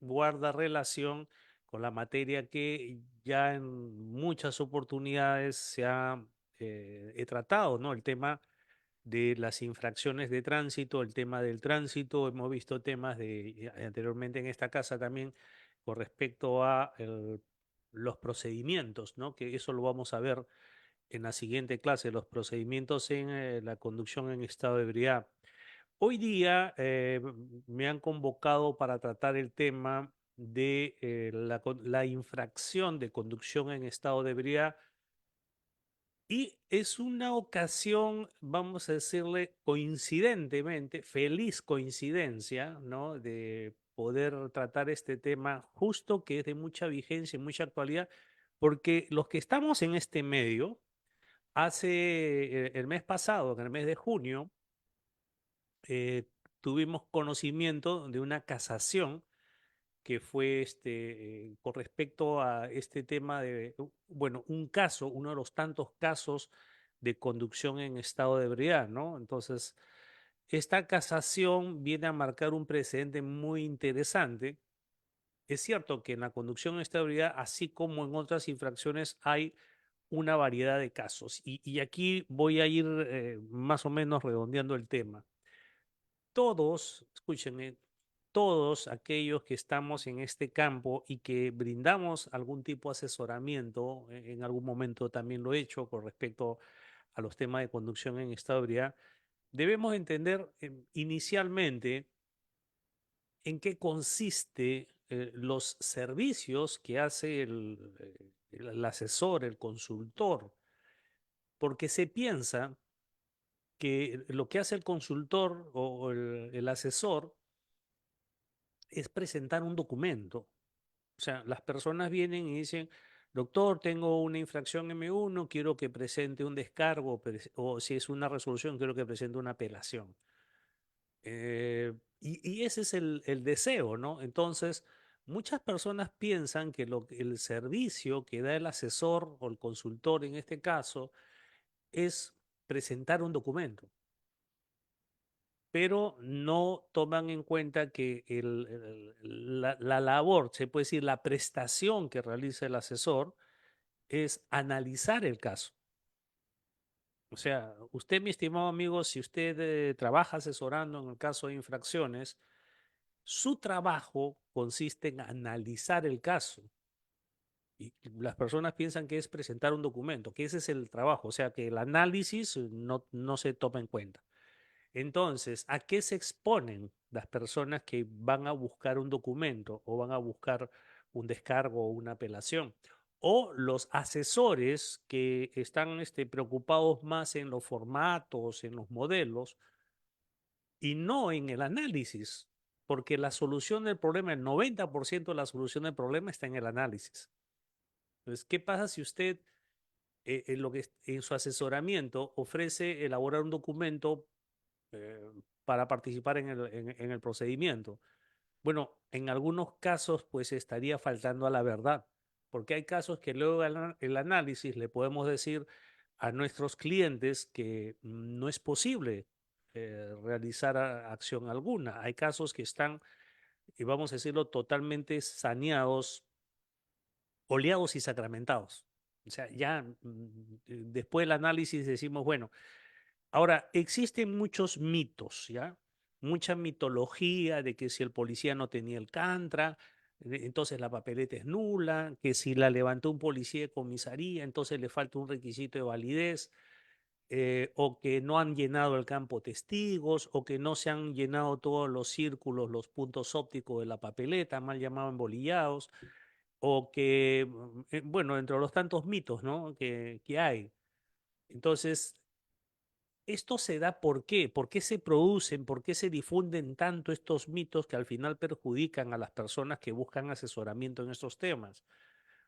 guarda relación con la materia que ya en muchas oportunidades he tratado, ¿no? El tema de las infracciones de tránsito, el tema del tránsito, hemos visto temas anteriormente en esta casa también con respecto a los procedimientos, ¿no? Que eso lo vamos a ver en la siguiente clase, los procedimientos en la conducción en estado de ebriedad. Hoy día me han convocado para tratar el tema de la infracción de conducción en estado de ebriedad y es una ocasión, vamos a decirle coincidentemente, feliz coincidencia, ¿no? De poder tratar este tema justo que es de mucha vigencia y mucha actualidad, porque los que estamos en este medio, hace el mes pasado, en el mes de junio, eh, tuvimos conocimiento de una casación que fue con respecto a este tema bueno, un caso, uno de los tantos casos de conducción en estado de ebriedad, ¿no? Entonces, esta casación viene a marcar un precedente muy interesante. Es cierto que en la conducción en estado de ebriedad, así como en otras infracciones, hay una variedad de casos. Y aquí voy a ir más o menos redondeando el tema. Todos, escúchenme, todos aquellos que estamos en este campo y que brindamos algún tipo de asesoramiento, en algún momento también lo he hecho con respecto a los temas de conducción en estado de ebriedad, debemos entender inicialmente en qué consiste los servicios que hace el asesor, el consultor, porque se piensa que lo que hace el consultor o el asesor es presentar un documento. O sea, las personas vienen y dicen, doctor, tengo una infracción M1, quiero que presente un descargo, o si es una resolución, quiero que presente una apelación. Y ese es el deseo, ¿no? Entonces, muchas personas piensan que el servicio que da el asesor o el consultor en este caso es presentar un documento, pero no toman en cuenta que la labor, se puede decir, la prestación que realiza el asesor es analizar el caso. O sea, usted, mi estimado amigo, si usted trabaja asesorando en el caso de infracciones, su trabajo consiste en analizar el caso. Y las personas piensan que es presentar un documento, que ese es el trabajo, o sea, que el análisis no se toma en cuenta. Entonces, ¿a qué se exponen las personas que van a buscar un documento o van a buscar un descargo o una apelación? O los asesores que están preocupados más en los formatos, en los modelos y no en el análisis, porque la solución del problema, el 90% de la solución del problema está en el análisis. Entonces, ¿qué pasa si usted en su asesoramiento ofrece elaborar un documento eh, para participar en el procedimiento? Bueno, en algunos casos pues estaría faltando a la verdad, porque hay casos que luego el análisis le podemos decir a nuestros clientes que no es posible realizar acción alguna. Hay casos que están, y vamos a decirlo, totalmente saneados, oleados y sacramentados. O sea, ya después del análisis decimos, bueno, ahora, existen muchos mitos, ¿ya? Mucha mitología de que si el policía no tenía el cantra, entonces la papeleta es nula, que si la levantó un policía de comisaría, entonces le falta un requisito de validez, o que no han llenado el campo testigos, o que no se han llenado todos los círculos, los puntos ópticos de la papeleta, mal llamados embolillados, o que, bueno, entre los tantos mitos, ¿no? que hay. Entonces, esto se da ¿por qué? ¿Por qué se producen? ¿Por qué se difunden tanto estos mitos que al final perjudican a las personas que buscan asesoramiento en estos temas?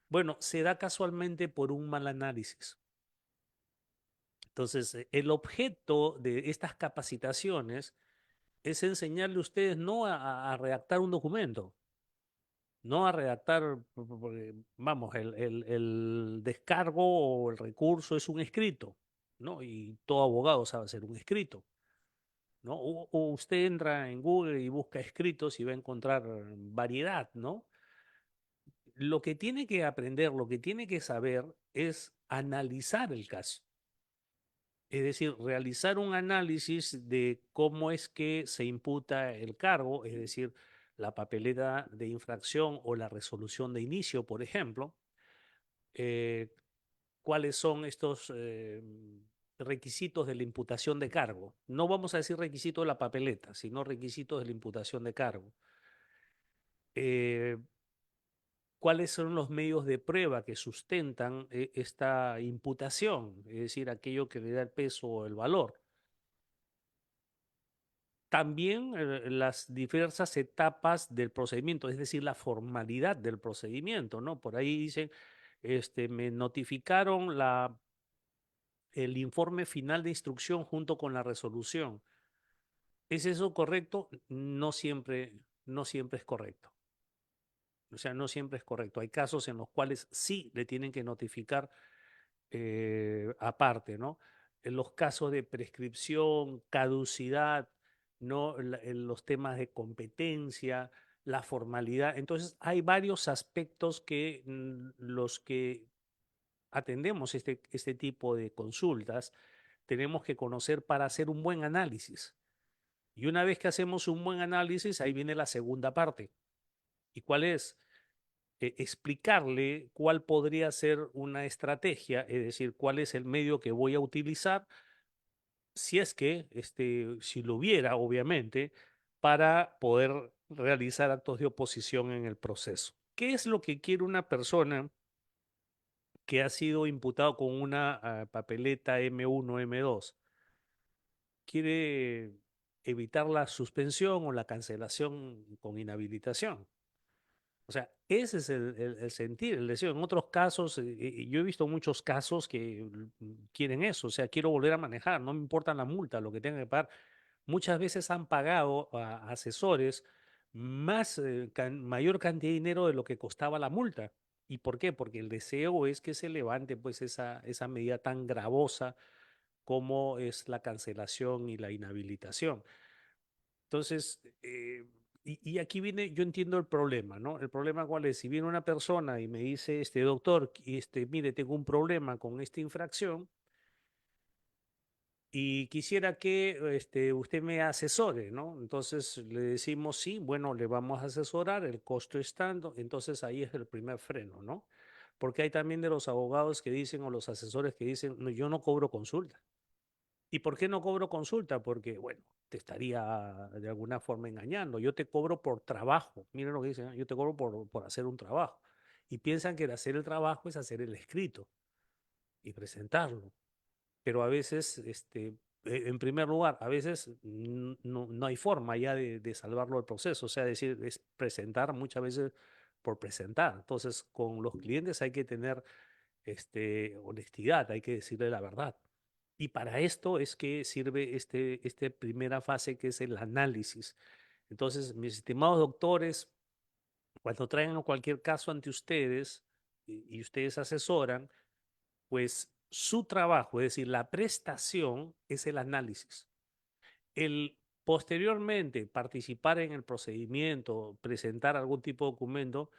Bueno, se da casualmente por un mal análisis. Entonces, el objeto de estas capacitaciones es enseñarle a ustedes no a redactar un documento, no a redactar, porque, vamos, el descargo o el recurso es un escrito, ¿no? Y todo abogado sabe hacer un escrito. ¿no? O usted entra en Google y busca escritos y va a encontrar variedad, ¿no? Lo que tiene que aprender, lo que tiene que saber es analizar el caso. Es decir, realizar un análisis de cómo es que se imputa el cargo, es decir, la papeleta de infracción o la resolución de inicio, por ejemplo, eh, cuáles son estos requisitos de la imputación de cargo. No vamos a decir requisitos de la papeleta, sino requisitos de la imputación de cargo. Eh, ¿Cuáles son los medios de prueba que sustentan esta imputación? Es decir, aquello que le da el peso o el valor. También las diversas etapas del procedimiento, es decir, la formalidad del procedimiento, ¿no? Por ahí dicen, me notificaron el informe final de instrucción junto con la resolución. ¿Es eso correcto? No siempre es correcto. O sea, no siempre es correcto. Hay casos en los cuales sí le tienen que notificar aparte, ¿no? En los casos de prescripción, caducidad, ¿no? En los temas de competencia, la formalidad. Entonces, hay varios aspectos que los que atendemos este tipo de consultas tenemos que conocer para hacer un buen análisis. Y una vez que hacemos un buen análisis, ahí viene la segunda parte. ¿Y cuál es? Explicarle cuál podría ser una estrategia, es decir, cuál es el medio que voy a utilizar, si es que, si lo hubiera, obviamente, para poder realizar actos de oposición en el proceso. ¿Qué es lo que quiere una persona que ha sido imputado con una papeleta M1, M2? Quiere evitar la suspensión o la cancelación con inhabilitación. O sea, ese es el sentir, el deseo. En otros casos, yo he visto muchos casos que quieren eso, o sea, quiero volver a manejar, no me importa la multa, lo que tengan que pagar. Muchas veces han pagado a asesores mayor cantidad de dinero de lo que costaba la multa. ¿Y por qué? Porque el deseo es que se levante pues esa medida tan gravosa como es la cancelación y la inhabilitación. Entonces, y aquí viene, yo entiendo el problema, ¿no? El problema cuál es, si viene una persona y me dice, doctor, mire, tengo un problema con esta infracción y quisiera que usted me asesore, ¿no? Entonces le decimos, sí, bueno, le vamos a asesorar, el costo estando, entonces ahí es el primer freno, ¿no? Porque hay también de los abogados que dicen o los asesores que dicen, no, yo no cobro consulta. ¿Y por qué no cobro consulta? Porque, bueno, te estaría de alguna forma engañando. Yo te cobro por trabajo. Miren lo que dicen, ¿no? Yo te cobro por hacer un trabajo. Y piensan que el hacer el trabajo es hacer el escrito y presentarlo. Pero a veces, en primer lugar, a veces no hay forma ya de salvarlo del proceso. O sea, decir, es presentar muchas veces por presentar. Entonces, con los clientes hay que tener honestidad, hay que decirle la verdad. Y para esto es que sirve esta primera fase que es el análisis. Entonces, mis estimados doctores, cuando traigan cualquier caso ante ustedes y ustedes asesoran, pues su trabajo, es decir, la prestación es el análisis. El posteriormente participar en el procedimiento, presentar algún tipo de documento,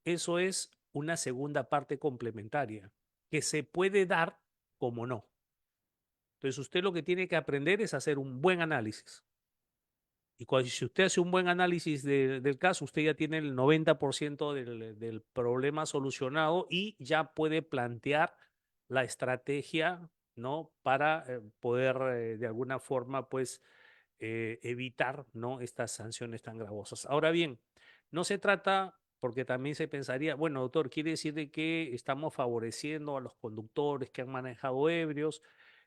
eso es una segunda parte complementaria que se puede dar como no. Entonces, usted lo que tiene que aprender es hacer un buen análisis. Y si usted hace un buen análisis del caso, usted ya tiene el 90% del problema solucionado y ya puede plantear la estrategia, ¿no? Para poder de alguna forma, pues, evitar, ¿no? Estas sanciones tan gravosas. Ahora bien, no se trata, porque también se pensaría, bueno, doctor, quiere decir de que estamos favoreciendo a los conductores que han manejado ebrios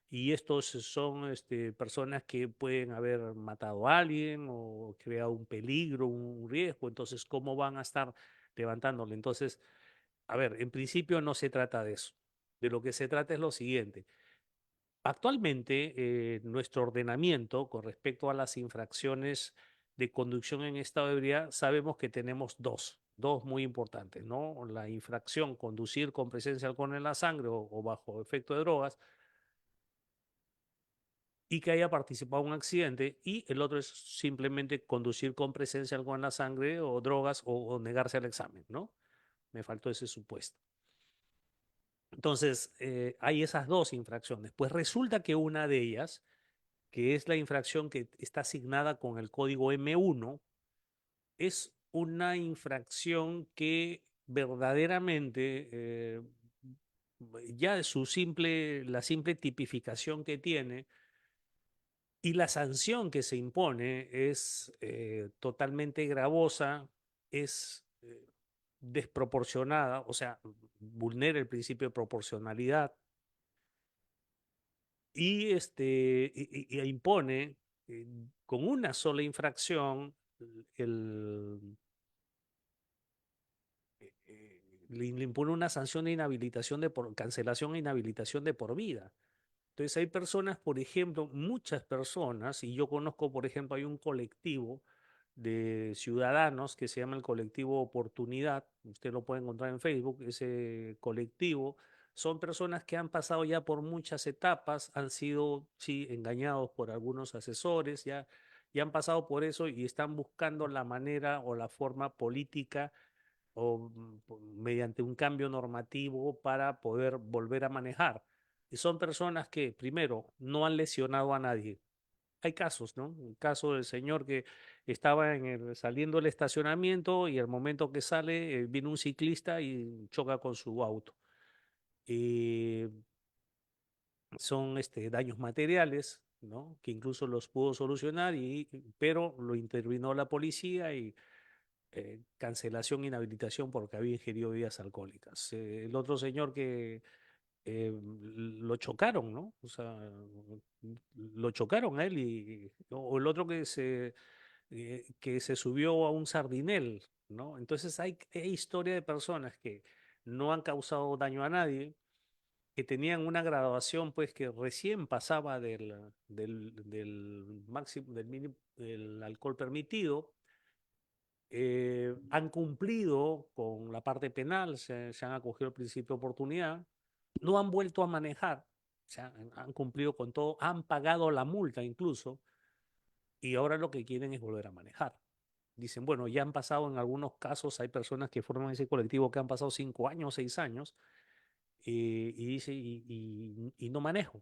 y estos son personas que pueden haber matado a alguien o creado un peligro, un riesgo, entonces, ¿cómo van a estar levantándole? Entonces, a ver, en principio no se trata de eso. De lo que se trata es lo siguiente. Actualmente, nuestro ordenamiento con respecto a las infracciones de conducción en estado de ebriedad, sabemos que tenemos dos muy importantes, ¿no? La infracción conducir con presencia de alcohol en la sangre o bajo efecto de drogas y que haya participado en un accidente, y el otro es simplemente conducir con presencia de algo en la sangre o drogas o negarse al examen, ¿no? Me faltó ese supuesto. Entonces, hay esas dos infracciones. Pues resulta que una de ellas, que es la infracción que está asignada con el código M1, es una infracción que verdaderamente ya la simple tipificación que tiene y la sanción que se impone es totalmente gravosa, es desproporcionada, o sea, vulnera el principio de proporcionalidad y, impone eh, con una sola infracción el, le impone una sanción de inhabilitación cancelación e inhabilitación de por vida. Entonces hay personas, por ejemplo, muchas personas, y yo conozco, por ejemplo, hay un colectivo de ciudadanos que se llama el colectivo Oportunidad, usted lo puede encontrar en Facebook, ese colectivo, son personas que han pasado ya por muchas etapas, han sido, sí, engañados por algunos asesores, ya han pasado por eso y están buscando la manera o la forma política o mediante un cambio normativo para poder volver a manejar. Y son personas que, primero, no han lesionado a nadie. Hay casos, ¿no? Un caso del señor que estaba saliendo del estacionamiento y al momento que sale viene un ciclista y choca con su auto. Y son daños materiales, ¿no? Que incluso los pudo solucionar, pero lo intervino la policía y cancelación, inhabilitación porque había ingerido bebidas alcohólicas. El otro señor que lo chocaron, ¿no? O sea, lo chocaron a él o el otro que se subió a un sardinel, ¿no? Entonces hay historia de personas que no han causado daño a nadie, que tenían una graduación pues que recién pasaba del máximo, del alcohol permitido, han cumplido con la parte penal, se han acogido al principio de oportunidad, no han vuelto a manejar, o sea, han cumplido con todo, han pagado la multa incluso, y ahora lo que quieren es volver a manejar. Dicen, bueno, ya han pasado en algunos casos, hay personas que forman ese colectivo que han pasado 5 años, 6 años, y dice, y no manejo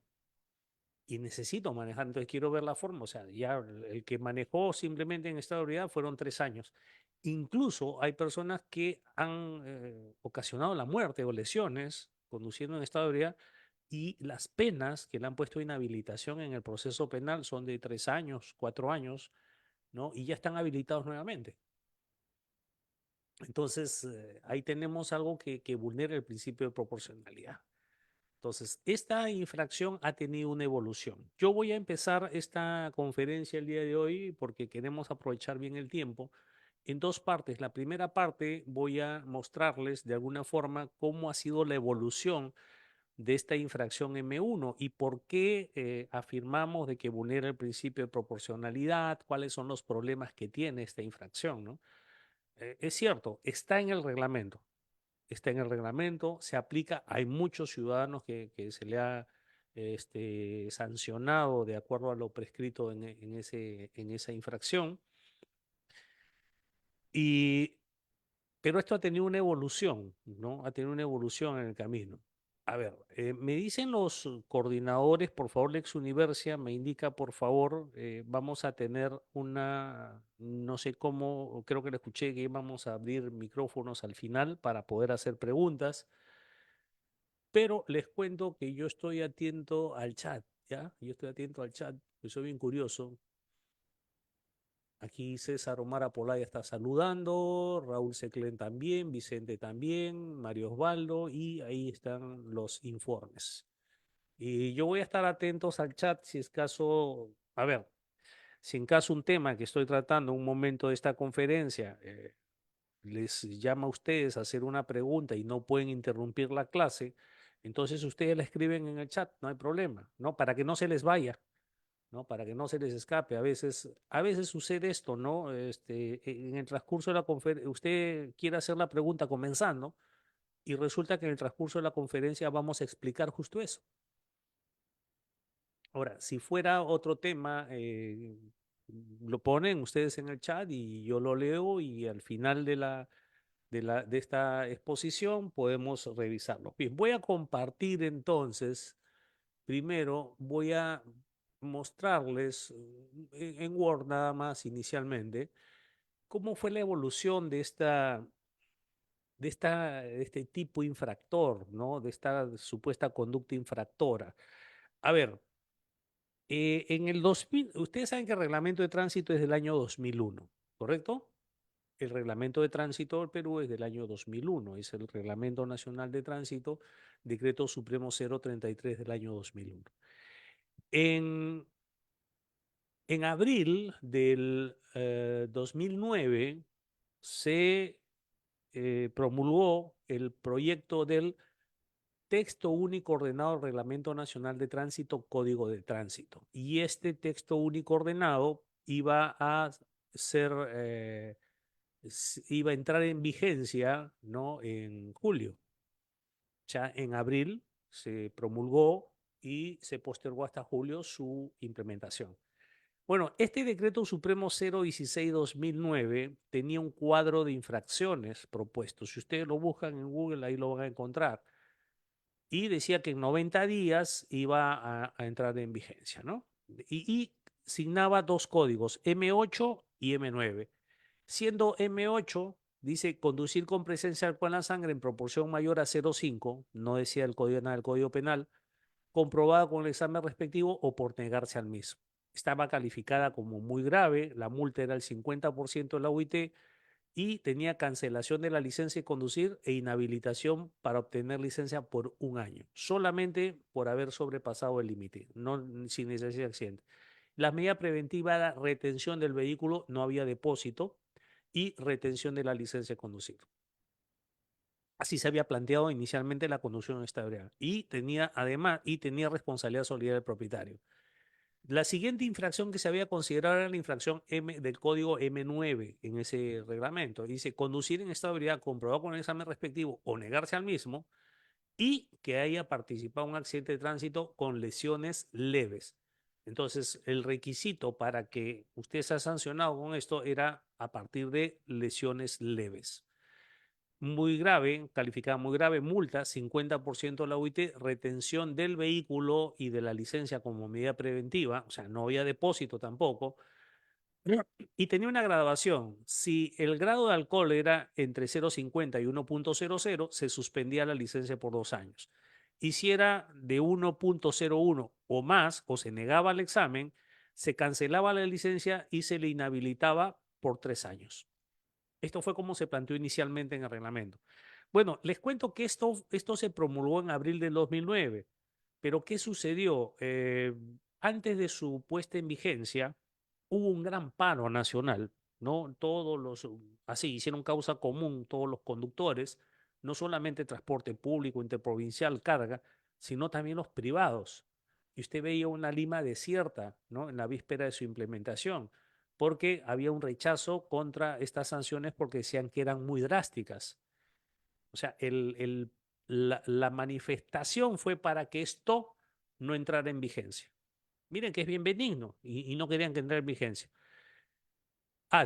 y necesito manejar, entonces quiero ver la forma. O sea, ya el que manejó simplemente en estado de ebriedad fueron 3 años. Incluso hay personas que han ocasionado la muerte o lesiones conduciendo en estado de ebriedad y las penas que le han puesto de inhabilitación en el proceso penal son de 3 años, 4 años, ¿no? Y ya están habilitados nuevamente. Entonces, ahí tenemos algo que vulnera el principio de proporcionalidad. Entonces, esta infracción ha tenido una evolución. Yo voy a empezar esta conferencia el día de hoy porque queremos aprovechar bien el tiempo en dos partes. La primera parte voy a mostrarles de alguna forma cómo ha sido la evolución de esta infracción M1 y por qué afirmamos de que vulnera el principio de proporcionalidad, cuáles son los problemas que tiene esta infracción, ¿no? Es cierto, está en el reglamento, se aplica. Hay muchos ciudadanos que se le ha sancionado de acuerdo a lo prescrito en esa infracción. Y, pero esto ha tenido una evolución, ¿no? Ha tenido una evolución en el camino. A ver, me dicen los coordinadores, por favor, Lex Universia, me indica, por favor, vamos a tener no sé cómo, creo que le escuché que vamos a abrir micrófonos al final para poder hacer preguntas. Pero les cuento que yo estoy atento al chat, ¿ya? Yo estoy atento al chat, pues soy bien curioso. Aquí César Omar Apolaya está saludando, Raúl Seclén también, Vicente también, Mario Osvaldo, y ahí están los informes. Y yo voy a estar atentos al chat si es caso, a ver, si en caso un tema que estoy tratando en un momento de esta conferencia les llama a ustedes a hacer una pregunta y no pueden interrumpir la clase, entonces ustedes la escriben en el chat, no hay problema, ¿no? Para que no se les vaya, ¿no? Para que no se les escape. A veces sucede esto, ¿no? En el transcurso de la conferencia, usted quiere hacer la pregunta comenzando y resulta que en el transcurso de la conferencia vamos a explicar justo eso. Ahora, si fuera otro tema, lo ponen ustedes en el chat y yo lo leo y al final de esta exposición podemos revisarlo. Bien, voy a compartir entonces, primero voy a mostrarles en Word nada más inicialmente cómo fue la evolución de este tipo infractor, ¿no? De esta supuesta conducta infractora. A ver, en el 2000, ustedes saben que el reglamento de tránsito es del año 2001, ¿correcto? El reglamento de tránsito del Perú es del año 2001, es el Reglamento Nacional de Tránsito, Decreto Supremo 033 del año 2001. En, en abril del 2009 se promulgó el proyecto del Texto Único Ordenado del Reglamento Nacional de Tránsito, Código de Tránsito. Y este texto único ordenado iba a ser, iba a entrar en vigencia, ¿no? En julio. Ya en abril se promulgó y se postergó hasta julio su implementación. Bueno, este decreto supremo 016-2009 tenía un cuadro de infracciones propuestos. Si ustedes lo buscan en Google, ahí lo van a encontrar. Y decía que en 90 días iba a entrar en vigencia, ¿no? Y signaba dos códigos, M8 y M9. Siendo M8, dice conducir con presencia de alcohol en la sangre en proporción mayor a 0,5, no decía el código nada del Código Penal, comprobada con el examen respectivo o por negarse al mismo. Estaba calificada como muy grave, la multa era el 50% de la UIT y tenía cancelación de la licencia de conducir e inhabilitación para obtener licencia por un año, solamente por haber sobrepasado el límite, no sin necesidad de accidente. La medida preventiva era retención del vehículo, no había depósito, y retención de la licencia de conducir. Así se había planteado inicialmente la conducción en esta ebriedad. Y tenía, además, tenía responsabilidad solidaria del propietario. La siguiente infracción que se había considerado era la infracción M del código M9 en ese reglamento. Dice, conducir en estado de ebriedad comprobado con el examen respectivo o negarse al mismo y que haya participado en un accidente de tránsito con lesiones leves. Entonces, el requisito para que usted sea sancionado con esto era a partir de lesiones leves. Muy grave, calificada muy grave, multa, 50% de la UIT, retención del vehículo y de la licencia como medida preventiva, o sea, no había depósito tampoco, y tenía una graduación. Si el grado de alcohol era entre 0,50 y 1,00, se suspendía la licencia por 2 años. Y si era de 1,01 o más, o se negaba al examen, se cancelaba la licencia y se le inhabilitaba por 3 años. Esto fue como se planteó inicialmente en el reglamento. Bueno, les cuento que esto se promulgó en abril del 2009, pero ¿qué sucedió? Antes de su puesta en vigencia, hubo un gran paro nacional, ¿no? Así, hicieron causa común todos los conductores, no solamente transporte público, interprovincial, carga, sino también los privados. Y usted veía una Lima desierta, ¿no? En la víspera de su implementación, porque había un rechazo contra estas sanciones porque decían que eran muy drásticas. O sea, la manifestación fue para que esto no entrara en vigencia. Miren que es bien benigno y no querían que entrara en vigencia.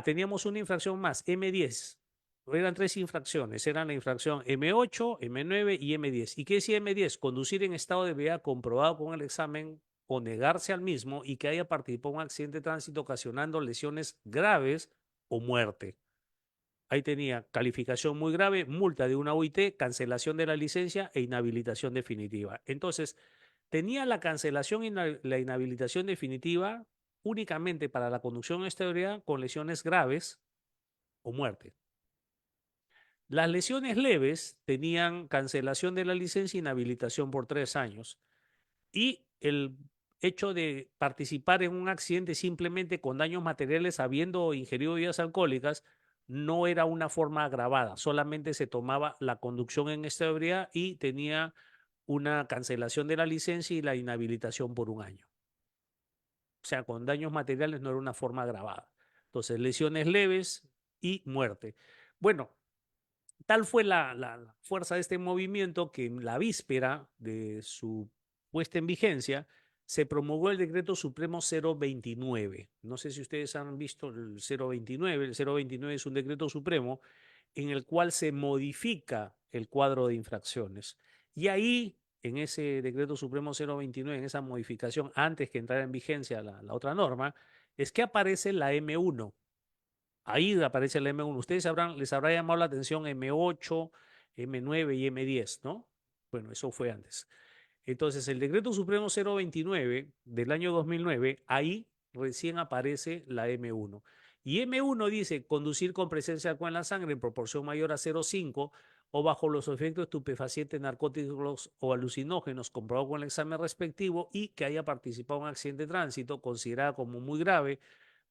Teníamos una infracción más, M10. Eran tres infracciones, eran la infracción M8, M9 y M10. ¿Y qué decía M10? Conducir en estado de ebriedad comprobado con el examen o negarse al mismo y que haya participado en un accidente de tránsito ocasionando lesiones graves o muerte. Ahí tenía calificación muy grave, multa de una UIT, cancelación de la licencia e inhabilitación definitiva. Entonces, tenía la cancelación y la inhabilitación definitiva únicamente para la conducción en estado de ebriedad con lesiones graves o muerte. Las lesiones leves tenían cancelación de la licencia e inhabilitación por 3 años. Y el hecho de participar en un accidente simplemente con daños materiales habiendo ingerido bebidas alcohólicas no era una forma agravada, solamente se tomaba la conducción en estado de ebriedad y tenía una cancelación de la licencia y la inhabilitación por un año. O sea, con daños materiales no era una forma agravada. Entonces, lesiones leves y muerte. Bueno, tal fue la fuerza de este movimiento que en la víspera de su puesta en vigencia, se promulgó el decreto supremo 029. No sé si ustedes han visto el 029. El 029 es un decreto supremo en el cual se modifica el cuadro de infracciones. Y ahí, en ese decreto supremo 029, en esa modificación, antes que entrara en vigencia la otra norma, es que aparece la M1. Ahí aparece la M1. Ustedes les habrá llamado la atención M8, M9 y M10, ¿no? Bueno, eso fue antes. Entonces, el decreto supremo 029 del año 2009, ahí recién aparece la M1. Y M1 dice conducir con presencia de alcohol en la sangre en proporción mayor a 0,5 o bajo los efectos estupefacientes, narcóticos o alucinógenos comprobado con el examen respectivo y que haya participado en un accidente de tránsito considerada como muy grave,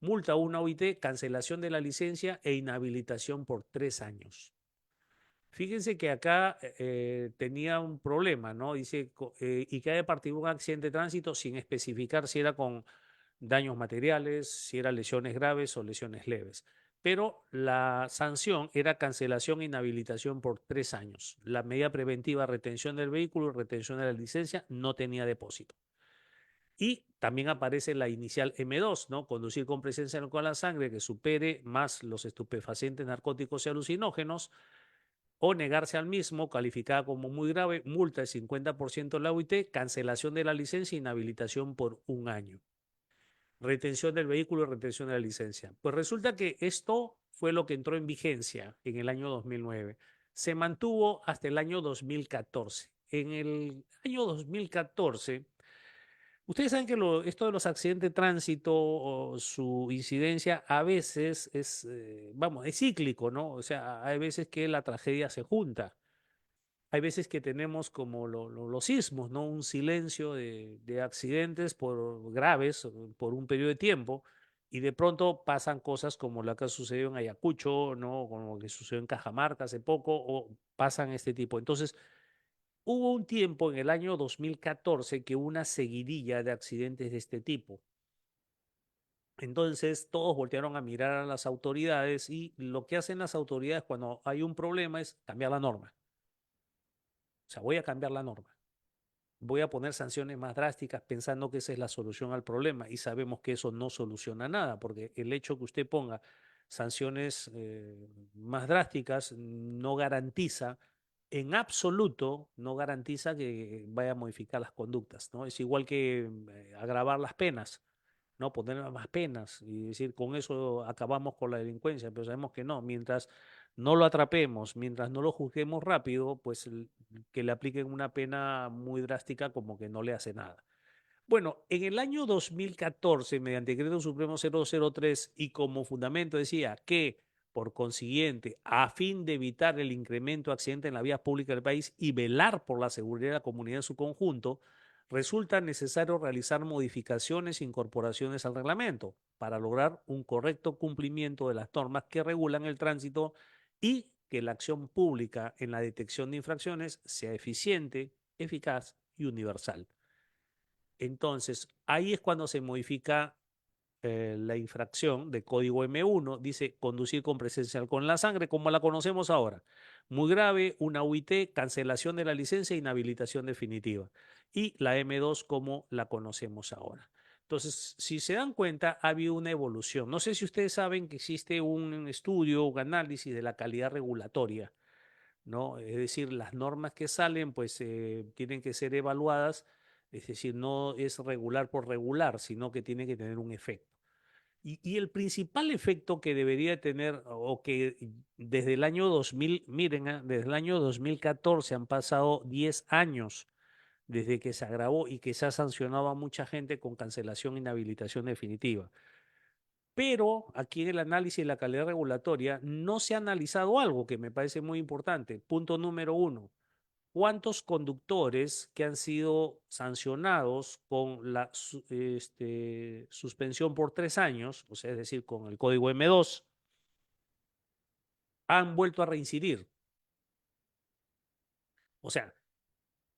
multa 1 OIT, cancelación de la licencia e inhabilitación por 3 años. Fíjense que acá tenía un problema, ¿no? Dice, y que haya participado en un accidente de tránsito sin especificar si era con daños materiales, si eran lesiones graves o lesiones leves. Pero la sanción era cancelación e inhabilitación por 3 años. La medida preventiva, retención del vehículo y retención de la licencia, no tenía depósito. Y también aparece la inicial M2, ¿no? Conducir con presencia de alcohol en la sangre que supere más los estupefacientes, narcóticos y alucinógenos o negarse al mismo, calificada como muy grave, multa del 50% de la UIT, cancelación de la licencia e inhabilitación por 1 año. Retención del vehículo y retención de la licencia. Pues resulta que esto fue lo que entró en vigencia en el año 2009. Se mantuvo hasta el año 2014. En el año 2014, ustedes saben que esto de los accidentes de tránsito o su incidencia a veces es, vamos, es cíclico, ¿no? O sea, hay veces que la tragedia se junta. Hay veces que tenemos como los sismos, ¿no? Un silencio de accidentes por graves por un periodo de tiempo y de pronto pasan cosas como la que sucedió en Ayacucho, ¿no? Como lo que sucedió en Cajamarca hace poco o pasan este tipo. Entonces, hubo un tiempo en el año 2014 que hubo una seguidilla de accidentes de este tipo. Entonces todos voltearon a mirar a las autoridades y lo que hacen las autoridades cuando hay un problema es cambiar la norma. O sea, voy a cambiar la norma. Voy a poner sanciones más drásticas pensando que esa es la solución al problema y sabemos que eso no soluciona nada porque el hecho que usted ponga sanciones más drásticas no garantiza, en absoluto, no garantiza que vaya a modificar las conductas, ¿no? Es igual que agravar las penas, ¿no? Poner más penas y decir, con eso acabamos con la delincuencia, pero sabemos que no, mientras no lo atrapemos, mientras no lo juzguemos rápido, pues que le apliquen una pena muy drástica como que no le hace nada. Bueno, en el año 2014, mediante Decreto Supremo 003 y como fundamento decía que, por consiguiente, a fin de evitar el incremento de accidentes en la vía pública del país y velar por la seguridad de la comunidad en su conjunto, resulta necesario realizar modificaciones e incorporaciones al reglamento para lograr un correcto cumplimiento de las normas que regulan el tránsito y que la acción pública en la detección de infracciones sea eficiente, eficaz y universal. Entonces, ahí es cuando se modifica la infracción de código M1, dice conducir con presencia de alcohol en la sangre, como la conocemos ahora. Muy grave, una UIT, cancelación de la licencia e inhabilitación definitiva. Y la M2 como la conocemos ahora. Entonces, si se dan cuenta, ha habido una evolución. No sé si ustedes saben que existe un estudio, un análisis de la calidad regulatoria, ¿no? Es decir, las normas que salen, pues tienen que ser evaluadas, es decir, no es regular por regular, sino que tiene que tener un efecto. Y el principal efecto que debería tener, o que desde el año 2000, miren, desde el año 2014 han pasado 10 años desde que se agravó y que se ha sancionado a mucha gente con cancelación e inhabilitación definitiva. Pero aquí en el análisis de la calidad regulatoria no se ha analizado algo que me parece muy importante. Punto número uno. ¿Cuántos conductores que han sido sancionados con la suspensión por 3 años, o sea, es decir, con el código M2, han vuelto a reincidir? O sea,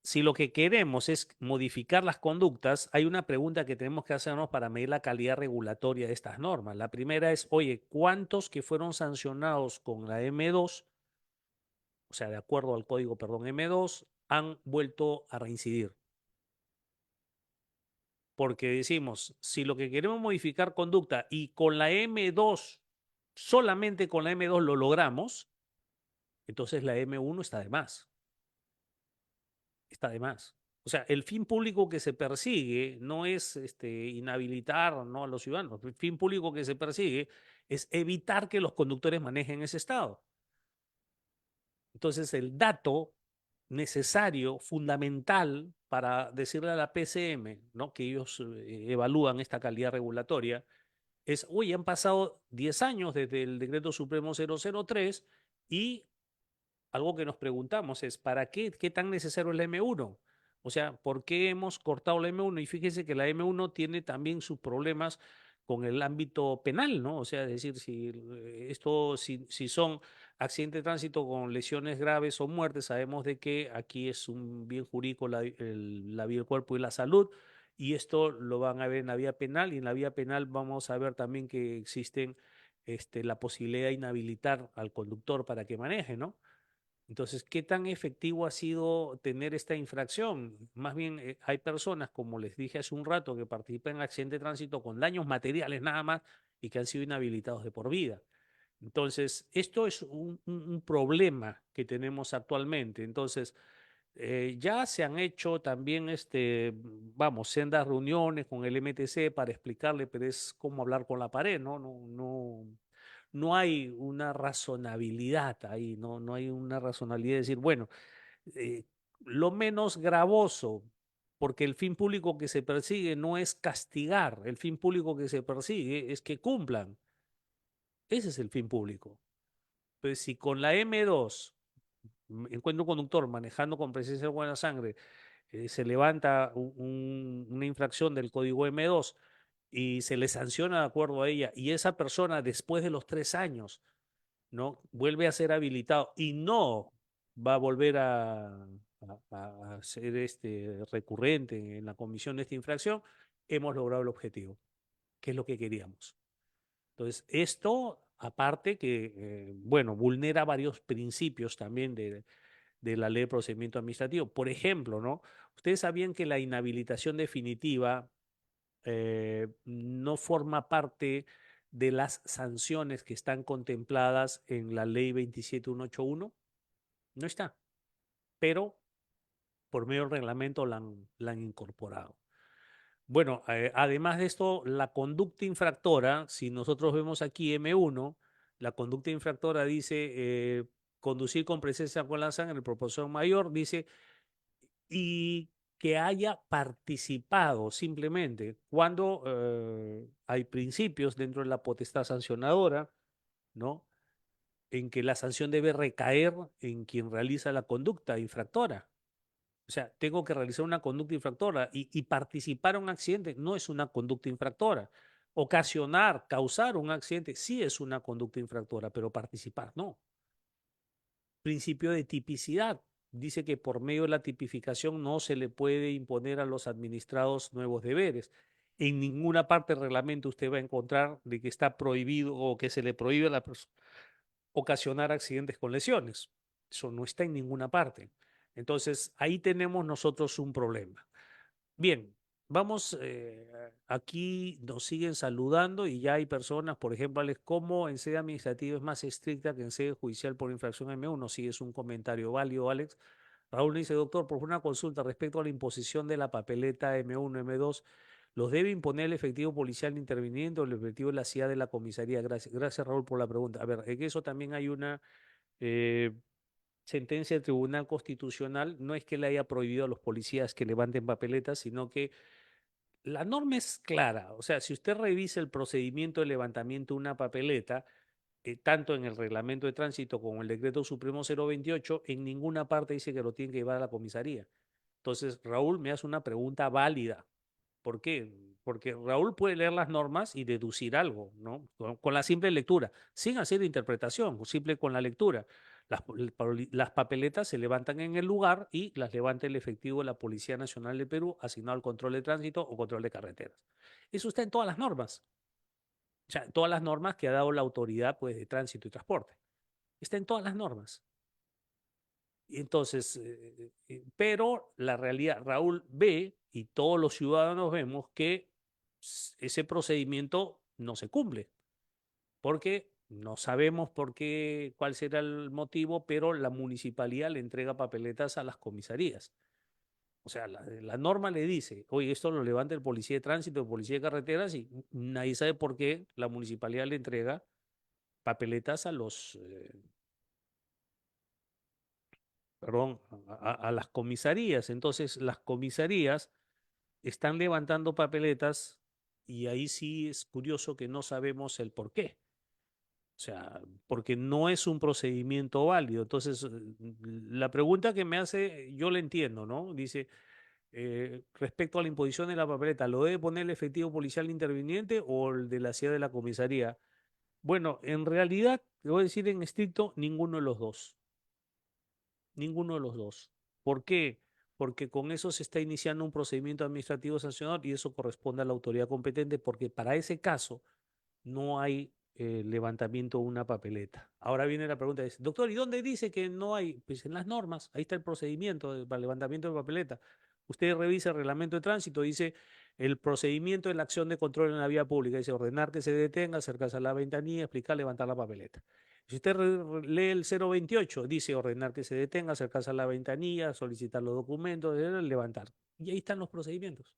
si lo que queremos es modificar las conductas, hay una pregunta que tenemos que hacernos para medir la calidad regulatoria de estas normas. La primera es, oye, ¿cuántos que fueron sancionados con la M2, o sea, de acuerdo al código, perdón, M2, han vuelto a reincidir? porque decimos, si lo que queremos modificar conducta y con la M2, solamente con la M2 lo logramos, entonces la M1 está de más, está de más. O sea, el fin público que se persigue no es inhabilitar, ¿no?, a los ciudadanos. El fin público que se persigue es evitar que los conductores manejen ese estado. Entonces, el dato necesario, fundamental para decirle a la PCM, ¿no?, que ellos evalúan esta calidad regulatoria, es, uy, han pasado 10 años desde el Decreto Supremo 003 y algo que nos preguntamos es, ¿para qué tan necesario es la M1? O sea, ¿por qué hemos cortado la M1? Y fíjese que la M1 tiene también sus problemas con el ámbito penal, ¿no? O sea, es decir, si son accidentes de tránsito con lesiones graves o muertes, sabemos de que aquí es un bien jurídico la vida del cuerpo y la salud, y esto lo van a ver en la vía penal, y en la vía penal vamos a ver también que existen la posibilidad de inhabilitar al conductor para que maneje, ¿no? Entonces, ¿qué tan efectivo ha sido tener esta infracción? Más bien, hay personas, como les dije hace un rato, que participan en accidentes de tránsito con daños materiales nada más y que han sido inhabilitados de por vida. Entonces, esto es un problema que tenemos actualmente. Entonces, ya se han hecho también, vamos, sendas reuniones con el MTC para explicarle, pero es como hablar con la pared, ¿no? No hay una razonabilidad ahí, no hay una razonabilidad de decir, bueno, eh, lo menos gravoso, porque el fin público que se persigue no es castigar, el fin público que se persigue es que cumplan. Ese es el fin público. Pues si con la M2 encuentro un conductor manejando con presencia de buena sangre, se levanta una infracción del código M2 y se le sanciona de acuerdo a ella, y esa persona después de los 3 años, ¿no?, vuelve a ser habilitado y no va a volver a ser recurrente en la comisión de esta infracción, hemos logrado el objetivo, que es lo que queríamos. Entonces, esto, aparte que, bueno, vulnera varios principios también de la ley de procedimiento administrativo. Por ejemplo, ¿no? Ustedes sabían que la inhabilitación definitiva no forma parte de las sanciones que están contempladas en la ley 27181. No está, pero por medio del reglamento la han incorporado. Bueno, además de esto, la conducta infractora, si nosotros vemos aquí M1, la conducta infractora dice conducir con presencia con la sangre en proporción mayor, dice, y que haya participado simplemente cuando hay principios dentro de la potestad sancionadora, ¿no?, en que la sanción debe recaer en quien realiza la conducta infractora. O sea, tengo que realizar una conducta infractora y participar en un accidente no es una conducta infractora. Ocasionar, causar un accidente sí es una conducta infractora, pero participar no. Principio de tipicidad. Dice que por medio de la tipificación no se le puede imponer a los administrados nuevos deberes. En ninguna parte del reglamento usted va a encontrar de que está prohibido o que se le prohíbe a la persona ocasionar accidentes con lesiones. Eso no está en ninguna parte. Entonces, ahí tenemos nosotros un problema. Bien, vamos, aquí nos siguen saludando y ya hay personas, por ejemplo, Alex, ¿cómo en sede administrativa es más estricta que en sede judicial por infracción M1? Sí, es un comentario válido, Alex. Raúl dice, doctor, por una consulta respecto a la imposición de la papeleta M1, M2, ¿los debe imponer el efectivo policial interviniendo o el efectivo de la ciudad de la comisaría? Gracias, gracias Raúl por la pregunta. A ver, en eso también hay una eh, sentencia del Tribunal Constitucional. No es que le haya prohibido a los policías que levanten papeletas, sino que la norma es clara. O sea, si usted revisa el procedimiento de levantamiento de una papeleta, tanto en el reglamento de tránsito como en el decreto supremo 028, en ninguna parte dice que lo tiene que llevar a la comisaría. Entonces, Raúl me hace una pregunta válida. ¿Por qué? Porque Raúl puede leer las normas y deducir algo, ¿no? Con la simple lectura, sin hacer interpretación, simple con la lectura. Las papeletas se levantan en el lugar y las levanta el efectivo de la Policía Nacional de Perú asignado al control de tránsito o control de carreteras. Eso está en todas las normas. O sea, todas las normas que ha dado la autoridad, pues, de tránsito y transporte. Está en todas las normas. Entonces, pero la realidad, Raúl ve y todos los ciudadanos vemos que ese procedimiento no se cumple, porque no sabemos por qué, cuál será el motivo, pero la municipalidad le entrega papeletas a las comisarías. O sea, la norma le dice, oye, esto lo levanta el policía de tránsito, el policía de carreteras, y nadie sabe por qué la municipalidad le entrega papeletas a los, perdón, a las comisarías. Entonces, las comisarías están levantando papeletas y ahí sí es curioso que no sabemos el por qué. O sea, porque no es un procedimiento válido. Entonces, la pregunta que me hace, yo la entiendo, ¿no? Dice, respecto a la imposición de la papeleta, ¿lo debe poner el efectivo policial interviniente o el de la ciudad de la comisaría? Bueno, en realidad, te voy a decir en estricto, ninguno de los dos. Ninguno de los dos. ¿Por qué? Porque con eso se está iniciando un procedimiento administrativo sancionador y eso corresponde a la autoridad competente porque para ese caso no hay levantamiento de una papeleta. Ahora viene la pregunta, dice, doctor, ¿y dónde dice que no hay? Pues en las normas, ahí está el procedimiento para el levantamiento de papeleta. Usted revisa el reglamento de tránsito, dice el procedimiento de la acción de control en la vía pública, dice ordenar que se detenga, acercarse a la ventanilla, explicar, levantar la papeleta. Si usted lee el 028, dice ordenar que se detenga, acercarse a la ventanilla, solicitar los documentos, levantar. Y ahí están los procedimientos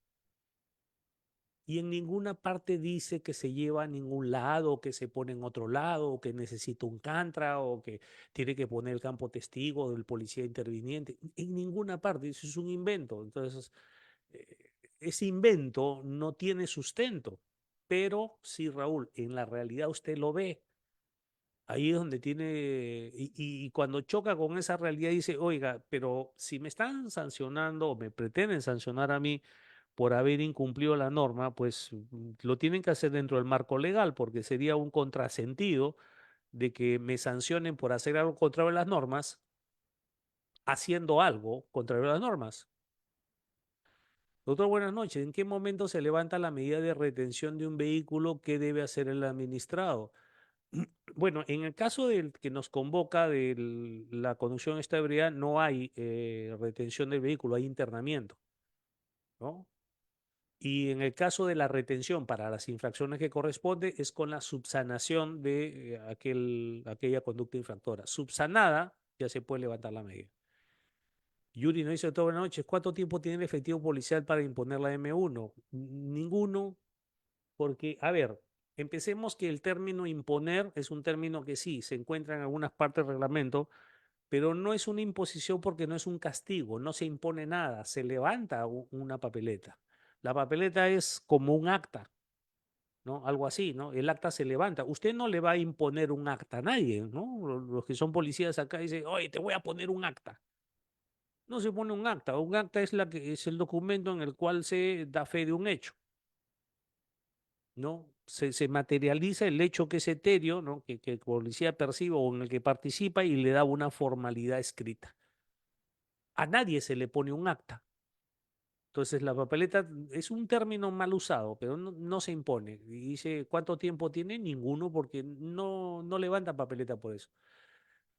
y en ninguna parte dice que se lleva a ningún lado, o que se pone en otro lado, o que necesita un cantra, o que tiene que poner el campo testigo del policía interviniente. En ninguna parte, eso es un invento. Entonces, eh, ese invento no tiene sustento. Pero sí, Raúl, en la realidad usted lo ve. Ahí es donde tiene, y cuando choca con esa realidad dice, oiga, pero si me están sancionando o me pretenden sancionar a mí, por haber incumplido la norma, pues lo tienen que hacer dentro del marco legal, porque sería un contrasentido de que me sancionen por hacer algo contrario a las normas, haciendo algo contrario a las normas. Doctor, buenas noches. ¿En qué momento se levanta la medida de retención de un vehículo? ¿Qué debe hacer el administrado? Bueno, en el caso del que nos convoca de la conducción esta ebriedad, no hay retención del vehículo, hay internamiento, ¿no? Y en el caso de la retención para las infracciones que corresponde es con la subsanación de aquella conducta infractora. Subsanada, ya se puede levantar la medida. Yuri nos dice todas buenas noches, ¿cuánto tiempo tiene el efectivo policial para imponer la M1? Ninguno, porque, a ver, empecemos que el término imponer es un término que sí, se encuentra en algunas partes del reglamento, pero no es una imposición porque no es un castigo, no se impone nada, se levanta una papeleta. La papeleta es como un acta, ¿no? Algo así, ¿no? El acta se levanta. Usted no le va a imponer un acta a nadie, ¿no? Los que son policías acá dicen, oye, te voy a poner un acta. No se pone un acta. Un acta es es el documento en el cual se da fe de un hecho, ¿no? Se materializa el hecho que es etéreo, ¿no? Que el policía percibe o en el que participa y le da una formalidad escrita. A nadie se le pone un acta. Entonces, la papeleta es un término mal usado, pero no se impone. Y dice, ¿cuánto tiempo tiene? Ninguno, porque no levanta papeleta por eso.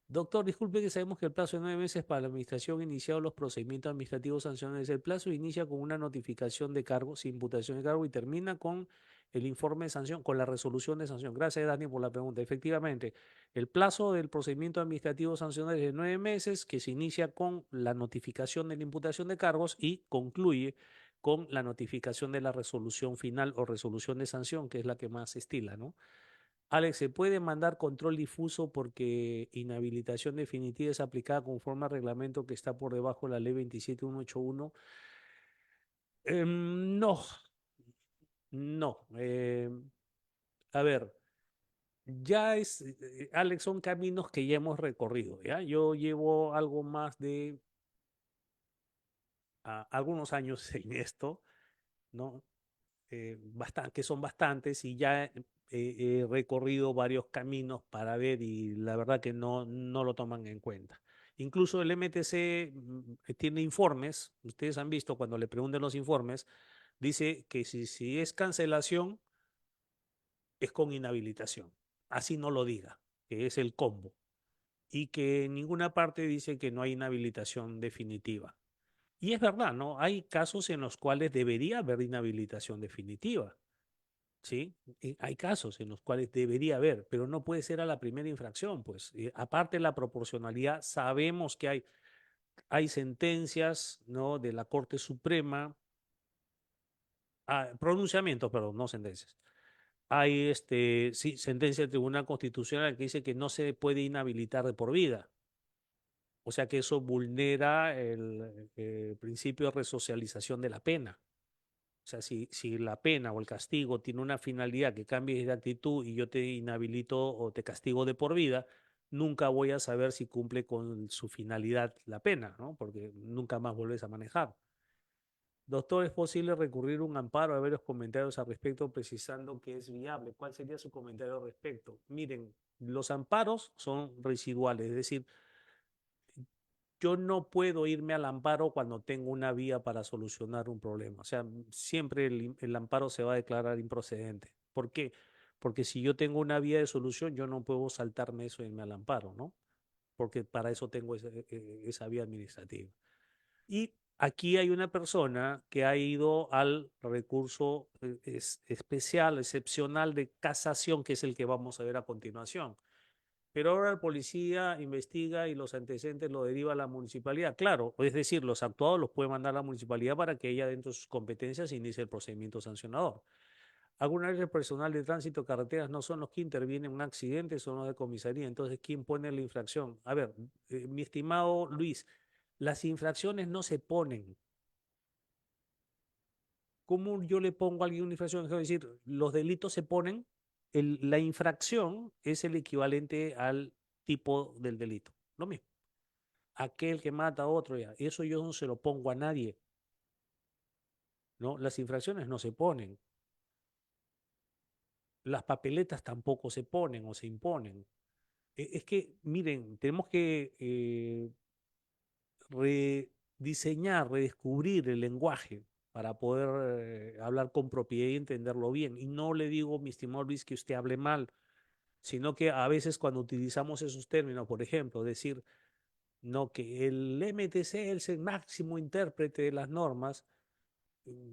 Doctor, disculpe que sabemos que el plazo de 9 meses para la administración iniciado los procedimientos administrativos sancionables. El plazo inicia con una notificación de cargos, imputación de cargo y termina con el informe de sanción, con la resolución de sanción. Gracias, Dani, por la pregunta. Efectivamente, el plazo del procedimiento administrativo sancional es de 9 meses, que se inicia con la notificación de la imputación de cargos y concluye con la notificación de la resolución final o resolución de sanción, que es la que más se estila, ¿no? Alex, ¿se puede mandar control difuso porque inhabilitación definitiva es aplicada conforme al reglamento que está por debajo de la ley 27181? No, no. A ver, Alex, son caminos que ya hemos recorrido, ¿ya? Yo llevo algo más de algunos años en esto, ¿no? Que son bastantes y ya he recorrido varios caminos para ver y la verdad que no lo toman en cuenta. Incluso el MTC tiene informes, ustedes han visto cuando le pregunten los informes, dice que si es cancelación es con inhabilitación. Así no lo diga, que es el combo. y que en ninguna parte dice que no hay inhabilitación definitiva. Y es verdad, ¿no? Hay casos en los cuales debería haber inhabilitación definitiva, ¿sí? Y hay casos en los cuales debería haber, pero no puede ser a la primera infracción, pues. Aparte de la proporcionalidad, sabemos que hay sentencias, ¿no? De la Corte Suprema, pronunciamientos, perdón, no sentencias. Hay sí, sentencia del Tribunal Constitucional que dice que no se puede inhabilitar de por vida. O sea que eso vulnera el principio de resocialización de la pena. O sea, si la pena o el castigo tiene una finalidad que cambies de actitud y yo te inhabilito o te castigo de por vida, nunca voy a saber si cumple con su finalidad la pena, ¿no? Porque nunca más vuelves a manejar. Doctor, ¿es posible recurrir un amparo? Hay varios comentarios al respecto precisando que es viable. ¿Cuál sería su comentario al respecto? Miren, los amparos son residuales, es decir, yo no puedo irme al amparo cuando tengo una vía para solucionar un problema. O sea, siempre el amparo se va a declarar improcedente. ¿Por qué? Porque si yo tengo una vía de solución, yo no puedo saltarme eso y irme al amparo, ¿no? Porque para eso tengo esa vía administrativa. Y aquí hay una persona que ha ido al recurso especial, excepcional de casación, que es el que vamos a ver a continuación. Pero ahora el policía investiga y los antecedentes lo deriva a la municipalidad. Claro, es decir, los actuados los puede mandar a la municipalidad para que ella, dentro de sus competencias, inicie el procedimiento sancionador. Algunas veces el personal de tránsito de carreteras no son los que intervienen en un accidente, son los de comisaría. Entonces, ¿quién pone la infracción? A ver, mi estimado Luis, las infracciones no se ponen. ¿Cómo yo le pongo a alguien una infracción? Es decir, los delitos se ponen, la infracción es el equivalente al tipo del delito. Lo mismo. Aquel que mata a otro, ya. Eso yo no se lo pongo a nadie, ¿no? Las infracciones no se ponen. Las papeletas tampoco se ponen o se imponen. Es que, miren, tenemos que rediseñar, redescubrir el lenguaje para poder hablar con propiedad y entenderlo bien. Y no le digo, mi estimado Luis, que usted hable mal, sino que a veces cuando utilizamos esos términos, por ejemplo, decir, no, que el MTC es el máximo intérprete de las normas,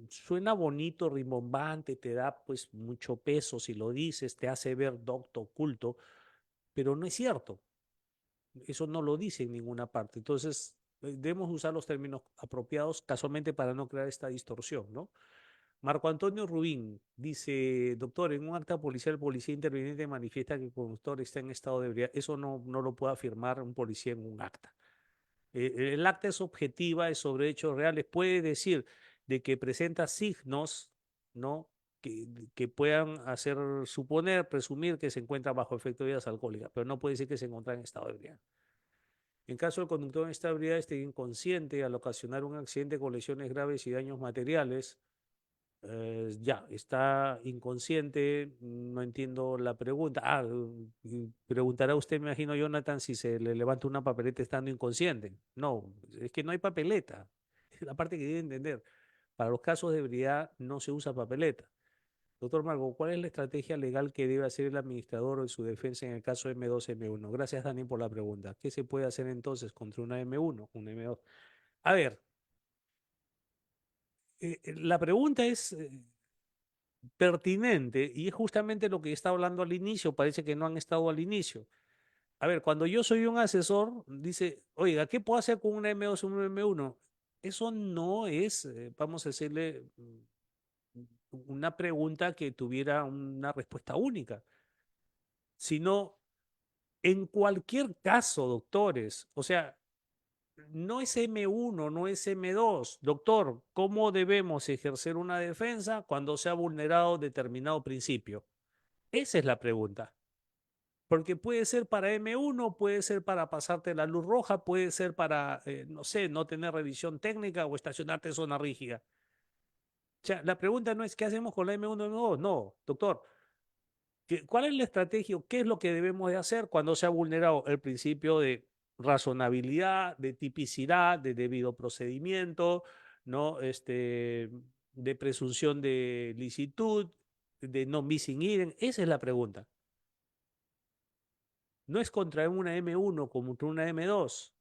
suena bonito, rimbombante, te da pues mucho peso si lo dices, te hace ver docto, culto, pero no es cierto. Eso no lo dice en ninguna parte. Entonces, debemos usar los términos apropiados casualmente para no crear esta distorsión, ¿no? Marco Antonio Rubín dice, doctor, en un acta policial, el policía interviniente manifiesta que el conductor está en estado de ebriedad. Eso no lo puede afirmar un policía en un acta. El acta es objetiva, es sobre hechos reales. Puede decir de que presenta signos, ¿no? Que puedan hacer suponer, presumir que se encuentra bajo efecto de bebidas alcohólicas, pero no puede decir que se encuentra en estado de ebriedad. En caso del conductor en estado de ebriedad esté inconsciente al ocasionar un accidente con lesiones graves y daños materiales, ya, está inconsciente, no entiendo la pregunta. Preguntará usted, me imagino, Jonathan, si se le levanta una papeleta estando inconsciente. No, es que no hay papeleta. Es la parte que debe entender. Para los casos de ebriedad no se usa papeleta. Doctor Marco, ¿cuál es la estrategia legal que debe hacer el administrador en su defensa en el caso M2, M1? Gracias, Dani, por la pregunta. ¿Qué se puede hacer entonces contra una M1, una M2? A ver, la pregunta es pertinente y es justamente lo que está hablando al inicio, parece que no han estado al inicio. A ver, cuando yo soy un asesor, dice, oiga, ¿qué puedo hacer con una M2 o un M1? Eso no es, vamos a decirle, una pregunta que tuviera una respuesta única, sino en cualquier caso, doctores, o sea, no es M1, no es M2. Doctor, ¿cómo debemos ejercer una defensa cuando se ha vulnerado determinado principio? Esa es la pregunta. Porque puede ser para M1, puede ser para pasarte la luz roja, puede ser para, no sé, no tener revisión técnica o estacionarte en zona rígida. O sea, la pregunta no es qué hacemos con la M1 y M2. No, doctor, ¿cuál es la estrategia o qué es lo que debemos de hacer cuando se ha vulnerado el principio de razonabilidad, de tipicidad, de debido procedimiento, ¿no? De presunción de licitud, de no missing idem? Esa es la pregunta. No es contra una M1 como contra una M2.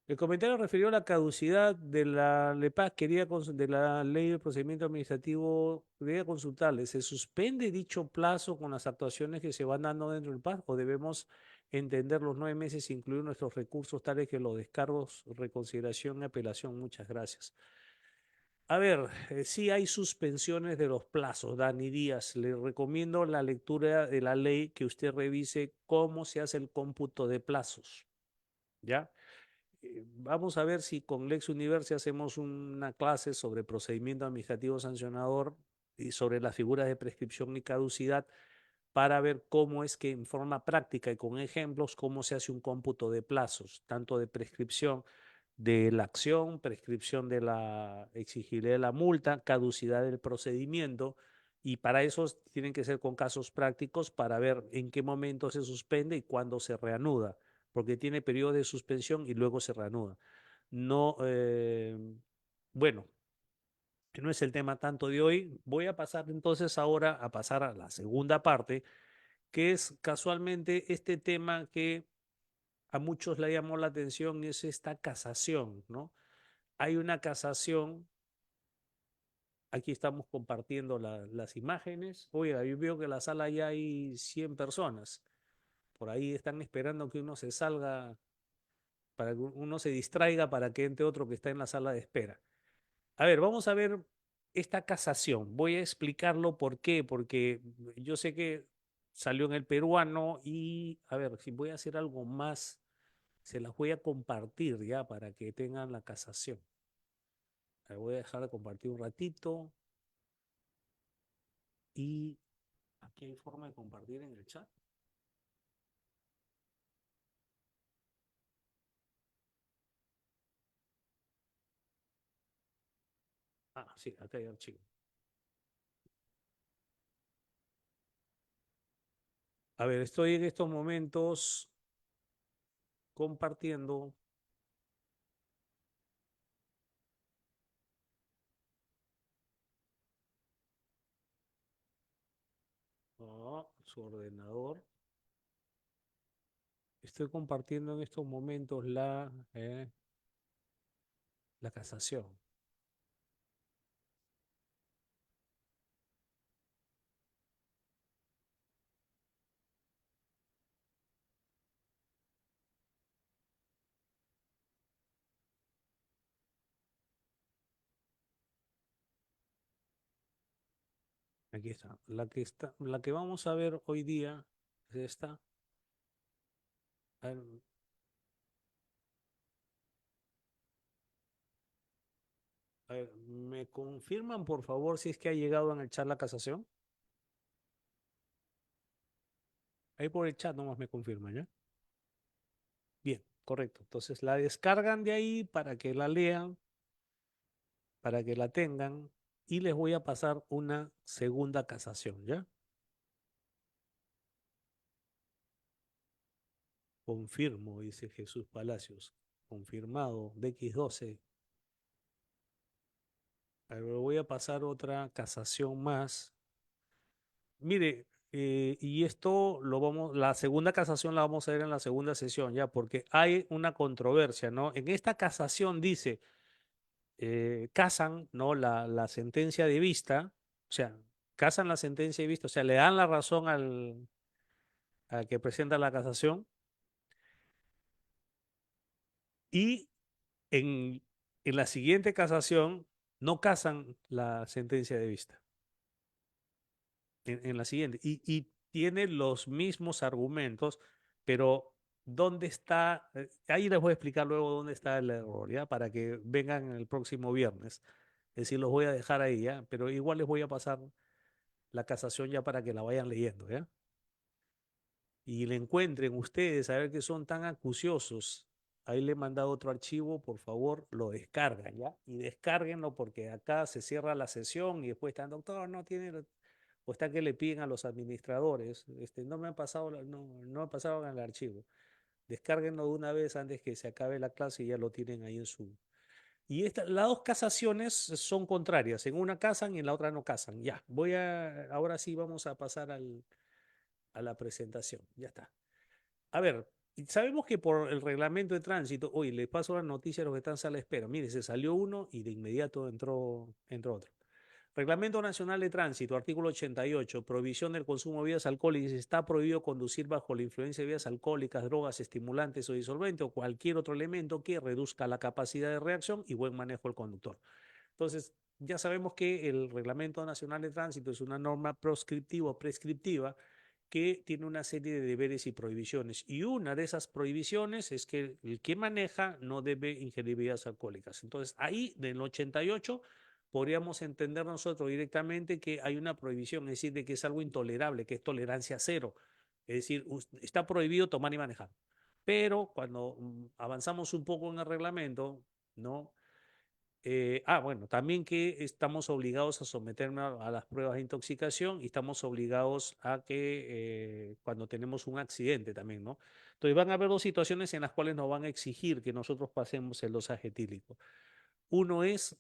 El comentario refirió a la caducidad de la LEPAC, de la Ley de Procedimiento Administrativo, quería consultarle, ¿se suspende dicho plazo con las actuaciones que se van dando dentro del PAC o debemos entender los 9 meses e incluir nuestros recursos tales que los descargos, reconsideración y apelación? Muchas gracias. A ver, sí hay suspensiones de los plazos, Dani Díaz. Le recomiendo la lectura de la ley, que usted revise cómo se hace el cómputo de plazos, ¿ya? Vamos a ver si con Lex Universi hacemos una clase sobre procedimiento administrativo sancionador y sobre las figuras de prescripción y caducidad para ver cómo es que en forma práctica y con ejemplos, cómo se hace un cómputo de plazos, tanto de prescripción de la acción, prescripción de la exigibilidad de la multa, caducidad del procedimiento, y para eso tienen que ser con casos prácticos para ver en qué momento se suspende y cuándo se reanuda, porque tiene periodo de suspensión y luego se reanuda. No, bueno, no es el tema tanto de hoy. Voy a pasar entonces ahora a pasar a la segunda parte, que es casualmente este tema que a muchos le llamó la atención, es esta casación, ¿no? Hay una casación, aquí estamos compartiendo las imágenes. Oiga, yo veo que en la sala ya hay 100 personas. Por ahí están esperando que uno se salga, para que uno se distraiga para que entre otro que está en la sala de espera. A ver, vamos a ver esta casación. Voy a explicarlo por qué, porque yo sé que salió en el peruano y, a ver, si voy a hacer algo más, se las voy a compartir ya para que tengan la casación. Voy a dejar de compartir un ratito y aquí hay forma de compartir en el chat. Ah, sí, acá hay archivo. A ver, estoy en estos momentos compartiendo. Su ordenador. Estoy compartiendo en estos momentos la casación. Aquí está. La que vamos a ver hoy día es esta. A ver, a ver, ¿me confirman por favor si es que ha llegado en el chat la casación? Ahí por el chat nomás me confirman, ¿ya? Bien, correcto. Entonces la descargan de ahí para que la lean, para que la tengan, y les voy a pasar una segunda casación, ¿ya? Confirmo, dice Jesús Palacios. Confirmado, DX12. A ver, voy a pasar otra casación más. Mire, y esto la segunda casación la vamos a ver en la segunda sesión, ya, porque hay una controversia, ¿no? En esta casación dice, casan, ¿no? La sentencia de vista, o sea, casan la sentencia de vista, o sea, le dan la razón al que presenta la casación y en, en la siguiente casación no casan la sentencia de vista, en la siguiente, y tiene los mismos argumentos, pero ¿dónde está? Ahí les voy a explicar luego dónde está el error, ¿ya? Para que vengan el próximo viernes. Es decir, los voy a dejar ahí, ¿ya? Pero igual les voy a pasar la casación ya para que la vayan leyendo, ¿ya? Y le encuentren ustedes, a ver que son tan acuciosos. Ahí le he mandado otro archivo, por favor, lo descargan, ¿ya? Y descárguenlo porque acá se cierra la sesión y después están, doctor, no tiene, o está que le piden a los administradores, no me han pasado, no me pasado en el archivo. Descárguenlo de una vez antes que se acabe la clase y ya lo tienen ahí en su. Y las dos casaciones son contrarias, en una casan y en la otra no casan. Ya, ahora sí vamos a pasar a la presentación. Ya está. A ver, sabemos que por el reglamento de tránsito, hoy les paso la noticia a los que están a la espera. Mire, se salió uno y de inmediato entró otro. Reglamento Nacional de Tránsito, artículo 88, prohibición del consumo de bebidas alcohólicas. Está prohibido conducir bajo la influencia de bebidas alcohólicas, drogas, estimulantes o disolventes o cualquier otro elemento que reduzca la capacidad de reacción y buen manejo del conductor. Entonces, ya sabemos que el Reglamento Nacional de Tránsito es una norma proscriptiva o prescriptiva que tiene una serie de deberes y prohibiciones. Y una de esas prohibiciones es que el que maneja no debe ingerir bebidas alcohólicas. Entonces, ahí, del 88, podríamos entender nosotros directamente que hay una prohibición, es decir, de que es algo intolerable, que es tolerancia cero. Es decir, está prohibido tomar y manejar. Pero cuando avanzamos un poco en el reglamento, ¿no? Bueno, también que estamos obligados a someternos a las pruebas de intoxicación y estamos obligados a que cuando tenemos un accidente también, ¿no? Entonces van a haber dos situaciones en las cuales nos van a exigir que nosotros pasemos el dosaje etílico. Uno es,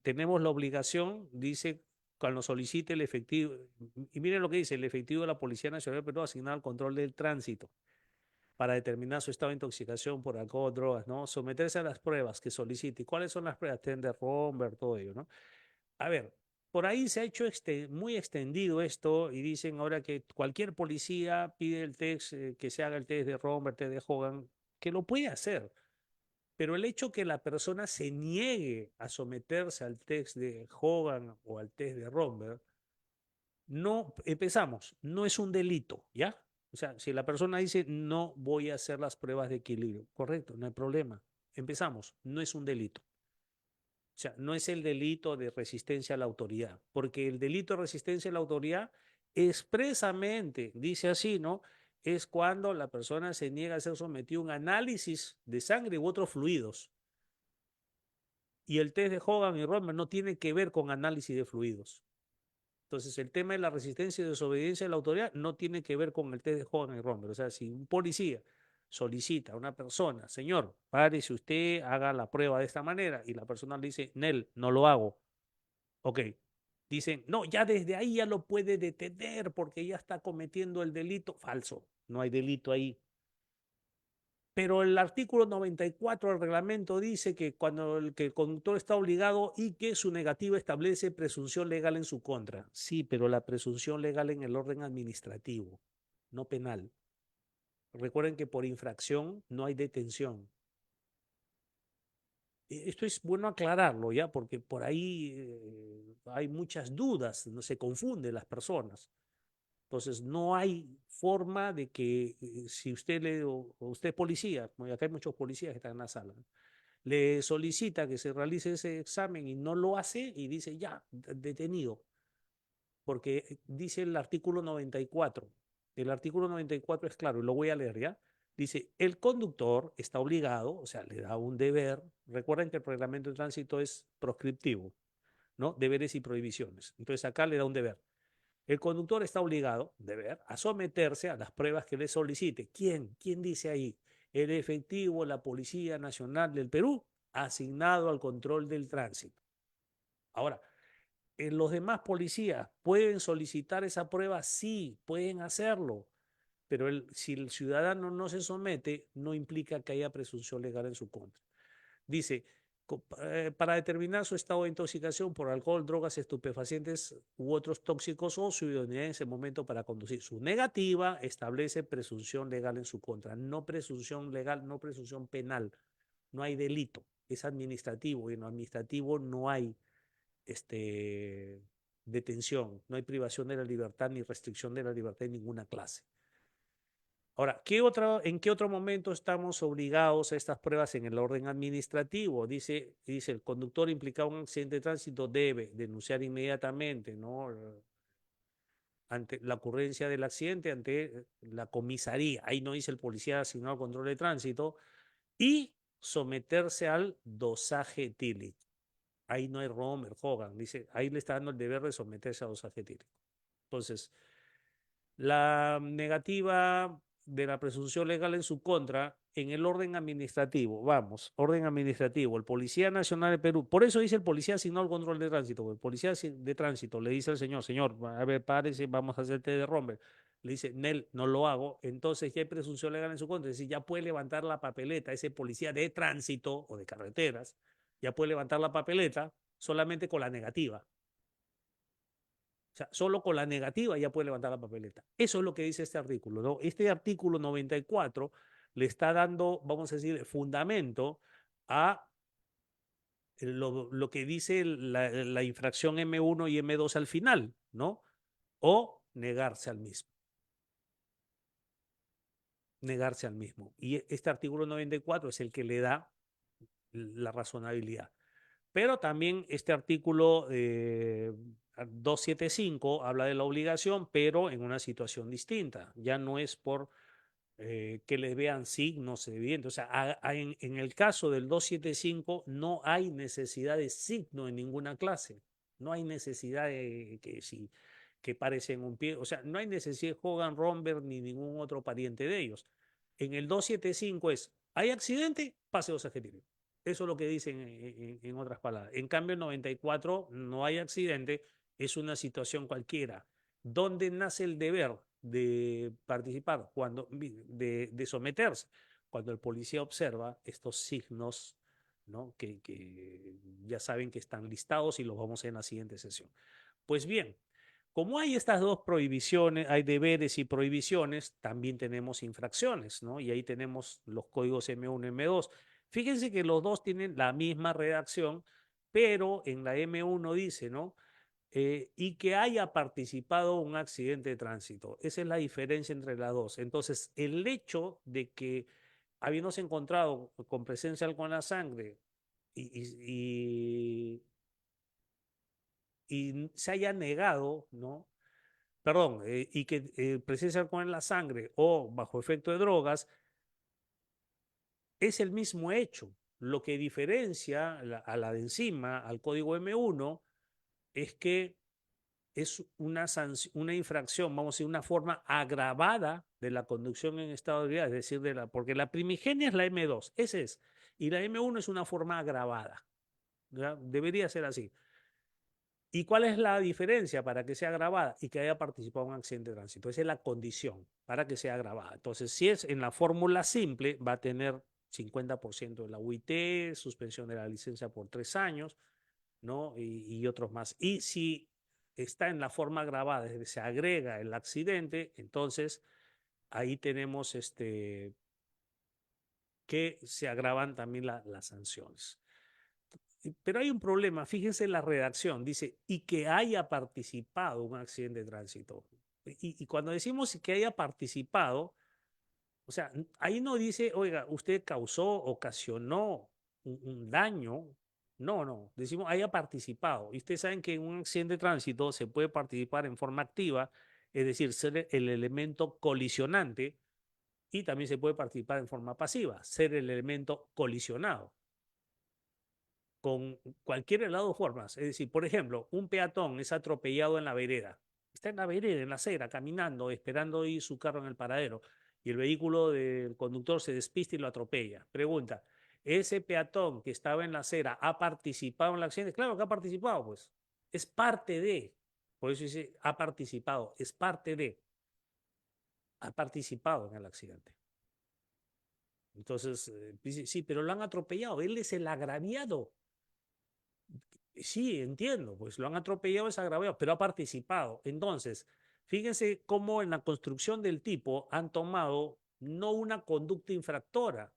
tenemos la obligación, dice, cuando solicite el efectivo, y miren lo que dice, el efectivo de la Policía Nacional de Perú asignado al control del tránsito para determinar su estado de intoxicación por alcohol, drogas, ¿no? Someterse a las pruebas que solicite. ¿Y cuáles son las pruebas? Test de Romberg, todo ello, ¿no? A ver, por ahí se ha hecho muy extendido esto y dicen ahora que cualquier policía pide el test, que se haga el test de Romberg, test de Hogan, que lo puede hacer. Pero el hecho que la persona se niegue a someterse al test de Hogan o al test de Romberg, no, empezamos, no es un delito, ¿ya? O sea, si la persona dice no voy a hacer las pruebas de equilibrio, correcto, no hay problema. Empezamos, no es un delito. O sea, no es el delito de resistencia a la autoridad, porque el delito de resistencia a la autoridad expresamente, dice así, ¿no? Es cuando la persona se niega a ser sometido a un análisis de sangre u otros fluidos. Y el test de Hogan y Romer no tiene que ver con análisis de fluidos. Entonces, el tema de la resistencia y desobediencia de la autoridad no tiene que ver con el test de Hogan y Romer. O sea, si un policía solicita a una persona, señor, párese usted, haga la prueba de esta manera, y la persona le dice, Nel, no lo hago. Ok. Dicen, no, ya desde ahí ya lo puede detener porque ya está cometiendo el delito. Falso, no hay delito ahí. Pero el artículo 94 del reglamento dice que cuando que el conductor está obligado y que su negativa establece presunción legal en su contra. Sí, pero la presunción legal en el orden administrativo, no penal. Recuerden que por infracción no hay detención. Esto es bueno aclararlo ya, porque por ahí hay muchas dudas, no se confunden las personas. Entonces, no hay forma de que si usted o usted es policía, acá hay muchos policías que están en la sala, ¿no? Le solicita que se realice ese examen y no lo hace y dice ya, detenido, porque dice el artículo 94. El artículo 94 es claro, y lo voy a leer ya. Dice, el conductor está obligado, o sea, le da un deber. Recuerden que el reglamento de tránsito es proscriptivo, ¿no? Deberes y prohibiciones. Entonces acá le da un deber. El conductor está obligado, deber, a someterse a las pruebas que le solicite. ¿Quién? ¿Quién dice ahí? El efectivo, la Policía Nacional del Perú, asignado al control del tránsito. Ahora, ¿los demás policías pueden solicitar esa prueba? Sí, pueden hacerlo. Pero si el ciudadano no se somete, no implica que haya presunción legal en su contra. Dice, para determinar su estado de intoxicación por alcohol, drogas, estupefacientes u otros tóxicos o su idoneidad en ese momento para conducir. Su negativa establece presunción legal en su contra, no presunción legal, no presunción penal. No hay delito, es administrativo y en lo administrativo no hay detención, no hay privación de la libertad ni restricción de la libertad de ninguna clase. Ahora, ¿en qué otro momento estamos obligados a estas pruebas en el orden administrativo? Dice el conductor implicado en un accidente de tránsito debe denunciar inmediatamente, ¿no? Ante la ocurrencia del accidente, ante la comisaría. Ahí no dice el policía asignado al control de tránsito y someterse al dosaje etílico. Ahí no hay Romer, Hogan, dice, ahí le está dando el deber de someterse al dosaje etílico. Entonces, la negativa de la presunción legal en su contra en el orden administrativo. Vamos, orden administrativo. El Policía Nacional de Perú, por eso dice el policía asignado al control de tránsito. El policía de tránsito le dice al señor, señor, a ver, párese, vamos a hacerte de romper. le dice, Nel, no lo hago, entonces ya hay presunción legal en su contra, es decir, ya puede levantar la papeleta, ese policía de tránsito o de carreteras, ya puede levantar la papeleta solamente con la negativa. O sea, solo con la negativa ya puede levantar la papeleta. Eso es lo que dice este artículo, ¿no? Este artículo 94 le está dando, vamos a decir, fundamento a lo que dice la infracción M1 y M2 al final, ¿no? O negarse al mismo. Negarse al mismo. Y este artículo 94 es el que le da la razonabilidad. Pero también este artículo 275 habla de la obligación, pero en una situación distinta. Ya no es por que les vean signos evidentes. O sea, en el caso del 275 no hay necesidad de signo en ninguna clase. No hay necesidad de que si que parecen un pie. O sea, no hay necesidad de Hogan, Romberg ni ningún otro pariente de ellos. En el 275 es, ¿hay accidente? Pase dos adjetivos. Eso es lo que dicen en otras palabras. En cambio, en 94 no hay accidente, es una situación cualquiera. ¿Dónde nace el deber de participar? De someterse. Cuando el policía observa estos signos, ¿no? Que ya saben que están listados y los vamos a ver en la siguiente sesión. Pues bien, como hay estas dos prohibiciones, hay deberes y prohibiciones, también tenemos infracciones, ¿no? Y ahí tenemos los códigos M1 y M2. Fíjense que los dos tienen la misma redacción, pero en la M1 dice, ¿no? Y que haya participado un accidente de tránsito. Esa es la diferencia entre las dos. Entonces, el hecho de que habiéndose encontrado con presencia de alcohol en la sangre y, y se haya negado, ¿no? Perdón, y que presencia de alcohol en la sangre o bajo efecto de drogas, es el mismo hecho. Lo que diferencia a la de encima, al código M1, es que es una infracción, vamos a decir, una forma agravada de la conducción en estado de ebriedad, es decir, porque la primigenia es la M2, ese es, y la M1 es una forma agravada. ¿Ya? Debería ser así. ¿Y cuál es la diferencia para que sea agravada y que haya participado en un accidente de tránsito? Esa es la condición para que sea agravada. Entonces, si es en la fórmula simple, va a tener 50% de la UIT, suspensión de la licencia por 3 años, ¿no? Y otros más. Y si está en la forma agravada, es decir, se agrega el accidente, entonces ahí tenemos que se agravan también las sanciones. Pero hay un problema, fíjense en la redacción, dice, y que haya participado en un accidente de tránsito. Y cuando decimos que haya participado, o sea, ahí no dice, oiga, usted causó, ocasionó un daño. No, no, decimos haya participado. Y ustedes saben que en un accidente de tránsito se puede participar en forma activa, es decir, ser el elemento colisionante, y también se puede participar en forma pasiva, ser el elemento colisionado con cualquier de las dos formas. Es decir, por ejemplo, un peatón es atropellado en la vereda. Está en la vereda, en la acera, caminando, esperando ir su carro en el paradero. Y el vehículo del conductor se despista y lo atropella. Pregunta, ¿ese peatón que estaba en la acera ha participado en el accidente? Claro que ha participado, pues. Es parte de. Por eso dice, ha participado. Es parte de. Ha participado en el accidente. Entonces, dice, sí, pero lo han atropellado. Él es el agraviado. Sí, entiendo, pues lo han atropellado, es agravado, pero ha participado. Entonces, fíjense cómo en la construcción del tipo han tomado no una conducta infractora,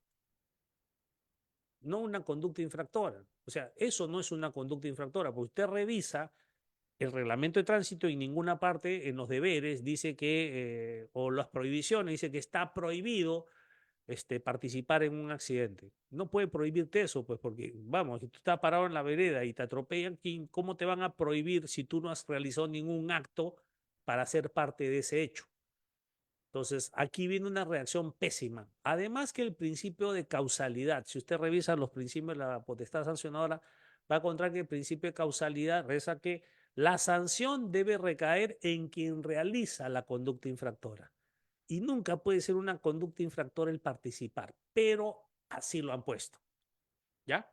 no una conducta infractora. O sea, eso no es una conducta infractora, porque usted revisa el reglamento de tránsito y en ninguna parte en los deberes dice que, o las prohibiciones, dice que está prohibido participar en un accidente. No puede prohibirte eso, pues, porque, vamos, si tú estás parado en la vereda y te atropellan, ¿cómo te van a prohibir si tú no has realizado ningún acto para ser parte de ese hecho? Entonces, aquí viene una reacción pésima. Además que el principio de causalidad, si usted revisa los principios de la potestad sancionadora, va a encontrar que el principio de causalidad reza que la sanción debe recaer en quien realiza la conducta infractora y nunca puede ser una conducta infractora el participar, pero así lo han puesto, ¿ya?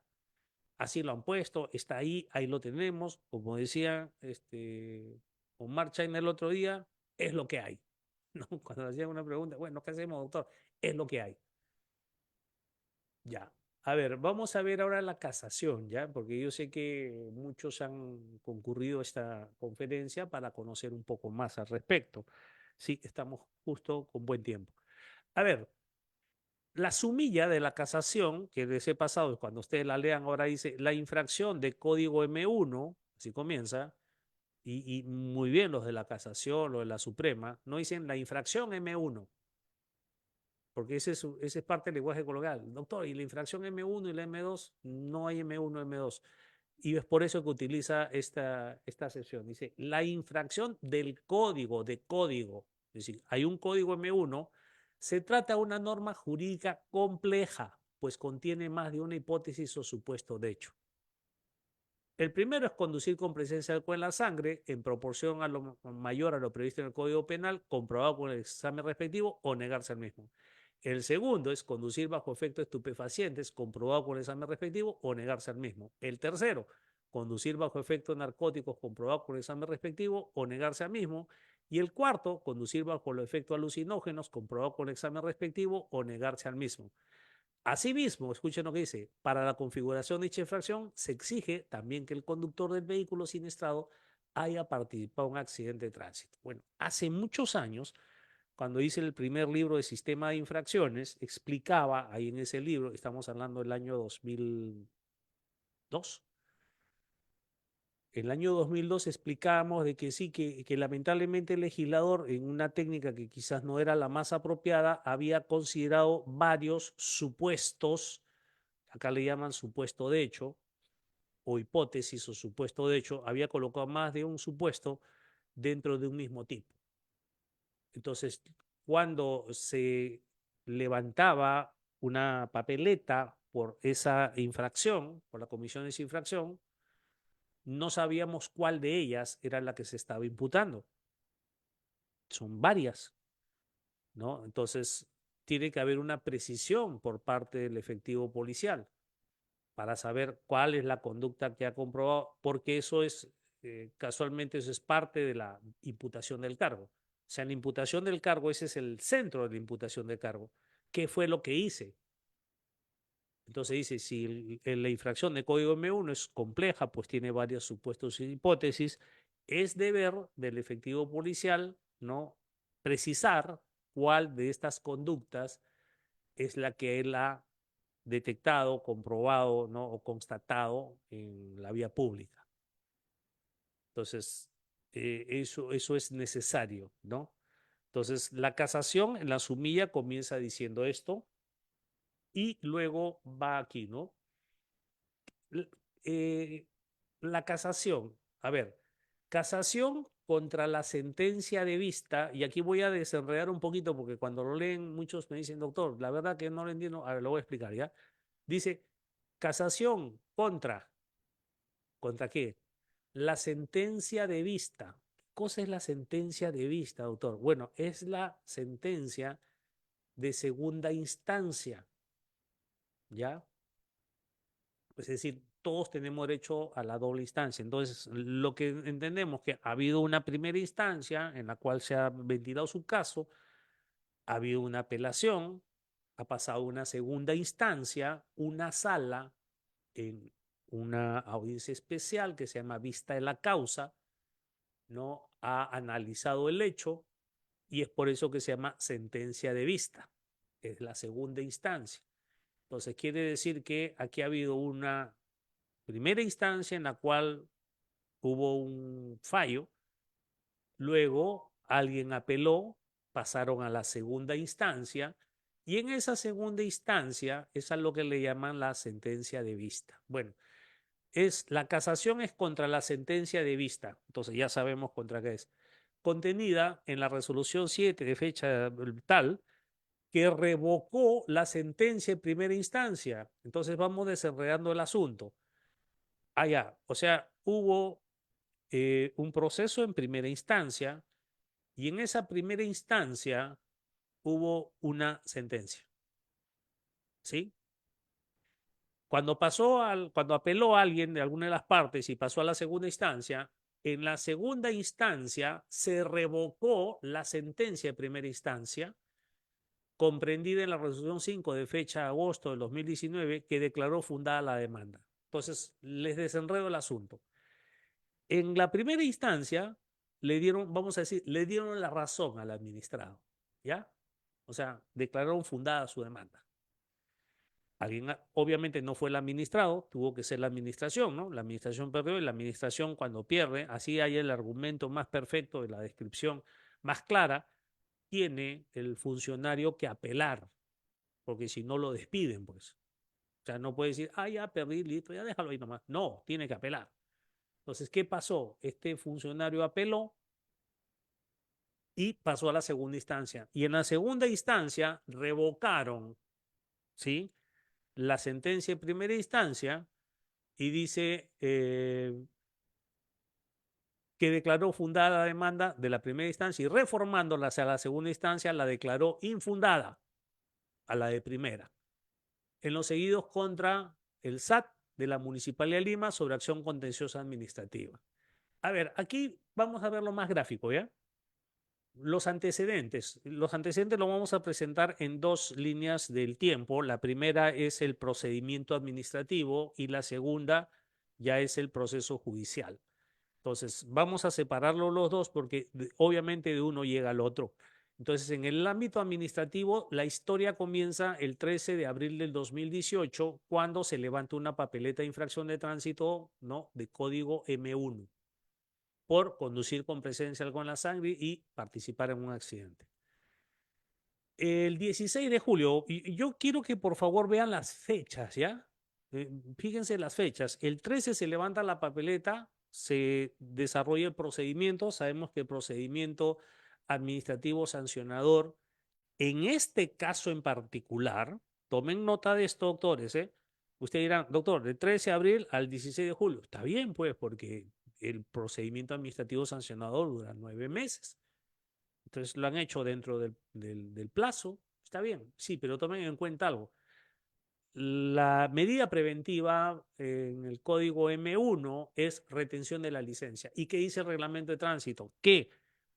Así lo han puesto, está ahí, ahí lo tenemos, como decía Omar Chayna el otro día, es lo que hay. ¿no? Cuando hacían una pregunta, bueno, ¿qué hacemos, doctor? Es lo que hay. Ya. A ver, vamos a ver ahora la casación, ¿ya? Porque yo sé que muchos han concurrido a esta conferencia para conocer un poco más al respecto. Sí, estamos justo con buen tiempo. A ver, la sumilla de la casación, que de ese pasado, cuando ustedes la lean ahora dice, la infracción de código M1, así comienza, y muy bien los de la casación, los de la Suprema, no dicen la infracción M1, porque ese es parte del lenguaje coloquial. Doctor, y la infracción M1 y la M2, no hay M1, M2. Y es por eso que utiliza esta sección. Dice, la infracción del código, de código. Es decir, hay un código M1, se trata de una norma jurídica compleja, pues contiene más de una hipótesis o supuesto de hecho. El primero es conducir con presencia de alcohol en la sangre en proporción a lo mayor a lo previsto en el Código Penal, comprobado con el examen respectivo o negarse al mismo. El segundo es conducir bajo efectos estupefacientes, comprobado con el examen respectivo o negarse al mismo. El tercero, conducir bajo efectos narcóticos, comprobado con el examen respectivo o negarse al mismo. Y el cuarto, conducir bajo los efectos alucinógenos, comprobado con el examen respectivo o negarse al mismo. Asimismo, escuchen lo que dice, para la configuración de dicha infracción se exige también que el conductor del vehículo siniestrado haya participado en un accidente de tránsito. Bueno, hace muchos años, cuando hice el primer libro de sistema de infracciones, explicaba ahí en ese libro, estamos hablando del año 2002, en el año 2002 explicábamos de que sí, que lamentablemente el legislador en una técnica que quizás no era la más apropiada, había considerado varios supuestos, acá le llaman supuesto de hecho, o hipótesis o supuesto de hecho, había colocado más de un supuesto dentro de un mismo tipo. Entonces, cuando se levantaba una papeleta por esa infracción, por la comisión de esa infracción, no sabíamos cuál de ellas era la que se estaba imputando. Son varias, ¿no? Entonces, tiene que haber una precisión por parte del efectivo policial para saber cuál es la conducta que ha comprobado, porque eso es, casualmente, eso es parte de la imputación del cargo. O sea, en la imputación del cargo, ese es el centro de la imputación del cargo. ¿Qué fue lo que hice? Entonces dice, si la infracción de código M1 es compleja, pues tiene varios supuestos y hipótesis, es deber del efectivo policial, ¿no?, precisar cuál de estas conductas es la que él ha detectado, comprobado, ¿no?, o constatado en la vía pública. Entonces, eso es necesario, ¿no? Entonces, la casación en la sumilla comienza diciendo esto y luego va aquí, ¿no? Eh, la casación, a ver, casación contra la sentencia de vista, y aquí voy a desenredar un poquito porque cuando lo leen muchos me dicen, doctor, la verdad que no lo entiendo, a ver, lo voy a explicar, ¿ya? Dice, casación contra, ¿contra qué? La sentencia de vista. ¿Qué cosa es la sentencia de vista, doctor? Bueno, es la sentencia de segunda instancia, ¿ya? Es decir, todos tenemos derecho a la doble instancia. Entonces, lo que entendemos que ha habido una primera instancia en la cual se ha ventilado su caso, ha habido una apelación, ha pasado una segunda instancia, una sala en una audiencia especial que se llama vista de la causa, ¿no?, ha analizado el hecho y es por eso que se llama sentencia de vista. Es la segunda instancia. Entonces, quiere decir que aquí ha habido una primera instancia en la cual hubo un fallo, luego alguien apeló, pasaron a la segunda instancia y en esa segunda instancia es a lo que le llaman la sentencia de vista. Bueno, la casación es contra la sentencia de vista, entonces ya sabemos contra qué es, contenida en la resolución 7 de fecha tal que revocó la sentencia en primera instancia. Entonces vamos desenredando el asunto. Ya, o sea, hubo un proceso en primera instancia y en esa primera instancia hubo una sentencia, ¿sí? Cuando apeló a alguien de alguna de las partes y pasó a la segunda instancia, En la segunda instancia se revocó la sentencia de primera instancia, comprendida en la resolución 5 de fecha de agosto del 2019, que declaró fundada la demanda. Entonces, les desenredo el asunto. En la primera instancia, le dieron, vamos a decir, le dieron la razón al administrado, ¿ya? O sea, declararon fundada su demanda. Alguien, obviamente no fue el administrado, tuvo que ser la administración, ¿no? La administración perdió y la administración cuando pierde, así hay el argumento más perfecto de la descripción más clara, tiene el funcionario que apelar, porque si no lo despiden, pues. O sea, no puede decir, ah, ya perdí, listo, ya déjalo ahí nomás. No, tiene que apelar. Entonces, ¿qué pasó? Este funcionario apeló y pasó a la segunda instancia. Y en la segunda instancia revocaron, ¿sí?, la sentencia de primera instancia y dice que declaró fundada la demanda de la primera instancia y reformándola hacia la segunda instancia la declaró infundada a la de primera. En los seguidos contra el SAT de la Municipalidad de Lima sobre acción contenciosa administrativa. A ver, aquí vamos a ver lo más gráfico, ¿ya? Los antecedentes lo vamos a presentar en dos líneas del tiempo. La primera es el procedimiento administrativo y la segunda ya es el proceso judicial. Entonces, vamos a separarlo los dos porque obviamente de uno llega al otro. Entonces, en el ámbito administrativo, la historia comienza el 13 de abril del 2018, cuando se levanta una papeleta de infracción de tránsito, ¿no?, de código M1 por conducir con presencia de alcohol en la sangre y participar en un accidente. El 16 de julio, y yo quiero que por favor vean las fechas, ¿ya? Fíjense las fechas. El 13 se levanta la papeleta, se desarrolla el procedimiento. Sabemos que el procedimiento administrativo sancionador, en este caso en particular, tomen nota de esto, doctores, ¿eh? Ustedes dirán, doctor, del 13 de abril al 16 de julio. Está bien, pues, porque el procedimiento administrativo sancionador dura 9 meses. Entonces lo han hecho dentro del plazo. Está bien, sí, pero tomen en cuenta algo. La medida preventiva en el código M1 es retención de la licencia. ¿Y qué dice el reglamento de tránsito? Que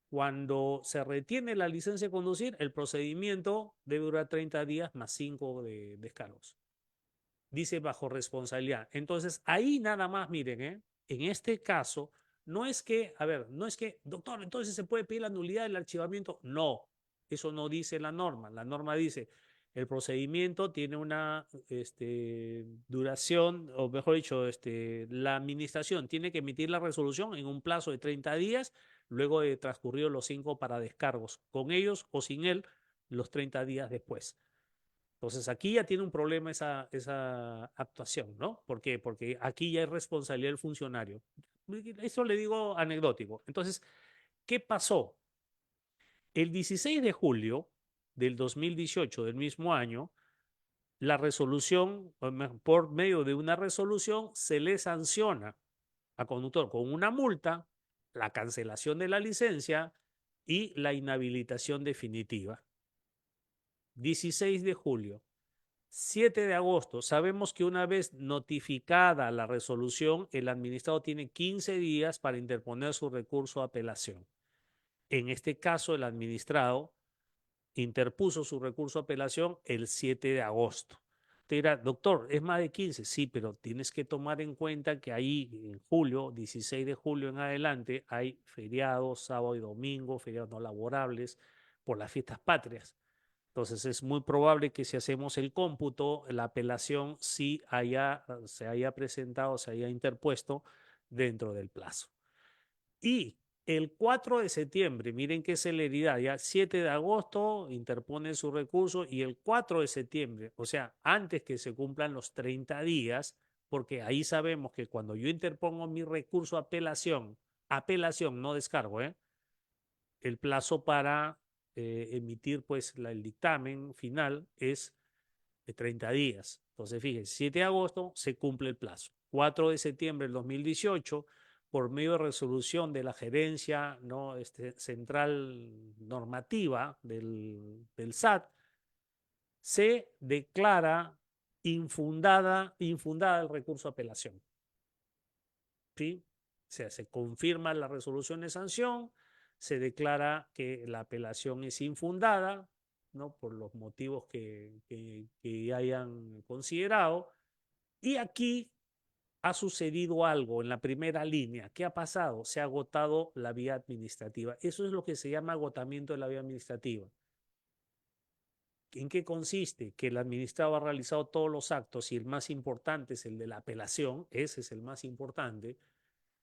cuando se retiene la licencia de conducir, el procedimiento debe durar 30 días más 5 de descargos. Dice bajo responsabilidad. Entonces, ahí nada más, miren, en este caso, no es que, a ver, no es que, doctor, entonces se puede pedir la nulidad del archivamiento. No, eso no dice la norma. La norma dice, el procedimiento tiene una duración, o mejor dicho, la administración tiene que emitir la resolución en un plazo de 30 días, luego de transcurridos los 5 para descargos, con ellos o sin él, los 30 días después. Entonces aquí ya tiene un problema esa actuación, ¿no? ¿Por qué? Porque aquí ya es responsabilidad del funcionario. Eso le digo anecdótico. Entonces, ¿qué pasó? El 16 de julio del 2018, del mismo año, la resolución, por medio de una resolución, se le sanciona a conductor con una multa, la cancelación de la licencia y la inhabilitación definitiva. 16 de julio. 7 de agosto, sabemos que una vez notificada la resolución, el administrado tiene 15 días para interponer su recurso de apelación. En este caso, el administrado interpuso su recurso de apelación el 7 de agosto. Te dirá, doctor, es más de 15. Sí, pero tienes que tomar en cuenta que ahí en julio, 16 de julio en adelante, hay feriados, sábado y domingo, feriados no laborables por las fiestas patrias. Entonces es muy probable que si hacemos el cómputo, la apelación sí se haya presentado, se haya interpuesto dentro del plazo. Y el 4 de septiembre, miren qué celeridad, ya 7 de agosto interpone su recurso y el 4 de septiembre, o sea, antes que se cumplan los 30 días, porque ahí sabemos que cuando yo interpongo mi recurso apelación, no descargo, el plazo para emitir pues el dictamen final es de 30 días. Entonces, fíjense, 7 de agosto se cumple el plazo. 4 de septiembre del 2018, por medio de resolución de la gerencia, ¿no?, central normativa del SAT, se declara infundada el recurso de apelación. ¿Sí? sea, se confirma la resolución de sanción, se declara que la apelación es infundada, ¿no? Por los motivos que hayan considerado. Y aquí ha sucedido algo en la primera línea. ¿Qué ha pasado? Se ha agotado la vía administrativa. Eso es lo que se llama agotamiento de la vía administrativa. ¿En qué consiste? Que el administrado ha realizado todos los actos y el más importante es el de la apelación, ese es el más importante,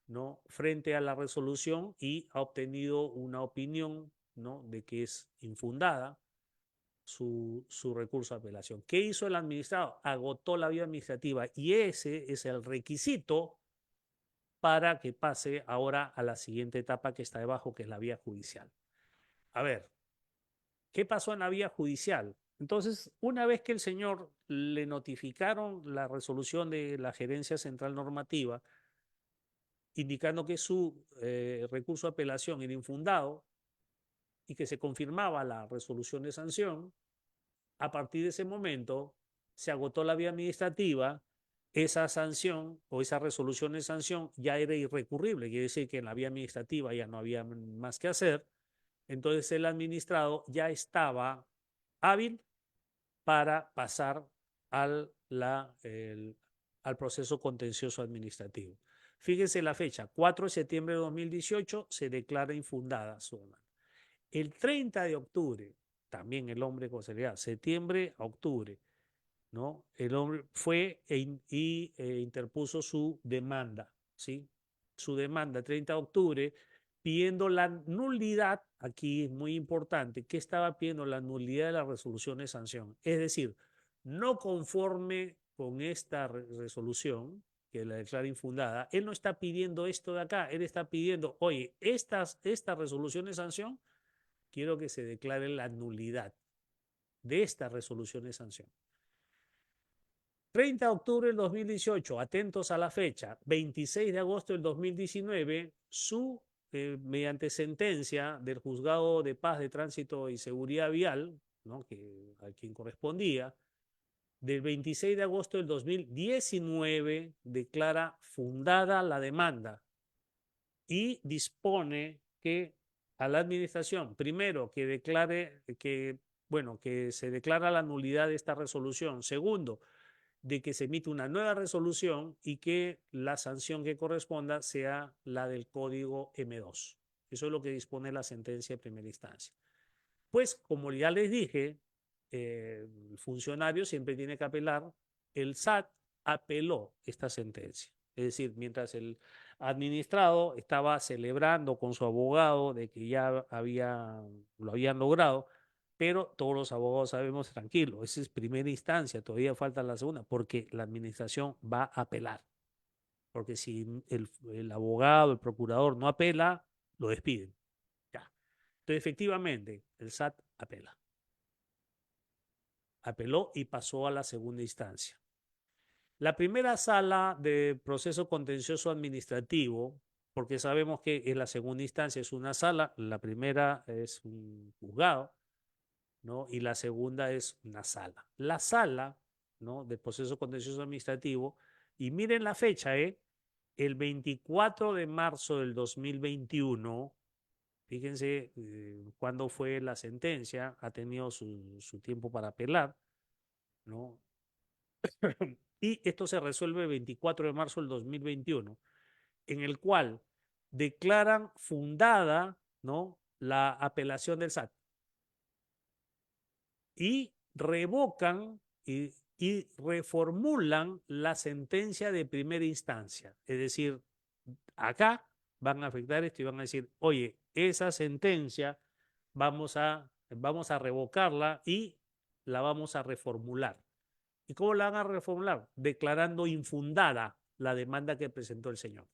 ¿no? Frente a la resolución y ha obtenido una opinión, ¿no? De que es infundada su recurso de apelación. ¿Qué hizo el administrado? Agotó la vía administrativa y ese es el requisito para que pase ahora a la siguiente etapa que está debajo, que es la vía judicial. A ver, ¿qué pasó en la vía judicial? Entonces, una vez que el señor le notificaron la resolución de la Gerencia Central Normativa, indicando que su recurso de apelación era infundado y que se confirmaba la resolución de sanción, a partir de ese momento se agotó la vía administrativa, esa sanción o esa resolución de sanción ya era irrecurrible, quiere decir que en la vía administrativa ya no había más que hacer, entonces el administrado ya estaba hábil para pasar al proceso contencioso administrativo. Fíjense la fecha, 4 de septiembre de 2018 se declara infundada su demanda. El 30 de octubre, también el hombre con seriedad, septiembre a octubre, ¿no? El hombre fue interpuso su demanda, ¿sí? Su demanda, 30 de octubre, pidiendo la nulidad, aquí es muy importante, ¿qué estaba pidiendo? La nulidad de la resolución de sanción. Es decir, no conforme con esta resolución, que la declara infundada, él no está pidiendo esto de acá, él está pidiendo, oye, esta resolución de sanción, quiero que se declare la nulidad de esta resolución de sanción. 30 de octubre del 2018, atentos a la fecha, 26 de agosto del 2019, mediante sentencia del Juzgado de Paz de Tránsito y Seguridad Vial, ¿no? A quien correspondía, del 26 de agosto del 2019, declara fundada la demanda y dispone que a la administración, primero, que declare que se declara la nulidad de esta resolución. Segundo, de que se emite una nueva resolución y que la sanción que corresponda sea la del código M2. Eso es lo que dispone la sentencia de primera instancia. Pues, como ya les dije, el funcionario siempre tiene que apelar. El SAT apeló esta sentencia. Es decir, mientras el administrado estaba celebrando con su abogado de que ya lo habían logrado, pero todos los abogados sabemos, tranquilo, esa es primera instancia, todavía falta la segunda, porque la administración va a apelar. Porque si el abogado, el procurador no apela, lo despiden. Ya. Entonces, efectivamente, el SAT apela. Apeló y pasó a la segunda instancia. La primera sala de proceso contencioso administrativo, porque sabemos que en la segunda instancia es una sala, la primera es un juzgado, ¿no? Y la segunda es una sala. La sala, ¿no? Del proceso contencioso administrativo, y miren la fecha, el 24 de marzo del 2021, fíjense cuándo fue la sentencia, ha tenido su tiempo para apelar, ¿no? Y esto se resuelve el 24 de marzo del 2021, en el cual declaran fundada, ¿no? La apelación del SAT y revocan y reformulan la sentencia de primera instancia. Es decir, acá van a afectar esto y van a decir, oye, esa sentencia vamos a revocarla y la vamos a reformular. ¿Y cómo la van a reformular? Declarando infundada la demanda que presentó el señor.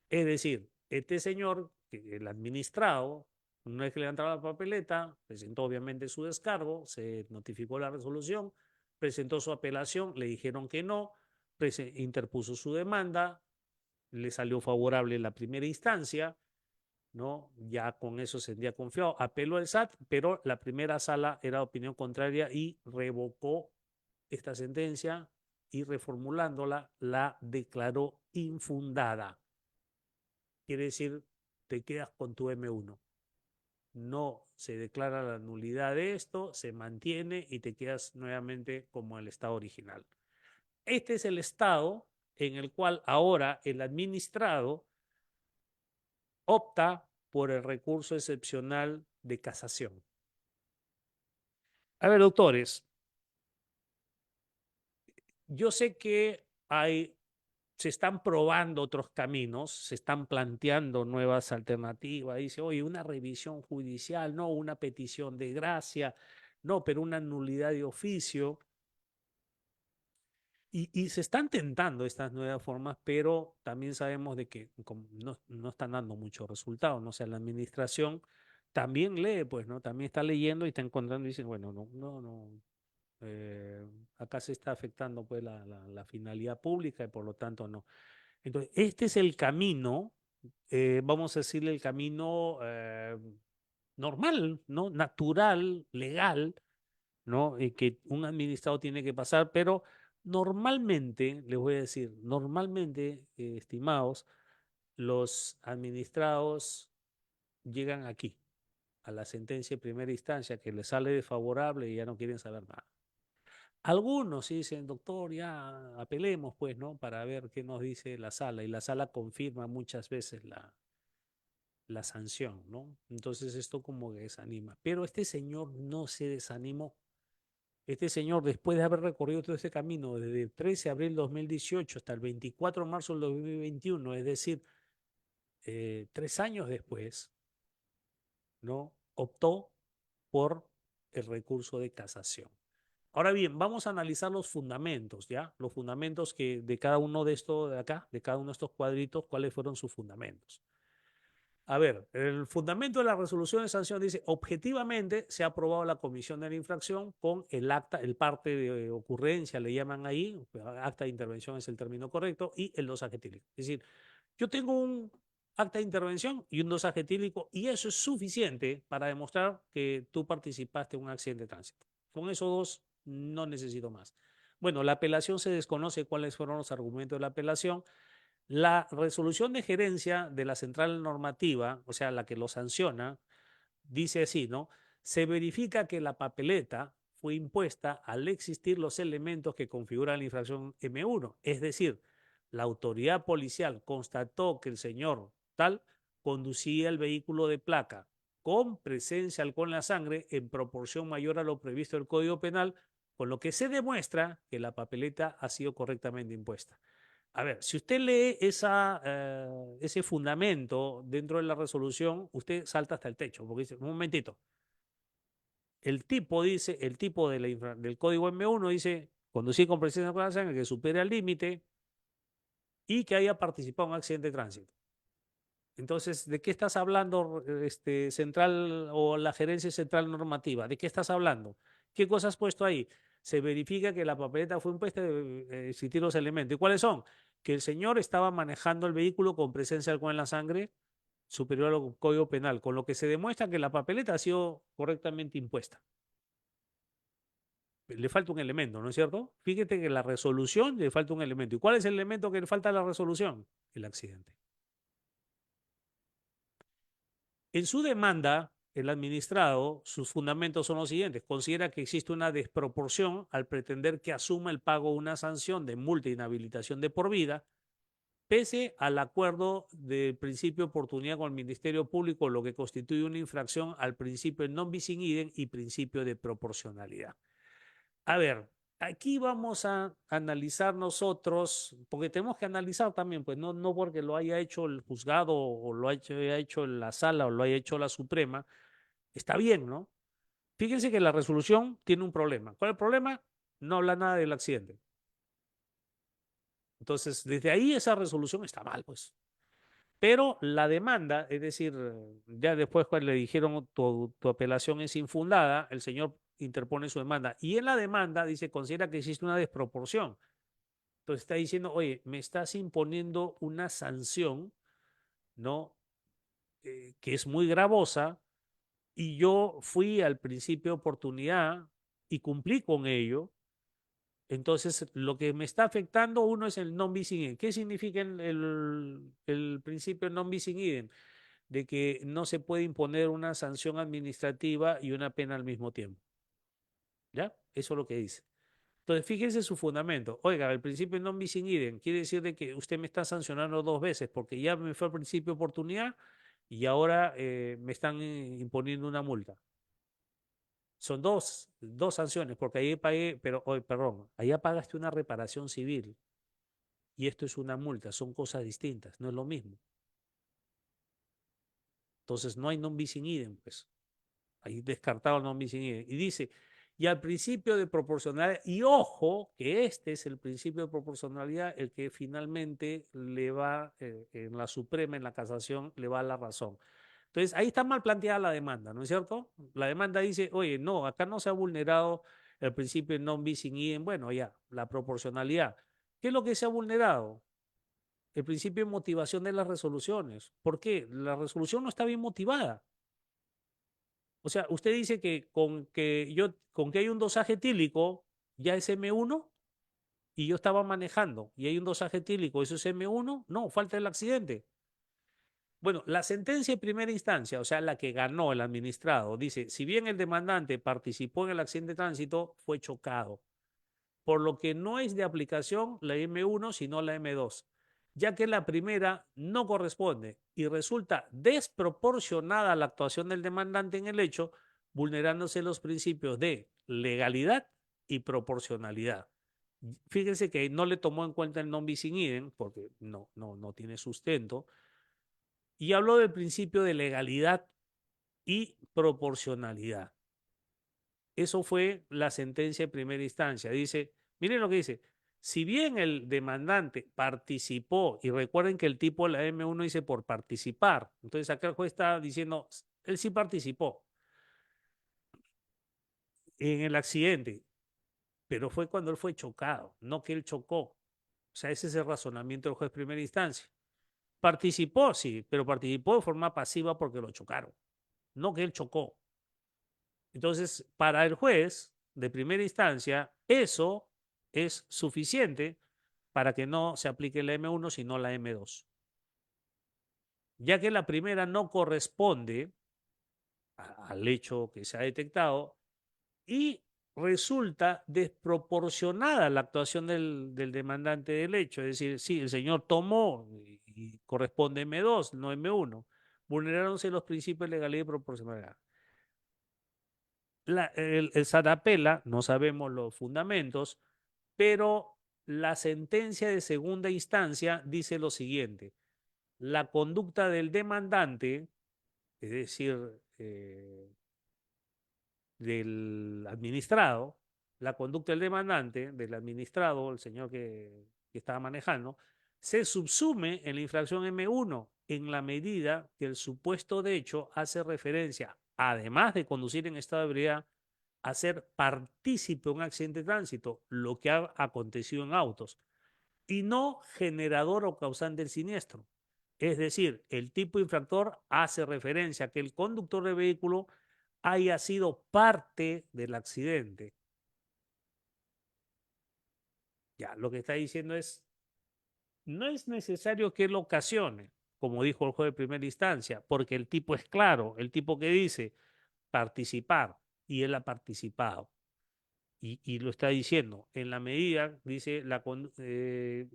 Es decir, este señor, el administrado, una vez que le han entrado la papeleta, presentó obviamente su descargo, se notificó la resolución, presentó su apelación, le dijeron que no, interpuso su demanda, le salió favorable la primera instancia, ¿no? Ya con eso se sentía confiado, apeló al SAT, pero la primera sala era de opinión contraria y revocó esta sentencia y reformulándola la declaró infundada. quiere decir, te quedas con tu M1. No se declara la nulidad de esto, se mantiene y te quedas nuevamente como el estado original. Este es el estado en el cual ahora el administrado opta por el recurso excepcional de casación. A ver, doctores, yo sé que se están probando otros caminos, se están planteando nuevas alternativas. Dice, oye, una revisión judicial, no una petición de gracia, no, pero una nulidad de oficio. Y se están tentando estas nuevas formas, pero también sabemos de que no están dando muchos resultados, ¿no? O sea, la administración también lee, pues, ¿no? También está leyendo y está encontrando y dice, bueno, no, eh, acá se está afectando, pues, la finalidad pública y por lo tanto no. Entonces, este es el camino, vamos a decirle el camino normal, ¿no? Natural, legal, ¿no? Que un administrado tiene que pasar, pero normalmente, les voy a decir, normalmente, estimados, los administrados llegan aquí, a la sentencia de primera instancia, que les sale desfavorable y ya no quieren saber nada. Algunos sí dicen, doctor, ya apelemos, pues, ¿no? Para ver qué nos dice la sala, y la sala confirma muchas veces la sanción, ¿no? Entonces esto como que desanima. Pero este señor no se desanimó. Este señor, después de haber recorrido todo este camino desde el 13 de abril de 2018 hasta el 24 de marzo del 2021, es decir, 3 años después, ¿no? Optó por el recurso de casación. Ahora bien, vamos a analizar los fundamentos, ¿ya? Los fundamentos que de cada uno de estos de acá, de cada uno de estos cuadritos, cuáles fueron sus fundamentos. A ver, el fundamento de la resolución de sanción dice, objetivamente se ha aprobado la comisión de la infracción con el acta, el parte de ocurrencia, le llaman ahí, acta de intervención es el término correcto, y el dosaje etílico. Es decir, yo tengo un acta de intervención y un dosaje etílico y eso es suficiente para demostrar que tú participaste en un accidente de tránsito. Con esos dos no necesito más. Bueno, la apelación se desconoce cuáles fueron los argumentos de la apelación. La resolución de gerencia de la central normativa, o sea, la que lo sanciona, dice así, ¿no? Se verifica que la papeleta fue impuesta al existir los elementos que configuran la infracción M1. Es decir, la autoridad policial constató que el señor tal conducía el vehículo de placa con presencia de alcohol en la sangre en proporción mayor a lo previsto en el Código Penal, con lo que se demuestra que la papeleta ha sido correctamente impuesta. A ver, si usted lee ese fundamento dentro de la resolución, usted salta hasta el techo, porque dice, un momentito, el tipo del código M1 dice, conducir con presencia de sangre que supere al límite y que haya participado en un accidente de tránsito. Entonces, ¿de qué estás hablando, central o la gerencia central normativa? ¿De qué estás hablando? ¿Qué cosas has puesto ahí? Se verifica que la papeleta fue impuesta, existir los elementos. ¿Y cuáles son? Que el señor estaba manejando el vehículo con presencia de alcohol en la sangre superior al Código Penal, con lo que se demuestra que la papeleta ha sido correctamente impuesta. Le falta un elemento, ¿no es cierto? Fíjate que la resolución le falta un elemento. ¿Y cuál es el elemento que le falta a la resolución? El accidente. En su demanda, el administrado, sus fundamentos son los siguientes. Considera que existe una desproporción al pretender que asuma el pago de una sanción de multa e inhabilitación de por vida, pese al acuerdo del principio de oportunidad con el Ministerio Público, lo que constituye una infracción al principio de non bis in idem y principio de proporcionalidad. A ver, aquí vamos a analizar nosotros, porque tenemos que analizar también, pues no porque lo haya hecho el juzgado o lo haya hecho la sala o lo haya hecho la Suprema, está bien, ¿no? Fíjense que la resolución tiene un problema. ¿Cuál es el problema? No habla nada del accidente. Entonces, desde ahí esa resolución está mal, pues. Pero la demanda, es decir, ya después cuando le dijeron tu apelación es infundada, el señor interpone su demanda. Y en la demanda dice, considera que existe una desproporción. Entonces está diciendo, oye, me estás imponiendo una sanción, ¿no? Que es muy gravosa y yo fui al principio de oportunidad y cumplí con ello, Entonces, lo que me está afectando, uno es el non bis in idem. ¿Qué significa el principio non bis in idem? De que no se puede imponer una sanción administrativa y una pena al mismo tiempo. ¿Ya? Eso es lo que dice. Entonces, fíjense su fundamento. Oiga, el principio non bis in idem quiere decir de que usted me está sancionando dos veces porque ya me fue al principio de oportunidad y ahora me están imponiendo una multa. Son dos sanciones, porque ahí pagué, pero, hoy, perdón, allá pagaste una reparación civil y esto es una multa, son cosas distintas, no es lo mismo. Entonces no hay non bis in idem, pues. Ahí descartado el non bis in idem. Y dice, y al principio de proporcionalidad, y ojo, que este es el principio de proporcionalidad el que finalmente le va, en la Suprema, en la casación, le va a la razón. Entonces, ahí está mal planteada la demanda, ¿no es cierto? La demanda dice, oye, no, acá no se ha vulnerado el principio de non bis in idem. Bueno, ya, la proporcionalidad. ¿Qué es lo que se ha vulnerado? El principio de motivación de las resoluciones. ¿Por qué? La resolución no está bien motivada. O sea, usted dice que con que hay un dosaje etílico ya es M1 y yo estaba manejando y hay un dosaje etílico, ¿eso es M1? No, falta el accidente. Bueno, la sentencia de primera instancia, o sea, la que ganó el administrado, dice, si bien el demandante participó en el accidente de tránsito, fue chocado, por lo que no es de aplicación la M1, sino la M2, ya que la primera no corresponde y resulta desproporcionada la actuación del demandante en el hecho, vulnerándose los principios de legalidad y proporcionalidad. Fíjense que no le tomó en cuenta el non bis in idem, porque no tiene sustento, y habló del principio de legalidad y proporcionalidad. Eso fue la sentencia de primera instancia. Dice, miren lo que dice, si bien el demandante participó, y recuerden que el tipo de la M1 dice por participar, entonces acá el juez está diciendo, él sí participó en el accidente, pero fue cuando él fue chocado, no que él chocó. O sea, ese es el razonamiento del juez de primera instancia. Participó, sí, pero participó de forma pasiva porque lo chocaron, no que él chocó. Entonces, para el juez de primera instancia, eso es suficiente para que no se aplique la M1, sino la M2, ya que la primera no corresponde al hecho que se ha detectado y resulta desproporcionada la actuación del demandante del hecho. Es decir, sí, el señor tomó y corresponde M2, no M1. Vulnerándose los principios de legalidad y proporcionalidad. El SAT apela, no sabemos los fundamentos, pero la sentencia de segunda instancia dice lo siguiente: la conducta del demandante, es decir, del administrado, la conducta del demandante, del administrado, el señor que estaba manejando, se subsume en la infracción M1 en la medida que el supuesto de hecho hace referencia, además de conducir en estado de ebriedad, a ser partícipe de un accidente de tránsito, lo que ha acontecido en autos, y no generador o causante del siniestro. Es decir, el tipo infractor hace referencia a que el conductor del vehículo haya sido parte del accidente. Ya, lo que está diciendo es, no es necesario que lo ocasione, como dijo el juez de primera instancia, porque el tipo es claro, el tipo que dice participar, y él ha participado. Y lo está diciendo, en la medida, dice,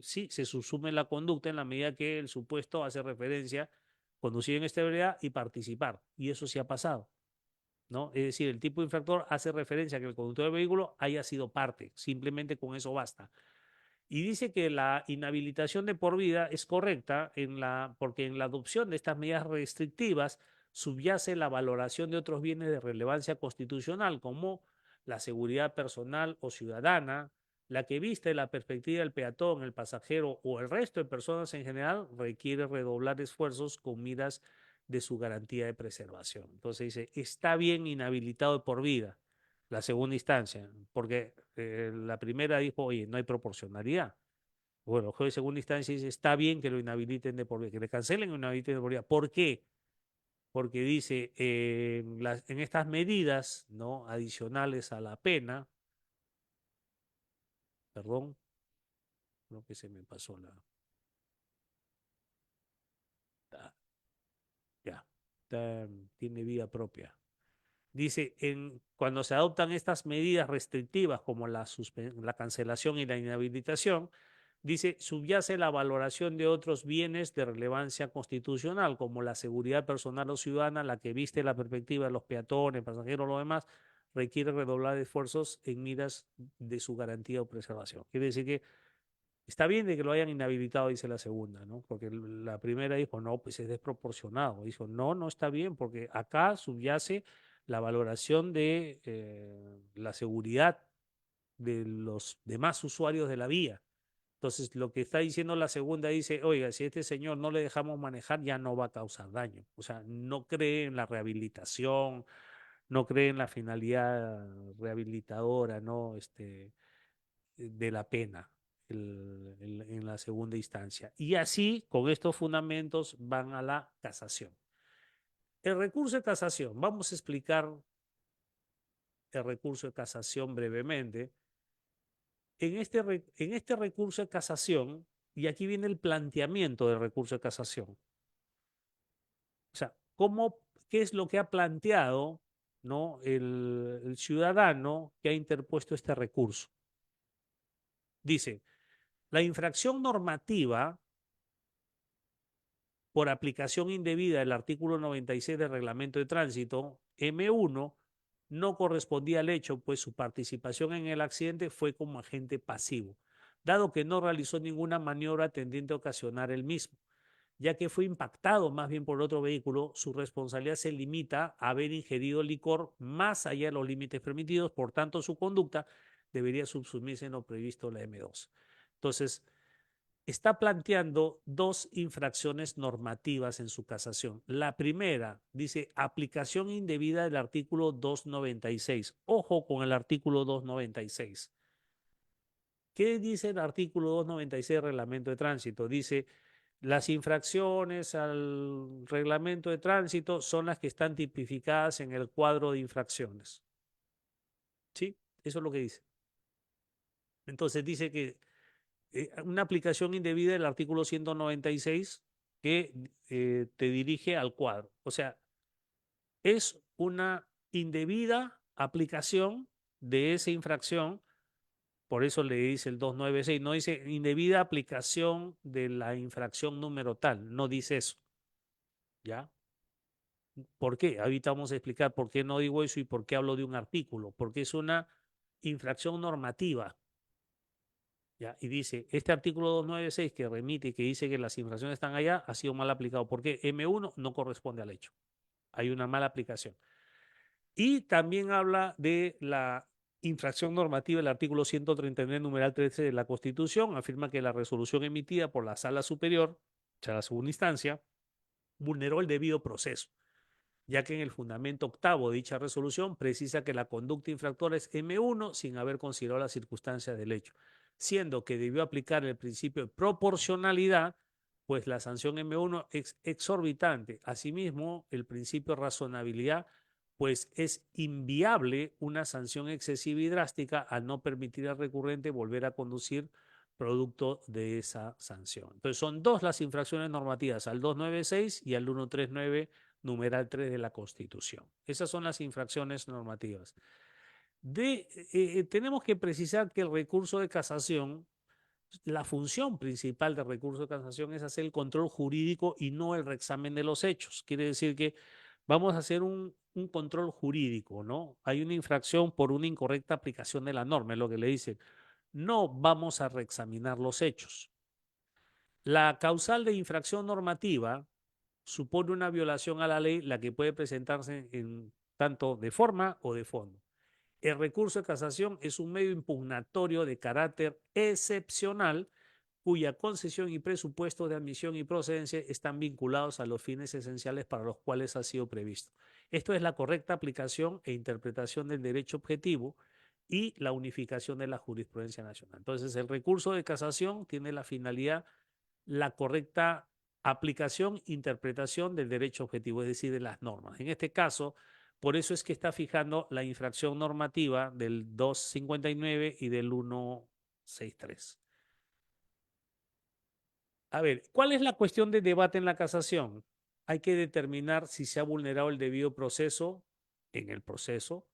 sí, se subsume la conducta en la medida que el supuesto hace referencia a conducir en estabilidad y participar. Y eso sí ha pasado, ¿no? Es decir, el tipo de infractor hace referencia a que el conductor del vehículo haya sido parte, simplemente con eso basta. Y dice que la inhabilitación de por vida es correcta porque en la adopción de estas medidas restrictivas subyace la valoración de otros bienes de relevancia constitucional, como la seguridad personal o ciudadana, la que viste la perspectiva del peatón, el pasajero o el resto de personas en general, requiere redoblar esfuerzos con miras de su garantía de preservación. Entonces dice, está bien inhabilitado de por vida la segunda instancia, porque la primera dijo, oye, no hay proporcionalidad. Bueno, el juez de segunda instancia dice, está bien que lo inhabiliten de por vida, que le cancelen o inhabiliten de por vida. ¿Por qué? Porque dice, en estas medidas, ¿no?, adicionales a la pena, Perdón, creo que se me pasó ah, ya, tiene vida propia. Dice, cuando se adoptan estas medidas restrictivas como la cancelación y la inhabilitación, dice, subyace la valoración de otros bienes de relevancia constitucional, como la seguridad personal o ciudadana, la que viste la perspectiva de los peatones, pasajeros, lo demás, requiere redoblar esfuerzos en miras de su garantía o preservación. Quiere decir que está bien de que lo hayan inhabilitado, dice la segunda, ¿no? Porque la primera dijo, no, pues es desproporcionado. Dijo, no, no está bien, porque acá subyace la valoración de la seguridad de los demás usuarios de la vía. Entonces, lo que está diciendo la segunda dice, oiga, si a este señor no le dejamos manejar, ya no va a causar daño. O sea, no cree en la rehabilitación, no cree en la finalidad rehabilitadora, ¿no? De la pena en la segunda instancia. Y así, con estos fundamentos, van a la casación. El recurso de casación, vamos a explicar el recurso de casación brevemente. En este recurso de casación, y aquí viene el planteamiento del recurso de casación. O sea, ¿qué es lo que ha planteado, ¿no? el ciudadano que ha interpuesto este recurso? Dice, la infracción normativa por aplicación indebida del artículo 96 del Reglamento de Tránsito, M1, no correspondía al hecho, pues su participación en el accidente fue como agente pasivo, dado que no realizó ninguna maniobra tendiente a ocasionar el mismo. Ya que fue impactado más bien por otro vehículo, su responsabilidad se limita a haber ingerido licor más allá de los límites permitidos, por tanto su conducta debería subsumirse en lo previsto en la M2. Entonces, está planteando dos infracciones normativas en su casación. La primera dice aplicación indebida del artículo 296. Ojo con el artículo 296. ¿Qué dice el artículo 296 del Reglamento de Tránsito? Dice, las infracciones al Reglamento de Tránsito son las que están tipificadas en el cuadro de infracciones. ¿Sí? Eso es lo que dice. Entonces dice que una aplicación indebida del artículo 196 que te dirige al cuadro. O sea, es una indebida aplicación de esa infracción, por eso le dice el 296, no dice indebida aplicación de la infracción número tal, no dice eso, ¿ya? ¿Por qué? Ahorita vamos a explicar por qué no digo eso y por qué hablo de un artículo, porque es una infracción normativa. ¿Ya? Y dice, este artículo 296 que remite y que dice que las infracciones están allá, ha sido mal aplicado, porque M1 no corresponde al hecho. Hay una mala aplicación. Y también habla de la infracción normativa del artículo 139, numeral 13 de la Constitución. Afirma que la resolución emitida por la Sala Superior, o sea, la segunda instancia, vulneró el debido proceso, ya que en el fundamento octavo de dicha resolución precisa que la conducta infractora es M1 sin haber considerado las circunstancias del hecho, siendo que debió aplicar el principio de proporcionalidad, pues la sanción M1 es exorbitante. Asimismo, el principio de razonabilidad, pues es inviable una sanción excesiva y drástica al no permitir al recurrente volver a conducir producto de esa sanción. Entonces son dos las infracciones normativas, al 296 y al 139 numeral 3 de la Constitución. Esas son las infracciones normativas. Tenemos que precisar que el recurso de casación, la función principal del recurso de casación es hacer el control jurídico y no el reexamen de los hechos. Quiere decir que vamos a hacer un control jurídico, ¿no? Hay una infracción por una incorrecta aplicación de la norma, es lo que le dicen. No vamos a reexaminar los hechos. La causal de infracción normativa supone una violación a la ley, la que puede presentarse en tanto de forma o de fondo. El recurso de casación es un medio impugnatorio de carácter excepcional cuya concesión y presupuesto de admisión y procedencia están vinculados a los fines esenciales para los cuales ha sido previsto. Esto es la correcta aplicación e interpretación del derecho objetivo y la unificación de la jurisprudencia nacional. Entonces, el recurso de casación tiene la finalidad, la correcta aplicación, interpretación del derecho objetivo, es decir, de las normas. En este caso, por eso es que está fijando la infracción normativa del 259 y del 1 6.3. A ver, ¿cuál es la cuestión de debate en la casación? Hay que determinar si se ha vulnerado el debido proceso en el proceso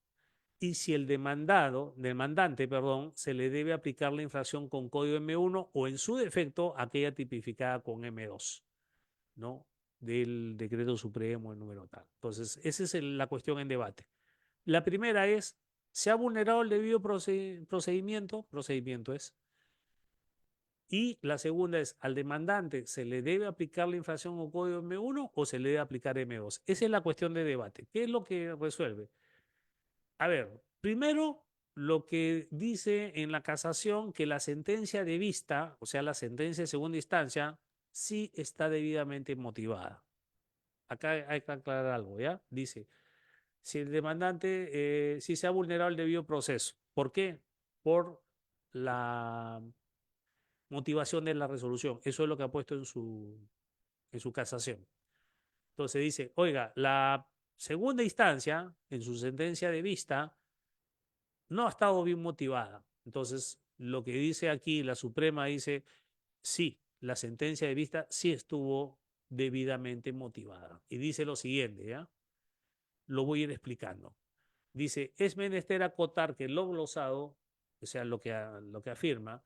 y si el demandante, perdón, se le debe aplicar la infracción con código M1 o en su defecto aquella tipificada con M2, ¿no? Del decreto supremo en número tal. Entonces, esa es la cuestión en debate. La primera es, ¿se ha vulnerado el debido procedimiento? Procedimiento es. Y la segunda es, ¿al demandante se le debe aplicar la infracción o código M1 o se le debe aplicar M2? Esa es la cuestión de debate. ¿Qué es lo que resuelve? A ver, primero, lo que dice en la casación que la sentencia de vista, o sea, la sentencia de segunda instancia, sí está debidamente motivada. Acá hay que aclarar algo, ¿ya? Dice, si el demandante, si se ha vulnerado el debido proceso. ¿Por qué? Por la motivación de la resolución. Eso es lo que ha puesto en su casación. Entonces dice, oiga, la segunda instancia, en su sentencia de vista, no ha estado bien motivada. Entonces, lo que dice aquí la Suprema dice, sí, la sentencia de vista sí estuvo debidamente motivada. Y dice lo siguiente, ¿ya? Lo voy a ir explicando. Dice, es menester acotar que lo glosado, o sea, lo que afirma,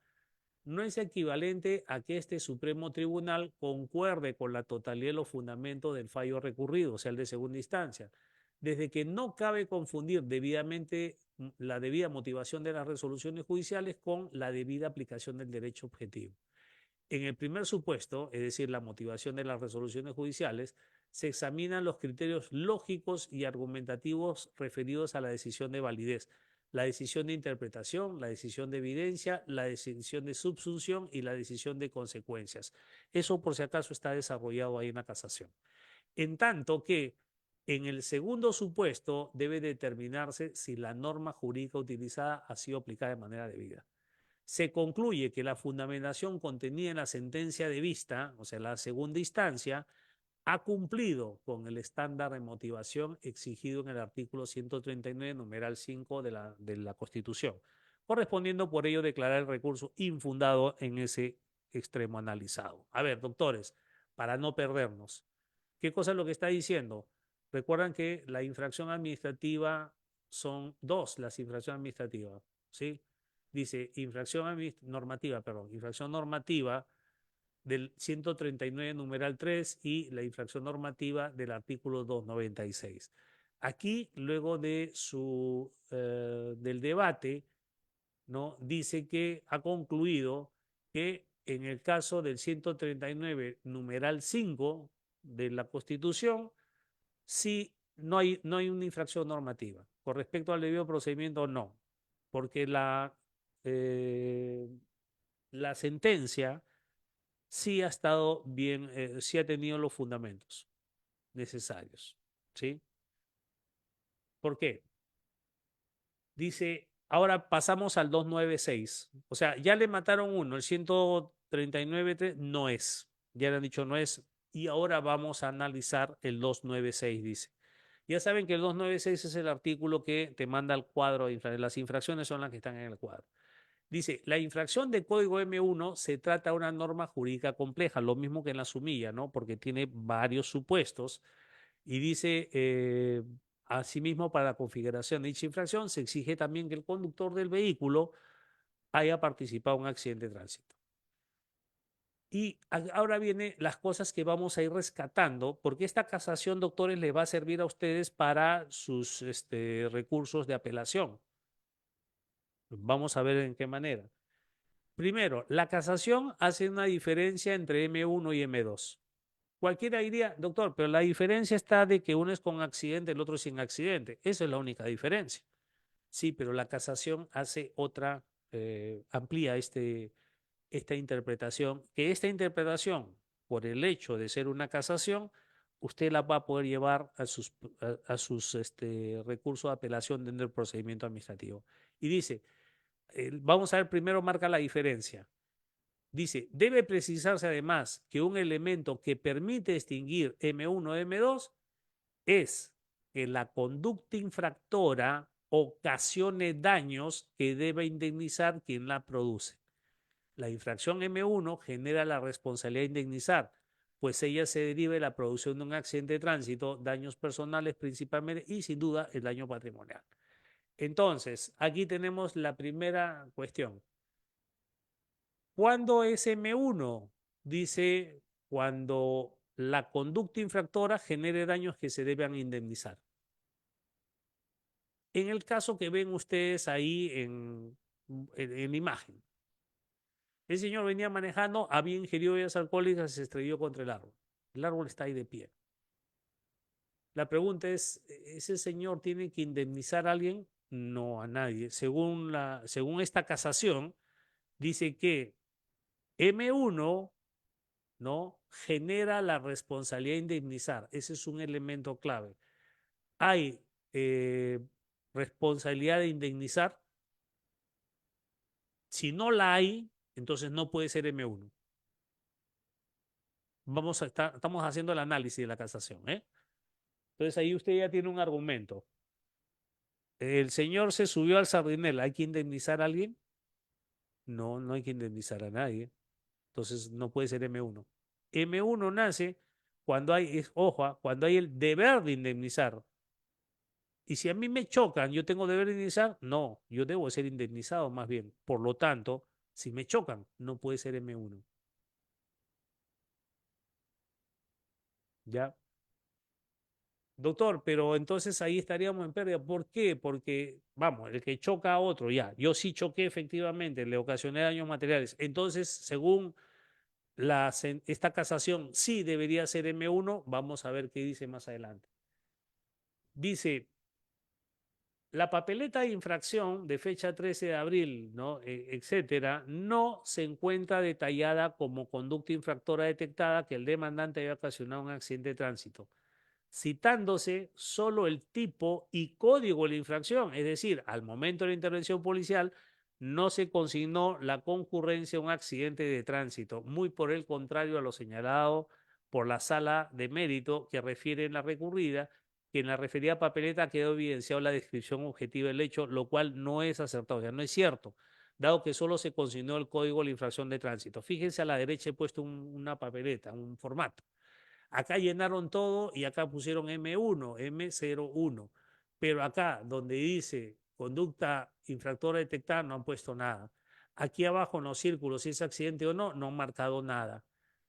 no es equivalente a que este Supremo Tribunal concuerde con la totalidad de los fundamentos del fallo recurrido, o sea, el de segunda instancia, desde que no cabe confundir debidamente la debida motivación de las resoluciones judiciales con la debida aplicación del derecho objetivo. En el primer supuesto, es decir, la motivación de las resoluciones judiciales, se examinan los criterios lógicos y argumentativos referidos a la decisión de validez, la decisión de interpretación, la decisión de evidencia, la decisión de subsunción y la decisión de consecuencias. Eso, por si acaso, está desarrollado ahí en la casación. En tanto que en el segundo supuesto debe determinarse si la norma jurídica utilizada ha sido aplicada de manera debida. Se concluye que la fundamentación contenida en la sentencia de vista, o sea, la segunda instancia, ha cumplido con el estándar de motivación exigido en el artículo 139, numeral 5 de la Constitución, correspondiendo por ello declarar el recurso infundado en ese extremo analizado. A ver, doctores, para no perdernos, ¿qué cosa es lo que está diciendo? Recuerdan que la infracción administrativa son dos las infracciones administrativas, ¿sí? Dice infracción normativa, perdón, infracción normativa del 139 numeral 3 y la infracción normativa del artículo 296. Aquí, luego de del debate, ¿no? Dice que ha concluido que en el caso del 139 numeral 5 de la Constitución, sí no hay una infracción normativa. Con respecto al debido procedimiento, no, porque eh, la sentencia sí ha estado bien, sí ha tenido los fundamentos necesarios. ¿Sí? ¿Por qué? Dice, ahora pasamos al 296. O sea, ya le mataron uno, el 139 no es. Ya le han dicho no es. Y ahora vamos a analizar el 296, dice. Ya saben que el 296 es el artículo que te manda al cuadro de infracciones. Las infracciones son las que están en el cuadro. Dice, la infracción de código M1 se trata de una norma jurídica compleja, lo mismo que en la sumilla, ¿no? Porque tiene varios supuestos y dice, asimismo, para la configuración de dicha infracción se exige también que el conductor del vehículo haya participado en un accidente de tránsito. Y ahora vienen las cosas que vamos a ir rescatando, porque esta casación, doctores, les va a servir a ustedes para sus recursos de apelación. Vamos a ver en qué manera. Primero, la casación hace una diferencia entre M1 y M2. Cualquiera diría, doctor, pero la diferencia está de que uno es con accidente, el otro es sin accidente. Esa es la única diferencia. Sí, pero la casación hace otra, amplía esta interpretación, que esta interpretación, por el hecho de ser una casación, usted la va a poder llevar a sus recursos de apelación dentro del procedimiento administrativo. Y dice, vamos a ver, primero marca la diferencia. Dice, debe precisarse además que un elemento que permite distinguir M1 de M2 es que la conducta infractora ocasione daños que debe indemnizar quien la produce. La infracción M1 genera la responsabilidad de indemnizar, pues ella se deriva de la producción de un accidente de tránsito, daños personales principalmente y sin duda el daño patrimonial. Entonces, aquí tenemos la primera cuestión. ¿Cuándo es M1? Dice cuando la conducta infractora genere daños que se deban indemnizar. En el caso que ven ustedes ahí en la imagen, el señor venía manejando, había ingerido bebidas alcohólicas y se estrelló contra el árbol. El árbol está ahí de pie. La pregunta es, ¿ese señor tiene que indemnizar a alguien? No, a nadie. Según esta casación, dice que M1, ¿no?, genera la responsabilidad de indemnizar. Ese es un elemento clave. Hay responsabilidad de indemnizar. Si no la hay, entonces no puede ser M1. Estamos haciendo el análisis de la casación, ¿eh? Entonces ahí usted ya tiene un argumento. El señor se subió al sardinel, ¿hay que indemnizar a alguien? No, no hay que indemnizar a nadie. Entonces no puede ser M1. M1 nace cuando hay, ojo, cuando hay el deber de indemnizar. Y si a mí me chocan, ¿yo tengo deber de indemnizar? No, yo debo ser indemnizado más bien. Por lo tanto, si me chocan, no puede ser M1. ¿Ya? Doctor, pero entonces ahí estaríamos en pérdida. ¿Por qué? Porque, vamos, el que choca a otro, ya, yo sí choqué efectivamente, le ocasioné daños materiales. Entonces, según esta casación, sí debería ser M1, vamos a ver qué dice más adelante. Dice, la papeleta de infracción de fecha 13 de abril, ¿no?, etcétera, no se encuentra detallada como conducta infractora detectada que el demandante haya ocasionado un accidente de tránsito, citándose solo el tipo y código de la infracción. Es decir, al momento de la intervención policial no se consignó la concurrencia a un accidente de tránsito, muy por el contrario a lo señalado por la sala de mérito que refiere en la recurrida, que en la referida papeleta quedó evidenciado la descripción objetiva del hecho, lo cual no es acertado, o sea, no es cierto, dado que solo se consignó el código de la infracción de tránsito. Fíjense, a la derecha he puesto una papeleta, un formato. Acá llenaron todo y acá pusieron M1, M01. Pero acá, donde dice conducta infractora detectada, no han puesto nada. Aquí abajo en los círculos, si es accidente o no, no han marcado nada.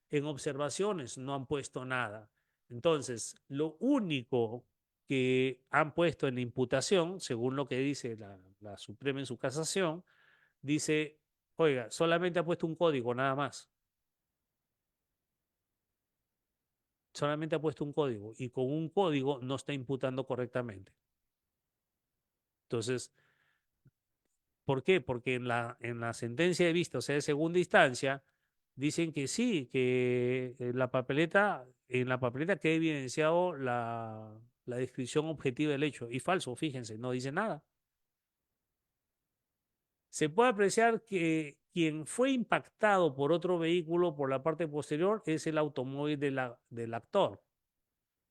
En observaciones no han puesto nada. Entonces, lo único que han puesto en la imputación, según lo que dice la Suprema en su casación, dice, oiga, solamente ha puesto un código, nada más. Solamente ha puesto un código y con un código no está imputando correctamente. Entonces, ¿por qué? Porque en la sentencia de vista, o sea, de segunda instancia, dicen que sí, que en la papeleta queda evidenciado la descripción objetiva del hecho. Y falso, fíjense, no dice nada. Se puede apreciar que quien fue impactado por otro vehículo por la parte posterior es el automóvil del actor,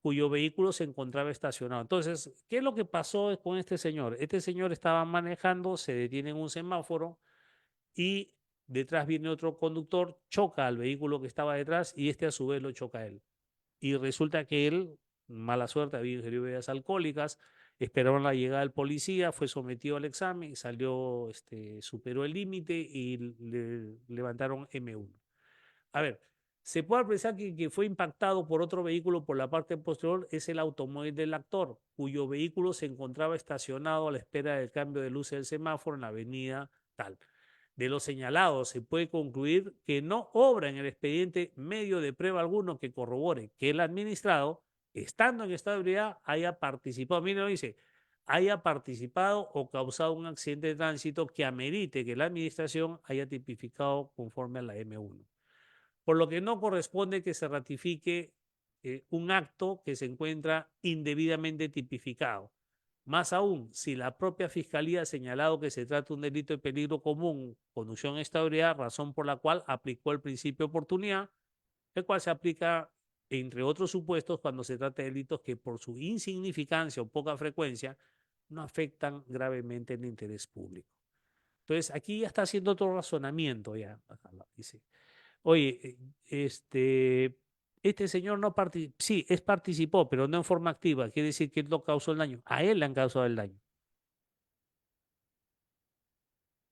cuyo vehículo se encontraba estacionado. Entonces, ¿qué es lo que pasó con este señor? Este señor estaba manejando, se detiene en un semáforo y detrás viene otro conductor, choca al vehículo que estaba detrás y este a su vez lo choca a él. Y resulta que él, mala suerte, había ingerido bebidas alcohólicas, esperaron la llegada del policía, fue sometido al examen, salió, superó el límite y le levantaron M1. A ver, se puede apreciar que fue impactado por otro vehículo por la parte posterior, es el automóvil del actor, cuyo vehículo se encontraba estacionado a la espera del cambio de luces del semáforo en la avenida tal. De lo señalado, se puede concluir que no obra en el expediente medio de prueba alguno que corrobore que el administrado, estando en estado de ebriedad, haya participado, mire, lo dice, haya participado o causado un accidente de tránsito que amerite que la administración haya tipificado conforme a la M1, por lo que no corresponde que se ratifique un acto que se encuentra indebidamente tipificado. Más aún, si la propia Fiscalía ha señalado que se trata de un delito de peligro común, conducción en estado de ebriedad, razón por la cual aplicó el principio de oportunidad, el cual se aplica, entre otros supuestos, cuando se trata de delitos que por su insignificancia o poca frecuencia no afectan gravemente el interés público. Entonces, aquí ya está haciendo otro razonamiento ya. Dice, oye, este señor no participó, sí, participó, pero no en forma activa. Quiere decir que él no causó el daño. A él le han causado el daño.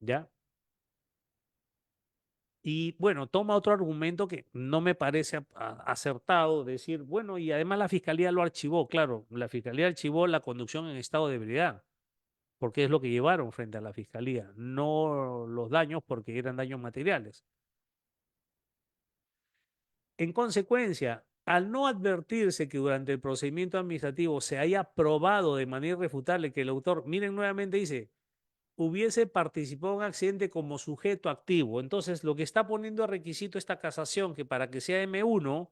¿Ya? Y bueno, toma otro argumento que no me parece acertado, decir, bueno, y además la fiscalía lo archivó, claro, la fiscalía archivó la conducción en estado de ebriedad, porque es lo que llevaron frente a la fiscalía, no los daños porque eran daños materiales. En consecuencia, al no advertirse que durante el procedimiento administrativo se haya probado de manera irrefutable que el autor, miren nuevamente dice, hubiese participado en un accidente como sujeto activo. Entonces, lo que está poniendo a requisito esta casación, que para que sea M1,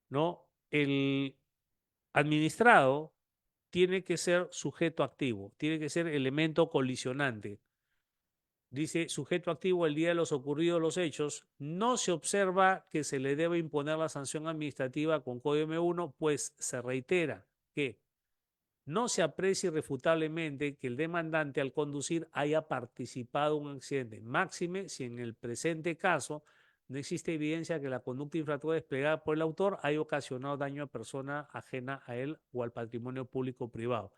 ¿no? El administrado tiene que ser sujeto activo, tiene que ser elemento colisionante. Dice sujeto activo el día de los ocurridos los hechos, no se observa que se le debe imponer la sanción administrativa con código M1, pues se reitera que no se aprecia irrefutablemente que el demandante al conducir haya participado en un accidente, máxime si en el presente caso no existe evidencia que la conducta infractora desplegada por el autor haya ocasionado daño a persona ajena a él o al patrimonio público o privado.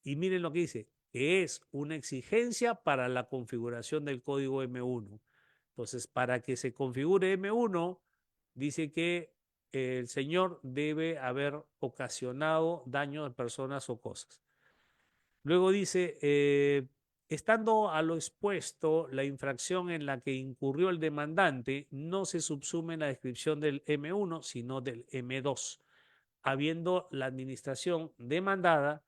Y miren lo que dice, que es una exigencia para la configuración del código M1. Entonces, para que se configure M1, dice que el señor debe haber ocasionado daño a personas o cosas. Luego dice, estando a lo expuesto, la infracción en la que incurrió el demandante no se subsume en la descripción del M1, sino del M2, habiendo la administración demandada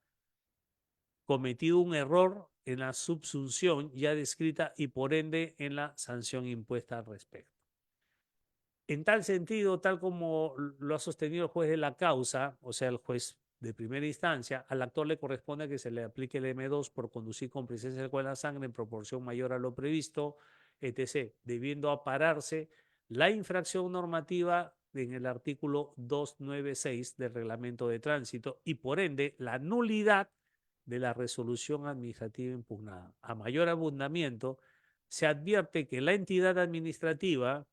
cometido un error en la subsunción ya descrita y por ende en la sanción impuesta al respecto. En tal sentido, tal como lo ha sostenido el juez de la causa, o sea, el juez de primera instancia, al actor le corresponde que se le aplique el M2 por conducir con presencia de alcohol en la sangre en proporción mayor a lo previsto, etc., debiendo apararse la infracción normativa en el artículo 296 del Reglamento de Tránsito y por ende la nulidad de la resolución administrativa impugnada. A mayor abundamiento, se advierte que la entidad administrativa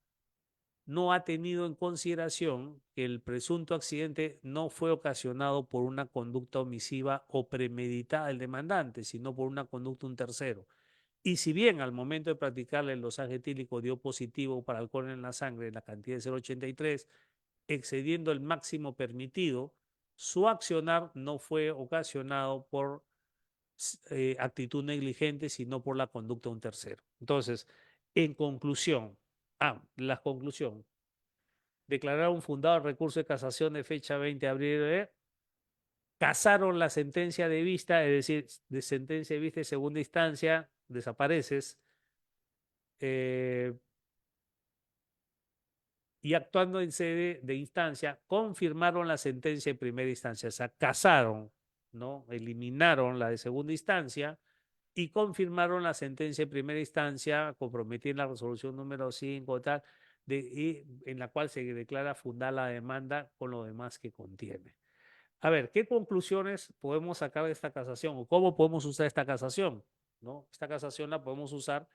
no ha tenido en consideración que el presunto accidente no fue ocasionado por una conducta omisiva o premeditada del demandante, sino por una conducta de un tercero. Y si bien al momento de practicarle el dosaje etílico dio positivo para alcohol en la sangre en la cantidad de 0,83, excediendo el máximo permitido, su accionar no fue ocasionado por actitud negligente, sino por la conducta de un tercero. Entonces, en conclusión, la conclusión, declararon fundado el recurso de casación de fecha 20 de abril, casaron la sentencia de vista, es decir, de sentencia de vista de segunda instancia, desapareces, eh, y actuando en sede de instancia, confirmaron la sentencia de primera instancia, o sea, casaron, ¿no? Eliminaron la de segunda instancia y confirmaron la sentencia de primera instancia, comprometida la resolución número 5, tal, en la cual se declara fundada la demanda con lo demás que contiene. A ver, ¿qué conclusiones podemos sacar de esta casación o cómo podemos usar esta casación? ¿No? Esta casación la podemos usar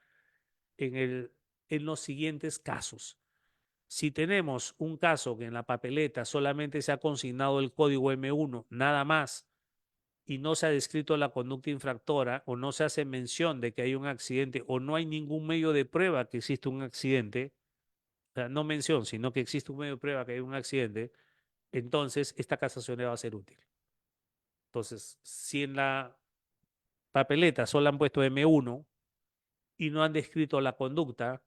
en los siguientes casos. Si tenemos un caso que en la papeleta solamente se ha consignado el código M1, nada más, y no se ha descrito la conducta infractora o no se hace mención de que hay un accidente o no hay ningún medio de prueba que existe un accidente, o sea, no mención, sino que existe un medio de prueba que hay un accidente, entonces esta casación le va a ser útil. Entonces, si en la papeleta solo han puesto M1 y no han descrito la conducta,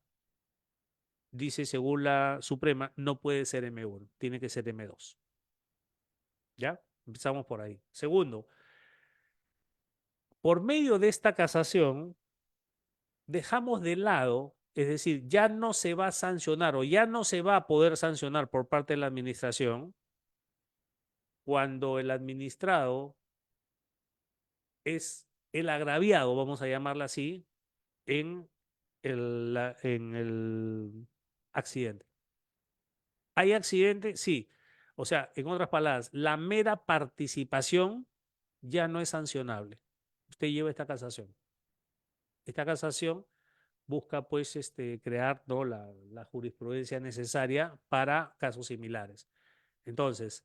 dice según la Suprema, no puede ser M1, tiene que ser M2. ¿Ya? Empezamos por ahí. Segundo, por medio de esta casación, dejamos de lado, es decir, ya no se va a sancionar o ya no se va a poder sancionar por parte de la administración cuando el administrado es el agraviado, vamos a llamarla así, en en el accidente. ¿Hay accidente? Sí. O sea, en otras palabras, la mera participación ya no es sancionable. Usted lleva esta casación. Esta casación busca pues crear, ¿no?, la jurisprudencia necesaria para casos similares. Entonces,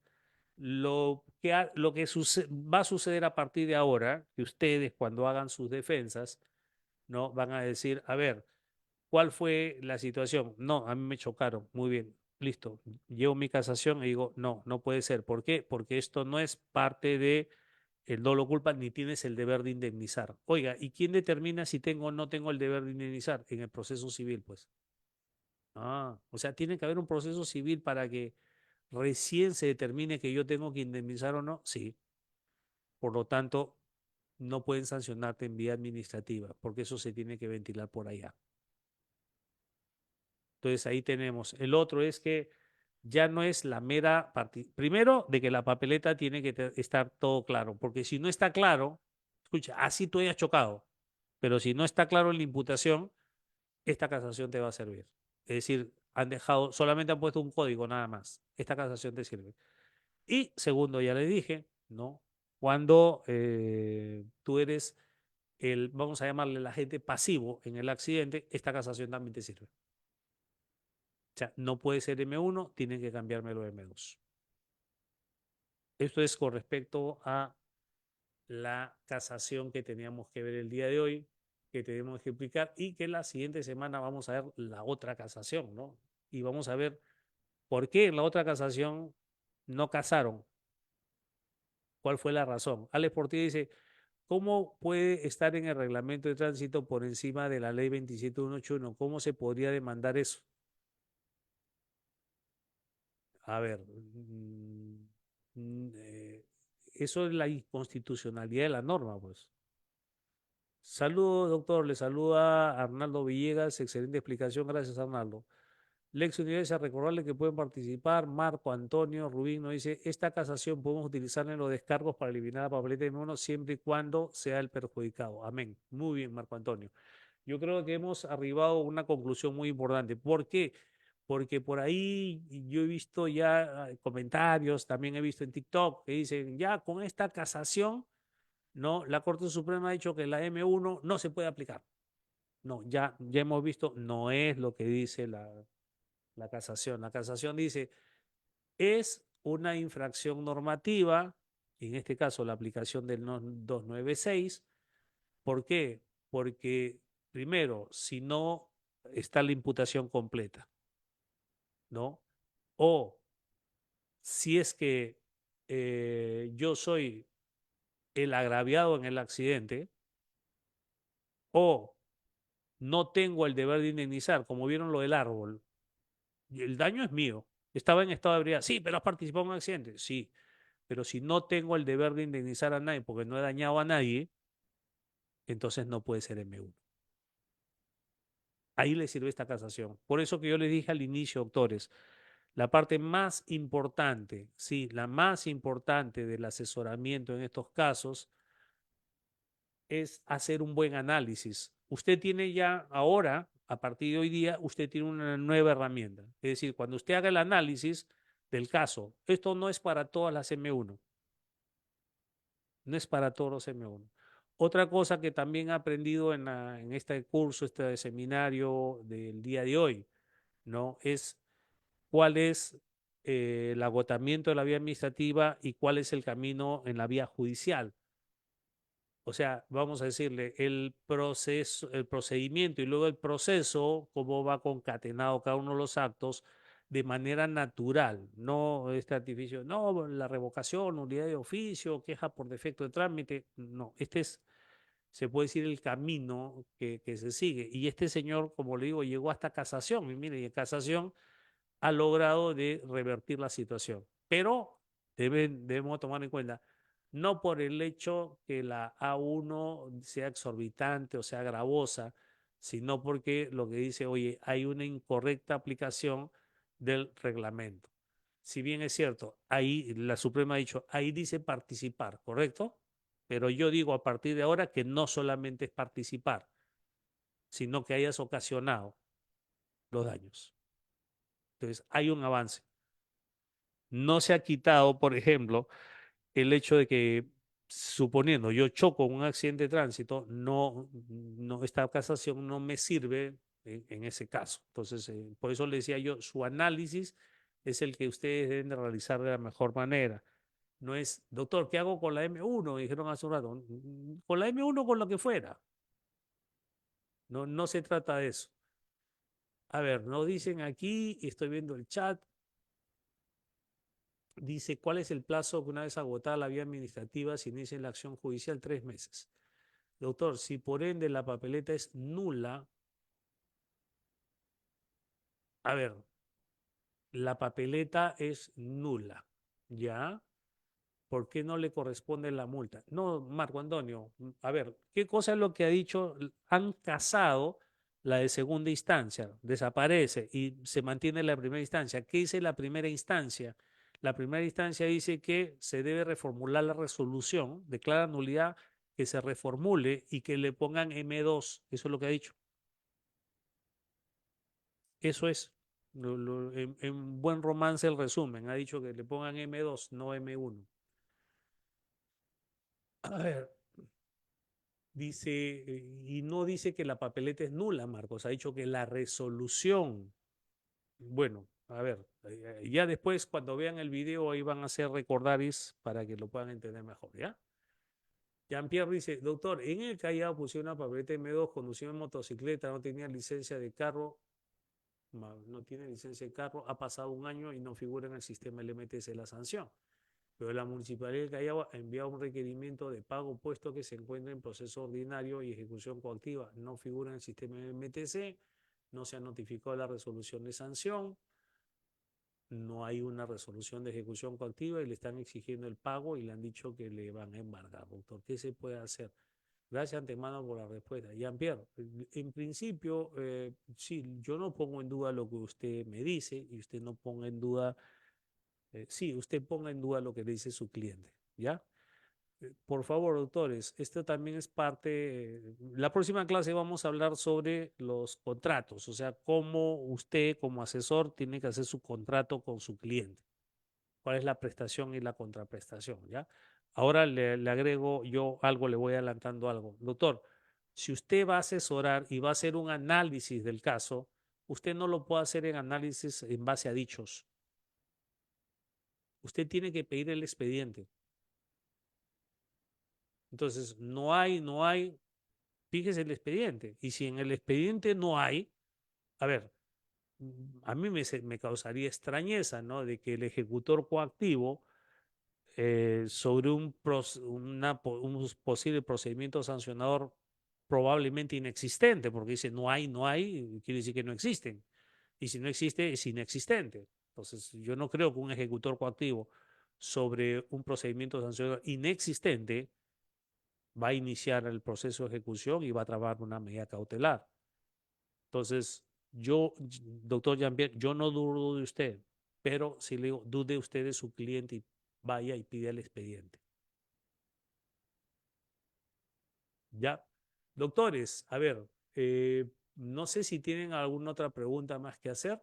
lo que va a suceder a partir de ahora, que ustedes cuando hagan sus defensas, ¿no?, van a decir, a ver, ¿cuál fue la situación? No, a mí me chocaron. Muy bien, listo. Llevo mi casación y digo, no, no puede ser. ¿Por qué? Porque esto no es parte de el dolo culpa ni tienes el deber de indemnizar. Oiga, ¿y quién determina si tengo o no tengo el deber de indemnizar? En el proceso civil, pues. Ah, o sea, tiene que haber un proceso civil para que recién se determine que yo tengo que indemnizar o no. Sí. Por lo tanto, no pueden sancionarte en vía administrativa, porque eso se tiene que ventilar por allá. Entonces ahí tenemos. El otro es que ya no es la mera primero, de que la papeleta tiene que estar todo claro, porque si no está claro, escucha, así tú hayas chocado, pero si no está claro en la imputación, esta casación te va a servir. Es decir, solamente han puesto un código nada más. Esta casación te sirve. Y segundo, ya le dije, ¿no? Cuando tú eres vamos a llamarle el agente pasivo en el accidente, esta casación también te sirve. O sea, no puede ser M1, tienen que cambiármelo a M2. Esto es con respecto a la casación que teníamos que ver el día de hoy, que tenemos que explicar y que la siguiente semana vamos a ver la otra casación, ¿no? Y vamos a ver por qué en la otra casación no casaron, cuál fue la razón. Alex Portilla dice, ¿cómo puede estar en el reglamento de tránsito por encima de la ley 27181? ¿Cómo se podría demandar eso? A ver, eso es la inconstitucionalidad de la norma, pues. Saludos, doctor. Le saluda Arnaldo Villegas. Excelente explicación. Gracias, Arnaldo. Lex Universidad, recordarle que pueden participar. Marco Antonio Rubín nos dice, esta casación podemos utilizarla en los descargos para eliminar la papeleta de uno siempre y cuando sea el perjudicado. Amén. Muy bien, Marco Antonio. Yo creo que hemos arribado a una conclusión muy importante. ¿Por qué? Porque por ahí yo he visto ya comentarios, también he visto en TikTok que dicen, ya con esta casación, ¿no? La Corte Suprema ha dicho que la M1 no se puede aplicar. No, ya hemos visto, no es lo que dice la casación. La casación dice, es una infracción normativa, en este caso la aplicación del 296. ¿Por qué? Porque, primero, si no está la imputación completa, ¿no? O si es que yo soy el agraviado en el accidente, o no tengo el deber de indemnizar, como vieron lo del árbol, el daño es mío. Estaba en estado de ebriedad. Sí, pero has participado en un accidente. Sí, pero si no tengo el deber de indemnizar a nadie porque no he dañado a nadie, entonces no puede ser M1. Ahí le sirve esta casación. Por eso que yo les dije al inicio, doctores, la parte más importante, sí, la más importante del asesoramiento en estos casos es hacer un buen análisis. Usted tiene ya ahora, a partir de hoy día, usted tiene una nueva herramienta. Es decir, cuando usted haga el análisis del caso, esto no es para todas las M1, no es para todos los M1. Otra cosa que también he aprendido en este curso, este seminario del día de hoy, ¿no? Es cuál es el agotamiento de la vía administrativa y cuál es el camino en la vía judicial. O sea, vamos a decirle, el proceso, el procedimiento y luego el proceso, cómo va concatenado cada uno de los actos de manera natural, no este artificio, no, la revocación, unidad de oficio, queja por defecto de trámite, no, este es, se puede decir, el camino que se sigue. Y este señor, como le digo, llegó hasta casación, y mire, y en casación ha logrado de revertir la situación. Pero debemos tomar en cuenta, no por el hecho que la A1 sea exorbitante o sea gravosa, sino porque lo que dice, oye, hay una incorrecta aplicación del reglamento. Si bien es cierto, ahí la Suprema ha dicho, ahí dice participar, ¿correcto? Pero yo digo a partir de ahora que no solamente es participar, sino que hayas ocasionado los daños. Entonces, hay un avance. No se ha quitado, por ejemplo, el hecho de que suponiendo yo choco en un accidente de tránsito, esta casación no me sirve en ese caso. Entonces, por eso le decía yo, su análisis es el que ustedes deben de realizar de la mejor manera. No es, doctor, ¿qué hago con la M1? Dijeron hace un rato. Con la M1, con lo que fuera. No, no se trata de eso. A ver, nos dicen aquí, estoy viendo el chat, dice, ¿cuál es el plazo que una vez agotada la vía administrativa se inicia la acción judicial? 3 meses. Doctor, si por ende la papeleta es nula, a ver, la papeleta es nula, ¿ya? ¿Por qué no le corresponde la multa? No, Marco Antonio, a ver, ¿qué cosa es lo que ha dicho? Han casado la de segunda instancia, desaparece y se mantiene la primera instancia. ¿Qué dice la primera instancia? La primera instancia dice que se debe reformular la resolución, declara nulidad, que se reformule y que le pongan M2. Eso es lo que ha dicho. Eso es. En buen romance el resumen. Ha dicho que le pongan M2, no M1. A ver, dice, y no dice que la papeleta es nula, Marcos. Ha dicho que la resolución. Bueno, a ver, ya después cuando vean el video ahí van a hacer recordaris para que lo puedan entender mejor, ¿ya? Jean-Pierre dice, doctor, en el Callao pusieron una papeleta M2, conducía en motocicleta, no tenía licencia de carro, no tiene licencia de carro, ha pasado un año y no figura en el sistema LMTC la sanción. Pero la Municipalidad de Callao ha enviado un requerimiento de pago puesto que se encuentra en proceso ordinario y ejecución coactiva. No figura en el sistema MTC, no se ha notificado la resolución de sanción, no hay una resolución de ejecución coactiva y le están exigiendo el pago y le han dicho que le van a embargar. Doctor, ¿qué se puede hacer? Gracias antemano por la respuesta. Jean-Pierre, en principio, sí, yo no pongo en duda lo que usted me dice y usted no ponga en duda, sí, usted ponga en duda lo que le dice su cliente, ¿ya? Por favor, doctores, esto también es parte, la próxima clase vamos a hablar sobre los contratos, o sea, cómo usted como asesor tiene que hacer su contrato con su cliente, cuál es la prestación y la contraprestación, ¿ya? Ahora le agrego yo algo, le voy adelantando algo. Doctor, si usted va a asesorar y va a hacer un análisis del caso, usted no lo puede hacer en análisis en base a dichos. Usted tiene que pedir el expediente. Entonces, no hay, fíjese el expediente. Y si en el expediente no hay, a ver, a mí me causaría extrañeza, ¿no? De que el ejecutor coactivo sobre un posible procedimiento sancionador probablemente inexistente, porque dice no hay, quiere decir que no existen. Y si no existe, es inexistente. Entonces, yo no creo que un ejecutor coactivo sobre un procedimiento sancionador inexistente va a iniciar el proceso de ejecución y va a trabar una medida cautelar. Entonces, yo, doctor Jean-Pierre, yo no dudo de usted, pero si le digo, dude usted de su cliente y vaya y pida el expediente. Ya. Doctores, a ver, no sé si tienen alguna otra pregunta más que hacer.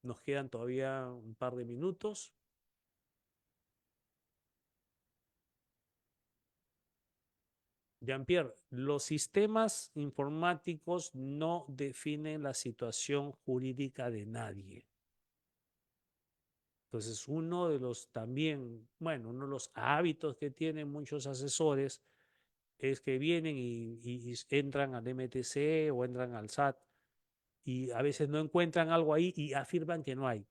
Nos quedan todavía un par de minutos. Jean-Pierre, los sistemas informáticos no definen la situación jurídica de nadie. Entonces, uno de los también, bueno, uno de los hábitos que tienen muchos asesores es que vienen y entran al MTC o entran al SAT y a veces no encuentran algo ahí y afirman que no hay.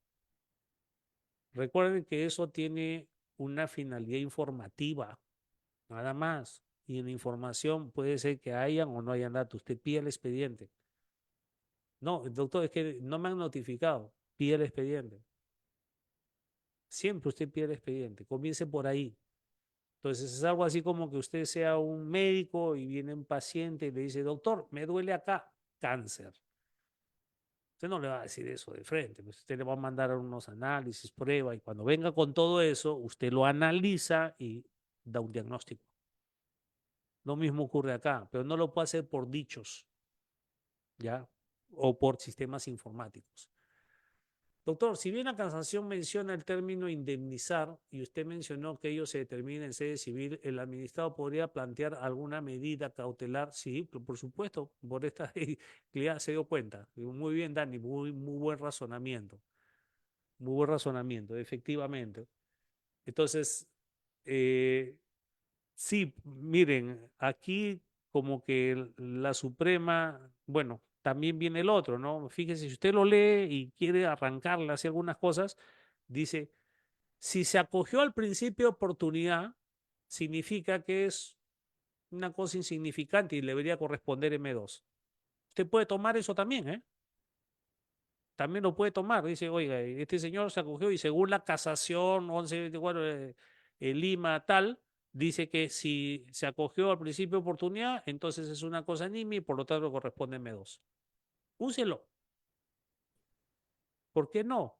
Recuerden que eso tiene una finalidad informativa, nada más. Y en la información puede ser que hayan o no hayan datos. Usted pide el expediente. No, doctor, es que no me han notificado. Pide el expediente. Siempre usted pide el expediente. Comience por ahí. Entonces es algo así como que usted sea un médico y viene un paciente y le dice, doctor, me duele acá, cáncer. Usted no le va a decir eso de frente, pues usted le va a mandar unos análisis, pruebas, y cuando venga con todo eso, usted lo analiza y da un diagnóstico. Lo mismo ocurre acá, pero no lo puede hacer por dichos, ¿ya? O por sistemas informáticos. Doctor, si bien la casación menciona el término indemnizar y usted mencionó que ello se determina en sede civil, ¿el administrado podría plantear alguna medida cautelar? Sí, por supuesto, por esta que ya se dio cuenta. Muy bien, Dani, muy buen razonamiento. Muy buen razonamiento, efectivamente. Entonces, eh, sí, miren, aquí como que la Suprema, bueno, también viene el otro, ¿no? Fíjese, si usted lo lee y quiere arrancarle hacia algunas cosas, dice, si se acogió al principio de oportunidad, significa que es una cosa insignificante y le debería corresponder M2. Usted puede tomar eso también, ¿eh? También lo puede tomar. Dice, oiga, este señor se acogió y según la casación 1124 Lima tal, dice que si se acogió al principio de oportunidad, entonces es una cosa nimia y por lo tanto corresponde M2. Úselo. ¿Por qué no? O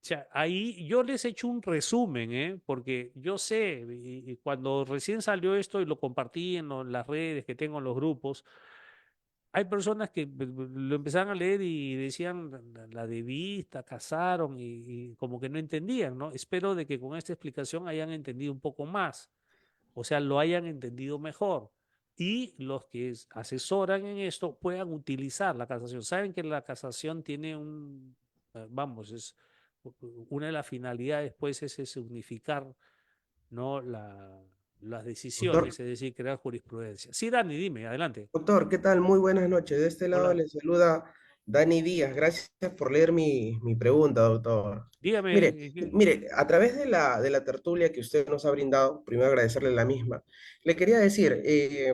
sea, ahí yo les he hecho un resumen, ¿eh? Porque yo sé, y cuando recién salió esto y lo compartí en las redes que tengo en los grupos, hay personas que lo empezaron a leer y decían la de vista, casaron y como que no entendían, ¿no? Espero de que con esta explicación hayan entendido un poco más, o sea, lo hayan entendido mejor. Y los que asesoran en esto puedan utilizar la casación. Saben que la casación tiene vamos, es una de las finalidades, pues, es unificar, ¿no? Las Doctor, decisiones, es decir, crear jurisprudencia. Sí, Dani, dime, adelante. doctor, ¿qué tal? Muy buenas noches. De este lado Hola, le saluda Dani Díaz. Gracias por leer mi pregunta, doctor. dígame. Mire, a través de la tertulia que usted nos ha brindado, primero agradecerle la misma, le quería decir,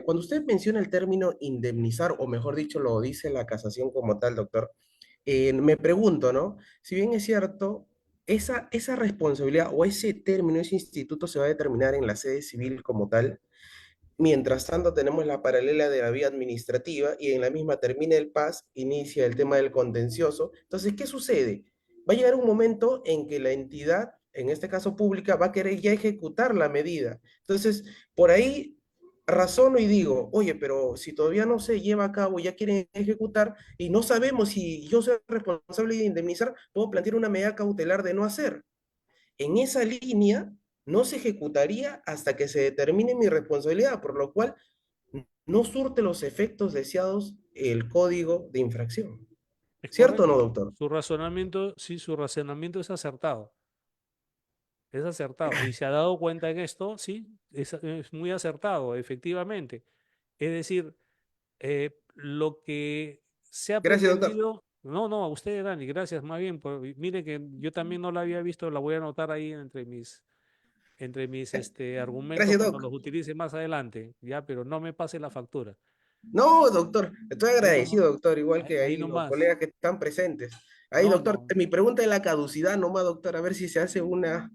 cuando usted menciona el término indemnizar, o mejor dicho, lo dice la casación como tal, doctor, me pregunto, ¿no? Si bien es cierto, esa responsabilidad o ese término, ese instituto se va a determinar en la sede civil como tal. Mientras tanto, tenemos la paralela de la vía administrativa y en la misma termina el PAS, inicia el tema del contencioso. Entonces, ¿qué sucede? Va a llegar un momento en que la entidad, en este caso pública, va a querer ya ejecutar la medida. Entonces, por ahí razono y digo, oye, pero si todavía no se lleva a cabo, ya quieren ejecutar y no sabemos si yo soy responsable de indemnizar, puedo plantear una medida cautelar de no hacer. En esa línea no se ejecutaría hasta que se determine mi responsabilidad, por lo cual no surte los efectos deseados el código de infracción. Es ¿Cierto o no, correcto. doctor? Su razonamiento, sí, su razonamiento es acertado. Es acertado. Y se ha dado cuenta en esto, sí, es muy acertado, efectivamente. Es decir, lo que se ha Gracias, doctor. pretendido, no, no, a usted, Dani, gracias, más bien. Mire que yo también no la había visto, la voy a anotar ahí entre mis argumentos Gracias, cuando doc. los utilice más adelante, ya, pero no me pase la factura. No, doctor, estoy Ahí nomás, agradecido, doctor, igual que ahí ahí los nomás. colegas que están presentes. Ahí, No, doctor, no. mi pregunta es la caducidad nomás, doctor, a ver si se hace una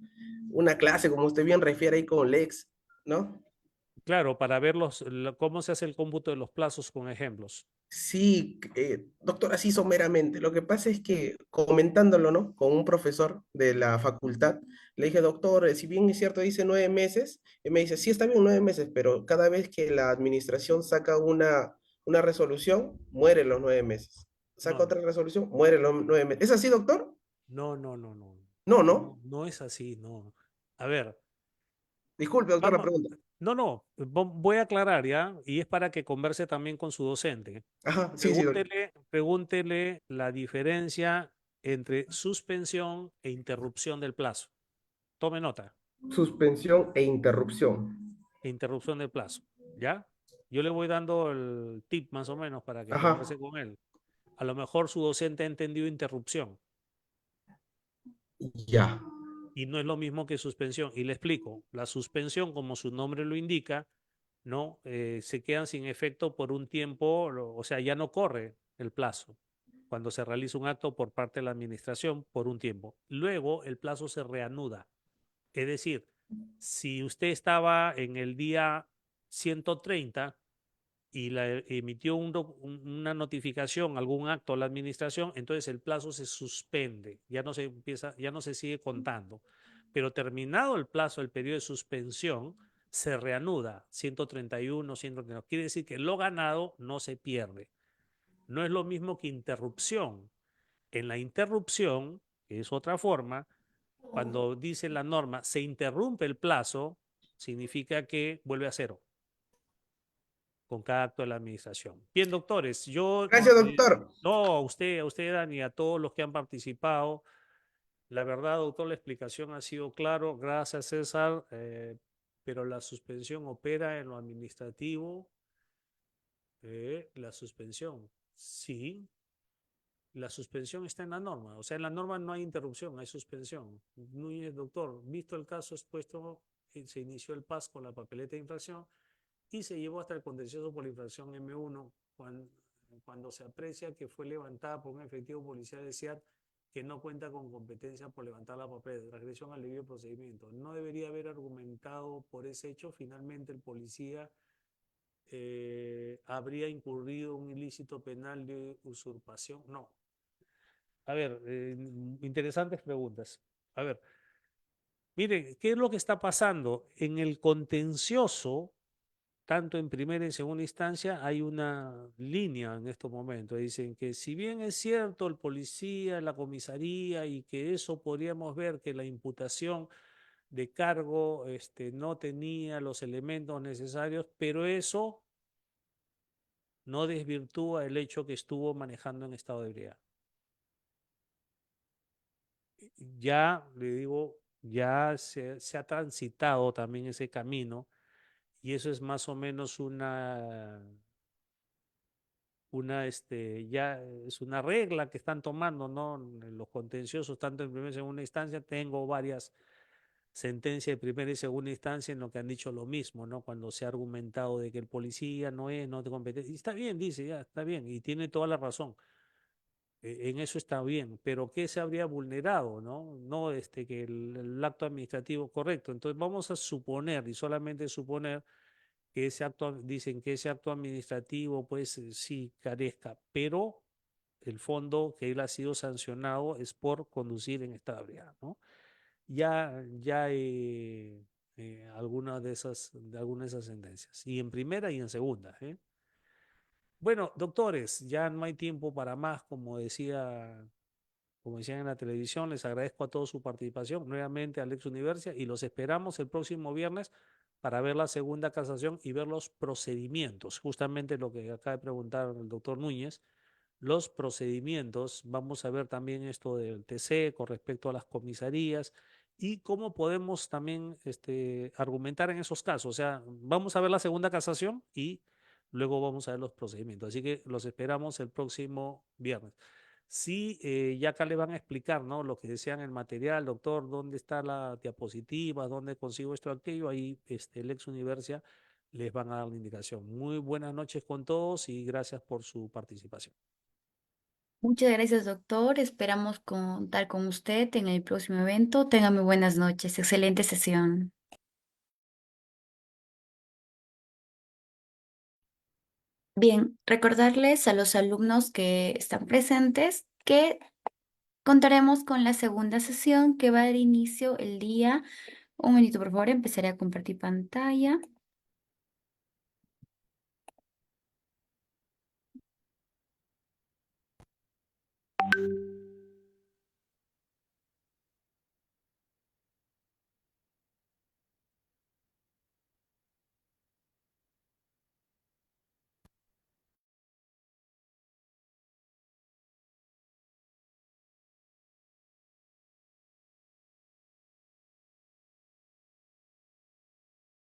clase, como usted bien refiere ahí con Lex, ¿no? Claro, para ver cómo se hace el cómputo de los plazos con ejemplos. Sí, doctor, así someramente. Lo que pasa es que comentándolo, ¿no? Con un profesor de la facultad, le dije, doctor, si bien es cierto, dice 9 meses, y me dice, sí, está bien 9 meses, pero cada vez que la administración saca una resolución, muere los 9 meses. Saca No, otra resolución, muere los 9 meses. ¿Es así, doctor? no, no, no, no. No, No, no. no es así, no. A ver, Disculpe, doctor, la vamos. pregunta. No, no, voy a aclarar ya, y es para que converse también con su docente. Ajá, sí, sí, doctor. Pregúntele la diferencia entre suspensión e interrupción del plazo. Tome nota, Suspensión e interrupción. interrupción del plazo, ¿ya? Yo le voy dando el tip más o menos para que Ajá, converse con él. A lo mejor su docente ha entendido interrupción ya. y no es lo mismo que suspensión. Y le explico, la suspensión, como su nombre lo indica, ¿no? Se quedan sin efecto por un tiempo, o sea, ya no corre el plazo cuando se realiza un acto por parte de la administración por un tiempo. Luego el plazo se reanuda. Es decir, si usted estaba en el día 130 y emitió una notificación, algún acto a la administración, entonces el plazo se suspende, ya no se sigue contando. Pero terminado el plazo, el periodo de suspensión, se reanuda 131, 132. Quiere decir que lo ganado no se pierde. No es lo mismo que interrupción. En la interrupción, que es otra forma, cuando dice la norma, se interrumpe el plazo, significa que vuelve a cero con cada acto de la administración. Bien, doctores, yo, Gracias, doctor. no, a usted, Dani, a todos los que han participado. La verdad, doctor, la explicación ha sido claro. Gracias, César. Pero la suspensión opera en lo administrativo. La suspensión, sí, la suspensión está en la norma. O sea, en la norma no hay interrupción, hay suspensión. Núñez, doctor, visto el caso expuesto, se inició el PAS con la papeleta de infracción y se llevó hasta el contencioso por la infracción M1 cuando se aprecia que fue levantada por un efectivo policial de SIAT que no cuenta con competencia por levantar la papeleta, transgresión al debido procedimiento. No debería haber argumentado por ese hecho. Finalmente el policía habría incurrido un ilícito penal de usurpación. No. A ver, interesantes preguntas. A ver, miren, ¿qué es lo que está pasando? En el contencioso, tanto en primera y segunda instancia, hay una línea en estos momentos. Dicen que si bien es cierto el policía, la comisaría y que eso podríamos ver que la imputación de cargo no tenía los elementos necesarios, pero eso no desvirtúa el hecho que estuvo manejando en estado de ebriedad. Ya, le digo, ya se ha transitado también ese camino y eso es más o menos ya es una regla que están tomando, ¿no? En los contenciosos, tanto en primera y segunda instancia, tengo varias sentencias de primera y segunda instancia en lo que han dicho lo mismo, ¿no? Cuando se ha argumentado de que el policía no te compete. Y está bien, dice, ya, está bien, y tiene toda la razón. En eso está bien, pero ¿qué se habría vulnerado, no? No que el acto administrativo correcto. Entonces vamos a suponer, y solamente suponer, que ese acto, dicen que ese acto administrativo, pues sí carezca, pero el fondo que él ha sido sancionado es por conducir en estado de ebriedad, ¿no? Ya algunas de esas sentencias, y en primera y en segunda, ¿eh? Bueno, doctores, ya no hay tiempo para más, como decían en la televisión. Les agradezco a todos su participación, nuevamente a Alex Universia, y los esperamos el próximo viernes para ver la segunda casación y ver los procedimientos, justamente lo que acaba de preguntar el doctor Núñez, los procedimientos. Vamos a ver también esto del TC con respecto a las comisarías y cómo podemos también argumentar en esos casos. O sea, vamos a ver la segunda casación y luego vamos a ver los procedimientos. Así que los esperamos el próximo viernes. Sí, ya acá le van a explicar, ¿no? Lo que desean el material, doctor, dónde está la diapositiva, dónde consigo esto, aquello. Ahí el ex Universia les van a dar la indicación. Muy buenas noches con todos y gracias por su participación. Muchas gracias, doctor. Esperamos contar con usted en el próximo evento. Tenga muy buenas noches. Excelente sesión. Bien, recordarles a los alumnos que están presentes que contaremos con la segunda sesión que va a dar inicio el día. Un minuto, por favor, empezaré a compartir pantalla.